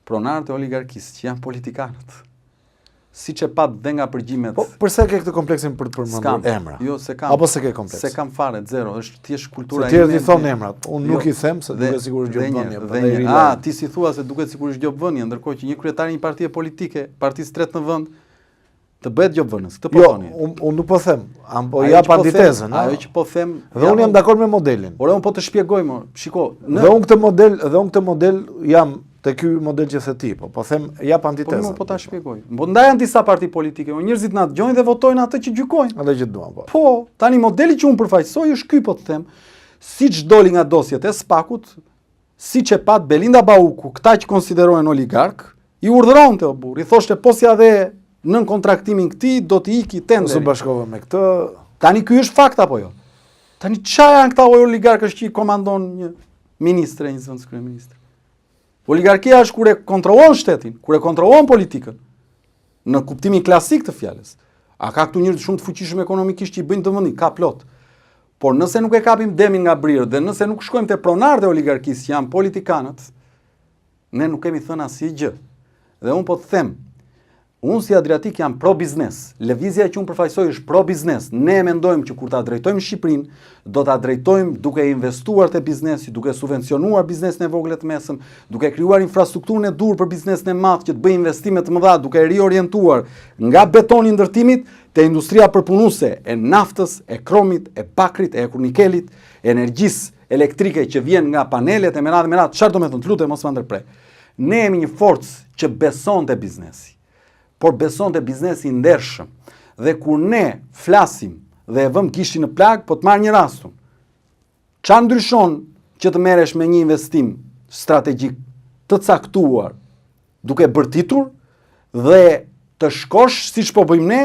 Pronarët e oligarkisë që janë politikanët. Siç e pat dhe nga përgjimet. Po përse ke këtë kompleksin për të s'kam. përmendur emra? Jo, se kam. Apo se ke kompleks? Se kam fare, zero, është thjesht kultura Se tjerët i thonë emrat, unë nuk Jo, i them se duket sikur është gjobvënie, dhe një, ti si thua se duket sikur është gjobvënie, ndërkohë që një kryetari një partie politike, partisë tretë në vend, të bëhet gjobvënës. Këtë po Jo, thoni. unë nuk po them, po Ajo jap që po them- antitezën, Ajo që po them. Dhe unë jam dakord me modelin. Ore, unë po të shpjegoj, më. Shiko, Dhe unë këtë model jam te ky model që the ti, po them jap po antitezën. më po ta shpjegoj. Po ndajan disa parti politike, njerëzit na dëgjojnë dhe votojnë atë që gjykojnë. Atë që duam, po. Po, tani modeli që unë përfaqësoj është ky, po të them, siç doli nga dosjet e Spakut, siç e pat Belinda Bauku, këta që konsiderohen oligark, i urdhëronte o burr, i thoshte po si dhe nën kontraktimin këtij do të iki tenderi. Ose bashkova me këtë. Tani ky është fakt apo jo? Tani çfarë janë këta oligarkësh që i komandon një ministre, një zëvendës kryeministri? Oligarkia është kur e kontrollon shtetin, kur e kontrollon politikën, në kuptimin klasik të fjalës. A ka këtu njerëz shumë të fuqishëm ekonomikisht që i bëjnë të vendin, ka plot. Por nëse nuk e kapim demin nga brirë dhe nëse nuk shkojmë te pronarët e oligarkisë që janë politikanët, ne nuk kemi thënë asnjë gjë. Dhe unë po të them, unë si Adriatik jam pro biznes. Lëvizja që unë përfaqësoj është pro biznes. Ne mendojmë që kur ta drejtojmë Shqipërinë, do ta drejtojmë duke investuar te biznesi, duke subvencionuar biznesin e vogël të mesëm, duke krijuar infrastrukturën e dur për biznesin e madh që të bëjë investime të mëdha, duke riorientuar nga betoni ndërtimit te industria përpunuese e naftës, e kromit, e bakrit, e ekurnikelit, e energjisë elektrike që vjen nga panelet e merat, çfarë do të thonë, lutem mos ma ndërprej. Ne jemi një forcë që beson te biznesi, por beson te biznesi i ndershëm. Dhe kur ne flasim dhe e vëm gishtin në plagë, po të marr një rastum. Çfarë ndryshon që të merresh me një investim strategjik të caktuar, duke bërtitur dhe të shkosh siç po bëjmë ne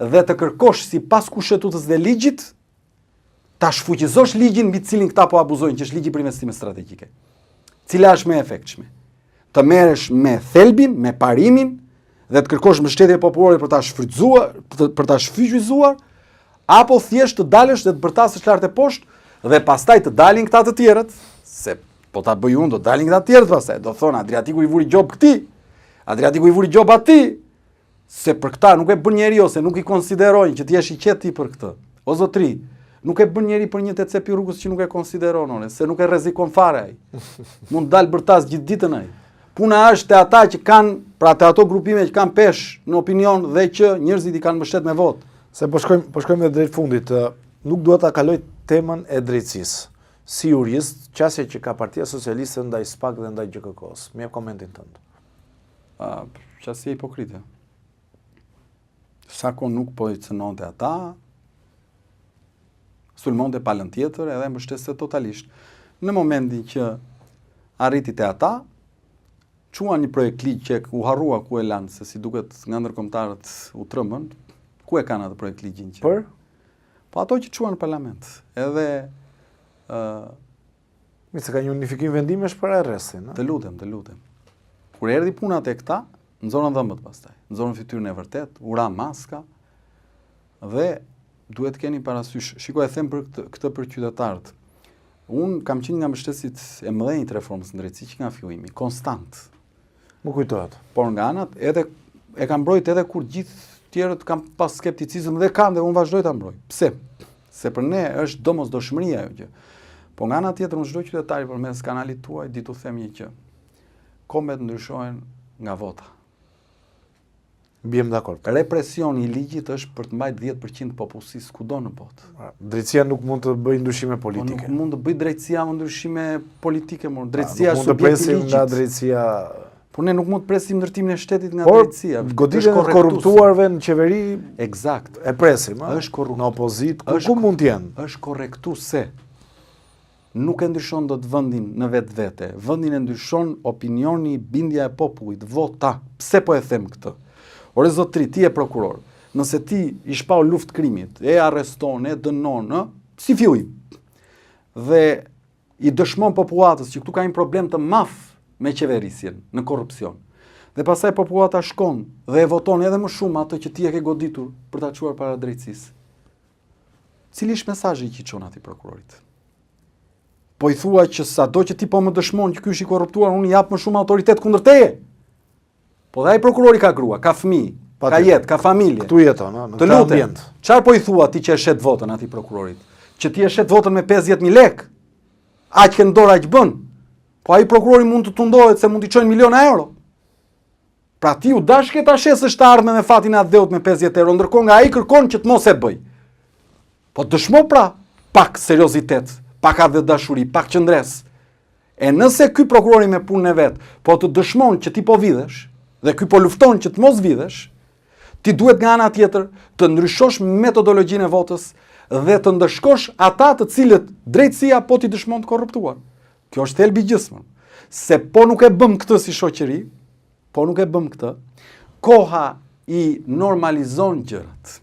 dhe të kërkosh sipas kushtetues dhe ligjit ta shfuqizosh ligjin mbi cilin këta po abuzojnë, që është ligji për investime strategjike. Cila është më e efektshme? Të merresh me thelbin, me parimin dhe të kërkosh mbështetje popullore për ta shfrytzuar, për ta shfrytëzuar, apo thjesht të dalësh dhe të bërtasësh lart e poshtë dhe pastaj të dalin këta të tjerët, se po ta bëj unë do dalin këta të tjerët pastaj, do thonë Adriatiku i vuri gjop këtij, Adriatiku i vuri gjop atij, se për këta nuk e bën njeri ose nuk i konsiderojnë që ti jesh i qetë ti për këtë. O zotri, nuk e bën njeri për një të cepi rrugës që nuk e konsideron, se nuk e rrezikon fare ai. Mund dalë bërtas gjithë ditën ai. Puna është te ata që kanë, pra te ato grupime që kanë peshë në opinion dhe që njerëzit i kanë mbështet me votë. Se po shkojmë edhe drejt fundit, nuk dua ta kaloj temën e drejtësisë. Si jurist, qasje që ka Partia Socialiste ndaj SPAK dhe ndaj GKK-s. Më jep komentin tënd. Qasje hipokrite. Sako nuk po i cënonte ata, sulmonte palën tjetër edhe mbështeste totalisht. Në momentin që arriti te ata, quan një projekt ligj që u harrua ku e lanë, se si duket nga ndërkombëtarët u trëmbën, ku e kanë atë projekt ligjin që? Për? Po ato që quan në parlament. Edhe Mi se ka një unifikim vendimesh për arrestin, Të lutem. Kur erdhi puna te këta, nxorën dhëmbët pastaj. Nxorën fytyrën e vërtet, ura maska dhe duhet keni parasysh. Shikoj, e them për këtë për qytetarët. Unë kam qenë nga mbështetësit e mëdhenj të reformës në drejtësi që nga fillimi, konstant. Më kujtohet. Por nga anat, edhe e kam mbrojt edhe kur gjithë tjerët kam pas skepticizëm dhe kam dhe unë vazhdoj ta mbroj. Pse? Se për ne është domosdoshmëria ajo gjë. Po nga ana tjetër unë çdo qytetari përmes kanalit tuaj di t'u them një gjë. Kombet ndryshojnë nga vota. Bjem dakord. Represioni i ligjit është për të mbajtur 10% të popullsisë kudo në botë. Drejtësia nuk mund të bëjë ndryshime Po politike. nuk mund të bëj drejtësia me ndryshime politike, drejtësia Nuk është mund të subjekti i presim nga ligjit. drejtësia. Po ne nuk mund të presim ndërtimin e shtetit nga Por drejtësia. goditjen e të korruptuarve në qeveri Eksakt. e presim, a? Është korrupt. Në opozit, Është ku mund t'jenë? Është korrektuese. Nuk e ndryshon dot vendin në vetvete. Vendin e ndryshon opinioni, bindja e popullit, vota. Pse po e them këtë? Ore zotri, ti e prokuror. Nëse ti i shpau luftë krimit, e arreston, e dënon, si fillim. Dhe i dëshmon popullatës që këtu ka një problem të madh me qeverisjen në korrupsion. Dhe pastaj popullata shkon dhe e voton edhe më shumë ato që ti e ke goditur për ta çuar para drejtësisë. Cili është mesazhi që i çon atij prokurorit? Po i thua që sado që ti po më dëshmon që ky është i korruptuar, unë i jap më shumë autoritet kundër teje. Po dhe ai prokurori ka grua, ka fëmijë, ka jetë, ka familje. Këtu jeton, në Të këtë lutem, ambient. çfarë po i thua ti që e shet votën atij prokurorit? Që ti e shet votën me 50.000 lekë? Aq që në dorë aq bën. Po ai prokurori mund të tundohet se mund t'i çojnë miliona euro. Pra ti u dashke ta shesësh të ardhmen me fatin e atë dheut me 50 euro, ndërkohë nga ai kërkon që të mos e bëj. Po dëshmo pra pak seriozitet, pak atë dashuri, pak qëndres. E nëse ky prokurori me punën e vet, po të dëshmon që ti po vidhesh, dhe ky po lufton që të mos vidhesh, ti duhet nga ana tjetër të ndryshosh metodologjinë e votës dhe të ndëshkosh ata të cilët drejtësia po ti dëshmon të korruptuar. Kjo është thelbi i gjysmën. Se po nuk e bëm këtë si shoqëri, po nuk e bëm këtë, koha i normalizon gjërat.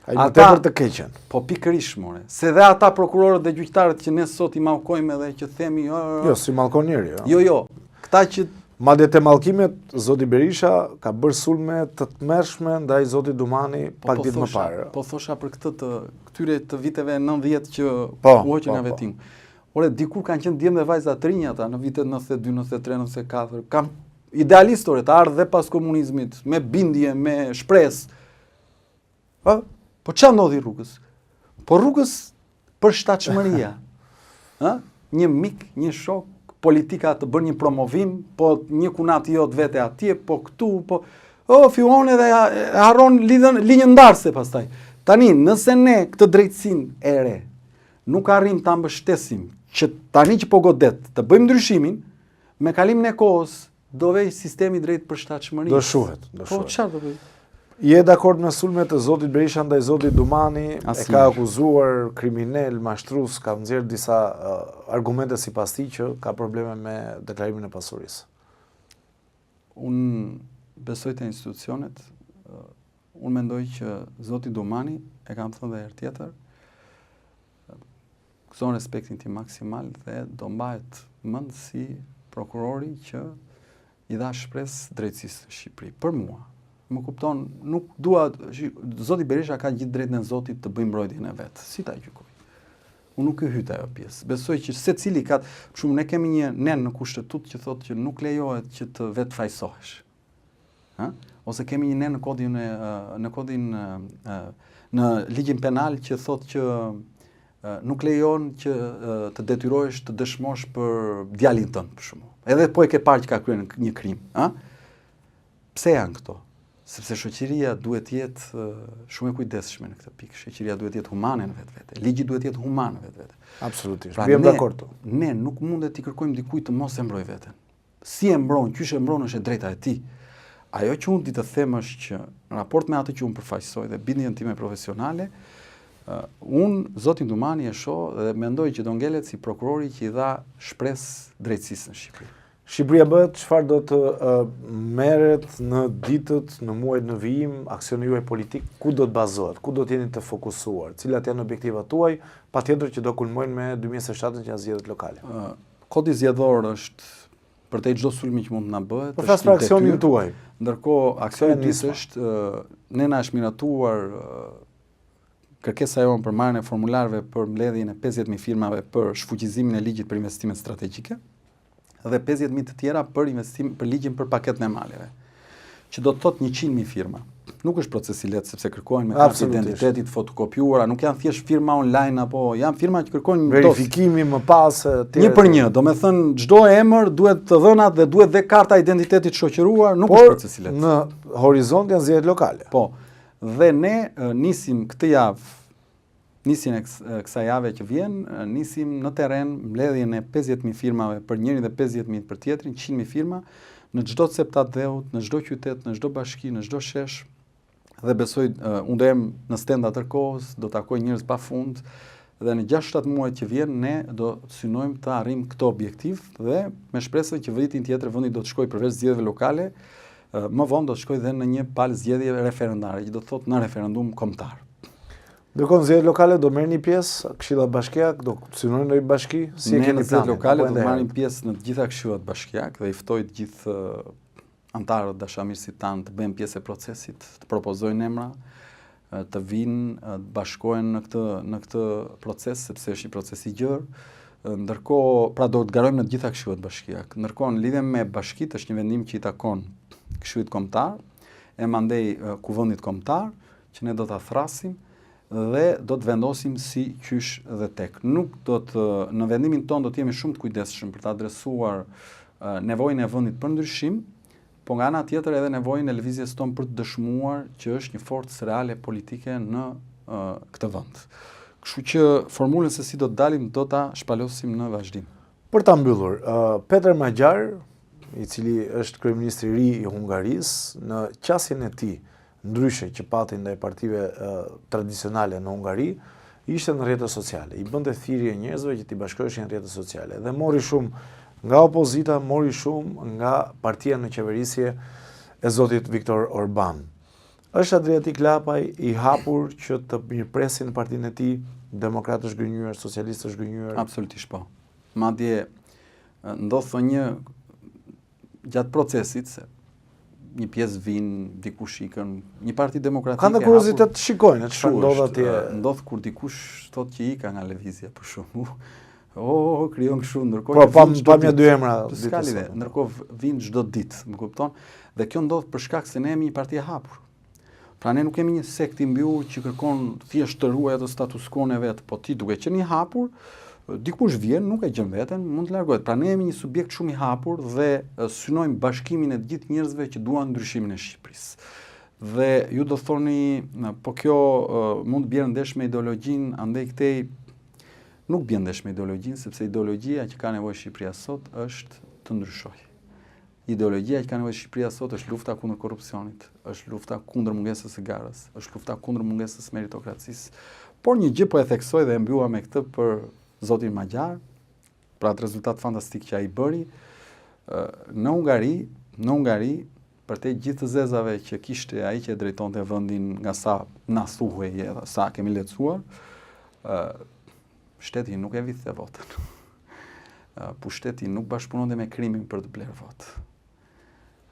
Ai më tepër të keqen. Po pikërisht more. Se dhe ata prokurorët dhe gjyqtarët që ne sot i mallkojmë edhe që themi Jo, si mallkon njeri, Jo, këta që madje te mallkimet zoti Berisha ka bërë sulme të tmerrshme ndaj zotit Dumani pak ditë më parë. Po thosha për këtë të këtyre të viteve 90 që u hoqën nga vetim. Ore, dikur kanë qenë djemë dhe vajza të rinj ata në vitet 92, 93, 94. Kam idealistore të ardhë dhe pas komunizmit, me bindje, me shpresë. Po ç'a ndodhi rrugës? Po rrugës për shtatshmëria. Një mik, një shok, politika të bën një promovim, po një kunat jot vete atje, po këtu, po fillon edhe harron linjën ndarse pastaj. Tani, nëse ne këtë drejtësinë e re nuk arrim ta mbështesim që tani që po godet të bëjmë ndryshimin, me kalimin e kohës do vej sistemi drejt përshtatshmërisë. Do shuhet. Po çfarë do bëj? Je dakord me sulmet e zotit Berisha ndaj zotit Dumani? E ka akuzuar kriminal, mashtrues, ka nxjerr disa argumente sipas tij që ka probleme me deklarimin e pasurisë. Unë besoj te institucionet. Unë mendoj që zoti Dumani, e kam thënë edhe herë tjetër, gëzon respektin tim maksimal dhe do mbahet mend si prokurori që i dha shpresë drejtësisë në Shqipëri. Për mua, më kupton, nuk dua, zoti Berisha ka gjithë drejtën e zotit të bëjë mbrojtjen e vet. Si ta gjykoj? Unë nuk e hyj ajo pjesë. Besoj që secili ka, për shembull, ne kemi një nen në kushtetut që thotë që nuk lejohet që të vetë fajsohesh. Ose kemi një nen në kodin në ligjin penal që thotë që nuk lejon që të detyrohesh të dëshmosh për djalin tënd për shembull. Edhe po e ke parë që ka kryer një krim, Pse janë këto? Sepse shoqëria duhet të jetë shumë e kujdesshme në këtë pikë. Shoqëria duhet të jetë humane në vetvete. Ligji duhet të jetë human në vetvete. Absolutisht. Pra Jam dakord. Ne nuk mundet t'i kërkojmë dikujt të mos e mbroj veten. Si e mbron, qysh e mbron është e drejta e tij. Ajo që unë di të them është që në raport me atë që unë përfaqësoj dhe bindjen time profesionale, unë zotin Dumani e shoh dhe mendoj që do ngelet si prokurori që i dha shpresë drejtësisë në Shqipëri. Shqipëria bëhet çfarë do të merret në ditët, në muajt në vijim, aksioni juaj politik, ku do të bazohet, ku do të jeni të fokusuar, cilat janë objektivat tuaj, patjetër që do kulmojnë me 2027 që janë zgjedhjet lokale. Kodi zgjedhor është përtej çdo sulmi që mund të na bëhet. Po flas për aksionin tuaj. Ndërkohë aksioni i tij është ne na është miratuar kërkesa jonë për marrjen e formularëve për mbledhjen e 50.000 firmave për shfuqizimin e ligjit për investimet strategjike dhe 50.000 të tjera për ligjin për paketën e maleve, që do të thotë 100.000 firma. Nuk është proces i lehtë sepse kërkojnë me kartë identitetit, fotokopjuara, nuk janë thjesht firma online apo janë firma që kërkojnë verifikimi më pas një për një. Do me thënë çdo emër duhet të dhënat dhe duhet dhe karta identitetit shoqëruar, nuk është proces i lehtë. Në horizont janë zgjedhjet lokale. Po. Dhe ne nisim këtë javë, nisjen e kësaj jave që vjen, nisim në terren mbledhjen e 50.000 firmave për njërin dhe 50.000 për tjetrin, 100.000 firma në çdo septat dheut, në çdo qytet, në çdo bashki, në çdo shesh. Dhe besoj, unë do jem në stenda tërkohës, do takoj njerëz pafund dhe në 6-7 muaj që vjen ne do synojmë të arrijmë këtë objektiv dhe me shpresën që vitin tjetër vendi do të shkojë përveç zgjedhjeve lokale, më vonë do të shkojë dhe në një palë zgjedhje referendare, që do të thotë në referendum kombëtar. Ndërkohë në zgjedhjet lokale do merrni pjesë, këshillat bashkiake do synojnë në bashki, si e keni planin? Ne në zgjedhjet lokale do marrim pjesë në të gjitha këshillat bashkiake dhe i ftoj të gjithë antarët dashamirësit tanë të bëjnë pjesë e procesit, të propozojnë emra, të vinë, të bashkohen në këtë proces, sepse është një proces i gjerë. Ndërkohë, pra do të garojmë në të gjitha këshillat bashkiake. Ndërkohë, në lidhje me bashkitë është një vendim që i takon këshillit kombëtar, e mandej kuvendit kombëtar, që ne do ta thrasim dhe do të vendosim si qysh dhe tek. Nuk do të në vendimin tonë do të jemi shumë të kujdesshëm për të adresuar nevojën e vendit për ndryshim, po nga ana tjetër edhe nevojën e lëvizjes tonë për të dëshmuar që është një forcë reale politike në këtë vend. Kështu që formulën se si do të dalim do ta shpalosim në vazhdim. Për ta mbyllur, Peter Magjar, i cili është kryeministri i ri i Hungarisë, në qasjen e tij ndryshe që pati ndaj partive tradicionale në Hungari, ishte në rrjetet sociale. I bënte thirrje njerëzve që t'i bashkoheshin në rrjetet sociale dhe mori shumë nga opozita, mori shumë nga partia në qeverisje e zotit Viktor Orban. Është Adriatik Lapaj i hapur që të mirëpresin partinë e tij, demokratësh gënjur, socialistësh gënjur? Absolutisht po. Madje ndodh një gjatë procesit se një pjesë vinë, dikush ikën, një parti demokratike. Kanë kuriozitet të shikojnë çfarë ndodh atje. Ndodh kur dikush thotë që ika nga lëvizja për shkakun. Krijon kështu ndërkohë. Po pamja dy emra. Ndërkohë vinë çdo ditë, më kupton? Dhe kjo ndodh për shkak se ne jemi një parti e hapur. Pra ne nuk kemi një sekt i mbyllur që kërkon thjesht të ruajë atë status quo-n e vet, po ti duke qenë i hapur, dikush vjen, nuk e gjen veten, mund të largohet. Pra ne jemi një subjekt shumë i hapur dhe synojmë bashkimin e të gjithë njerëzve që duan ndryshimin e Shqipërisë. Dhe ju do thoni, po kjo mund të bjerë ndesh me ideologjinë, andaj këtej nuk bjen ndesh me ideologjinë, sepse ideologjia që ka nevojë Shqipëria sot është të ndryshojë. Ideologjia që ka nevojë Shqipëria sot është lufta kundër korrupsionit, është lufta kundër mungesës së garës, është lufta kundër mungesës së meritokracisë. Por një gjë po e theksoj dhe e mbylla me këtë për zotin Magjar, pra atë rezultat fantastik që ai bëri në Hungari, për te gjithë të zezave që kishte ai që e drejtonte vendin nga sa na thuhej edhe sa kemi lecuar, shteti nuk e vidhte votën. Pushteti nuk bashkëpunonte me krimin për të blerë votë.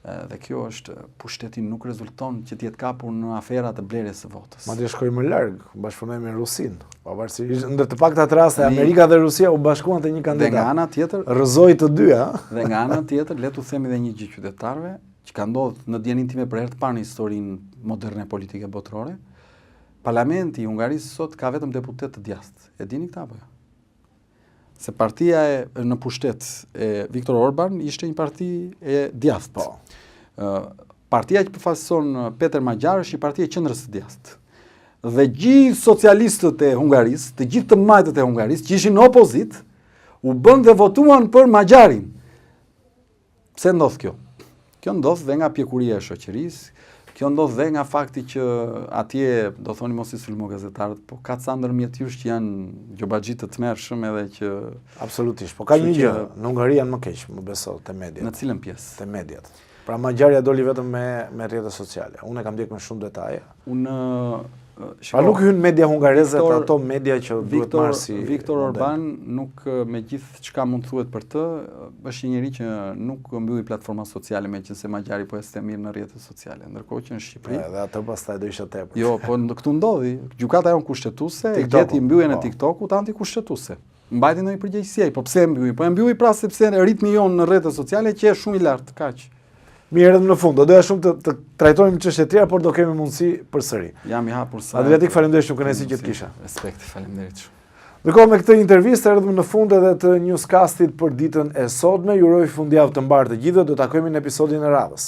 Dhe kjo është, pushteti nuk rezulton që t'jetë kapur në afera të blerjes së votës. Madje shkoi më larg, bashkëpunoi me Rusinë. Pavarësisht ndër të paktat raste Amerika dhe Rusia u bashkuan te një kandidat. Dhe nga ana tjetër, rrëzoi të dyja. Dhe nga ana tjetër, le t'u themi edhe një gjë qytetarëve, që ka ndodhur në dijenin time për herë të parë në historinë moderne politike botërore. Parlamenti i Hungarisë sot ka vetëm deputet të djathtë. E dini këtë apo jo? Se partia në pushtet e Viktor Orban ishte një parti e djathtë. Po. Partia që përfaqëson Peter Magjar është një parti e qendrës së djathtë. Dhe gjithë socialistët e Hungarisë, të gjithë të majtët e Hungarisë që ishin në opozit, u bën dhe votuan për Magjarin. Pse ndodh kjo? Kjo ndodh dhe nga pjekuria e shoqërisë. Kjo ndodh dhe nga fakti që atje, do thoni mos i sulmo gazetarët, po ka ca ndërmjet jush që janë gjobaxhit të tmerrshëm edhe që absolutisht. Po ka një gjë, në Hungari janë më keq, më beso, te mediat. Në cilën pjesë? Te mediat. Pra Magjaria doli vetëm me rrjetet sociale. Unë e kam ndjekur me shumë detaje. Unë A nuk hyn media hungareze të ato media që duhet marrë si Viktor model? Orban nuk me gjithë çka mund thuhet për të, është një njeri që nuk mbylli platforma sociale meqense Magjari po ecte mirë në rrjetet sociale, ndërkohë që në Shqipëri Edhe atë pastaj do ishte tepër. jo, po këtu ndodhi. Gjykata jon kushtetuese e gjeti mbylljen e TikTokut antikushtetuese. Mbajti ndonjë përgjegjësi, po pse e mbylli? Po e mbylli pra sepse ritmi jon në rrjetet sociale që është shumë i lartë, kaq. Mirë, edhe në fund, do doja shumë të trajtojmë çështje të tjera, por do kemi mundësi përsëri. Jam i hapur sa. Adriatik, faleminderit shumë kënaqësi që të kisha. Respekt, faleminderit shumë. Ndërkohë me këtë intervistë erdhëm në fund edhe të newscastit për ditën e sotme. Ju uroj fundjavë të mbarë të gjithëve, do takojmë në episodin e radhës.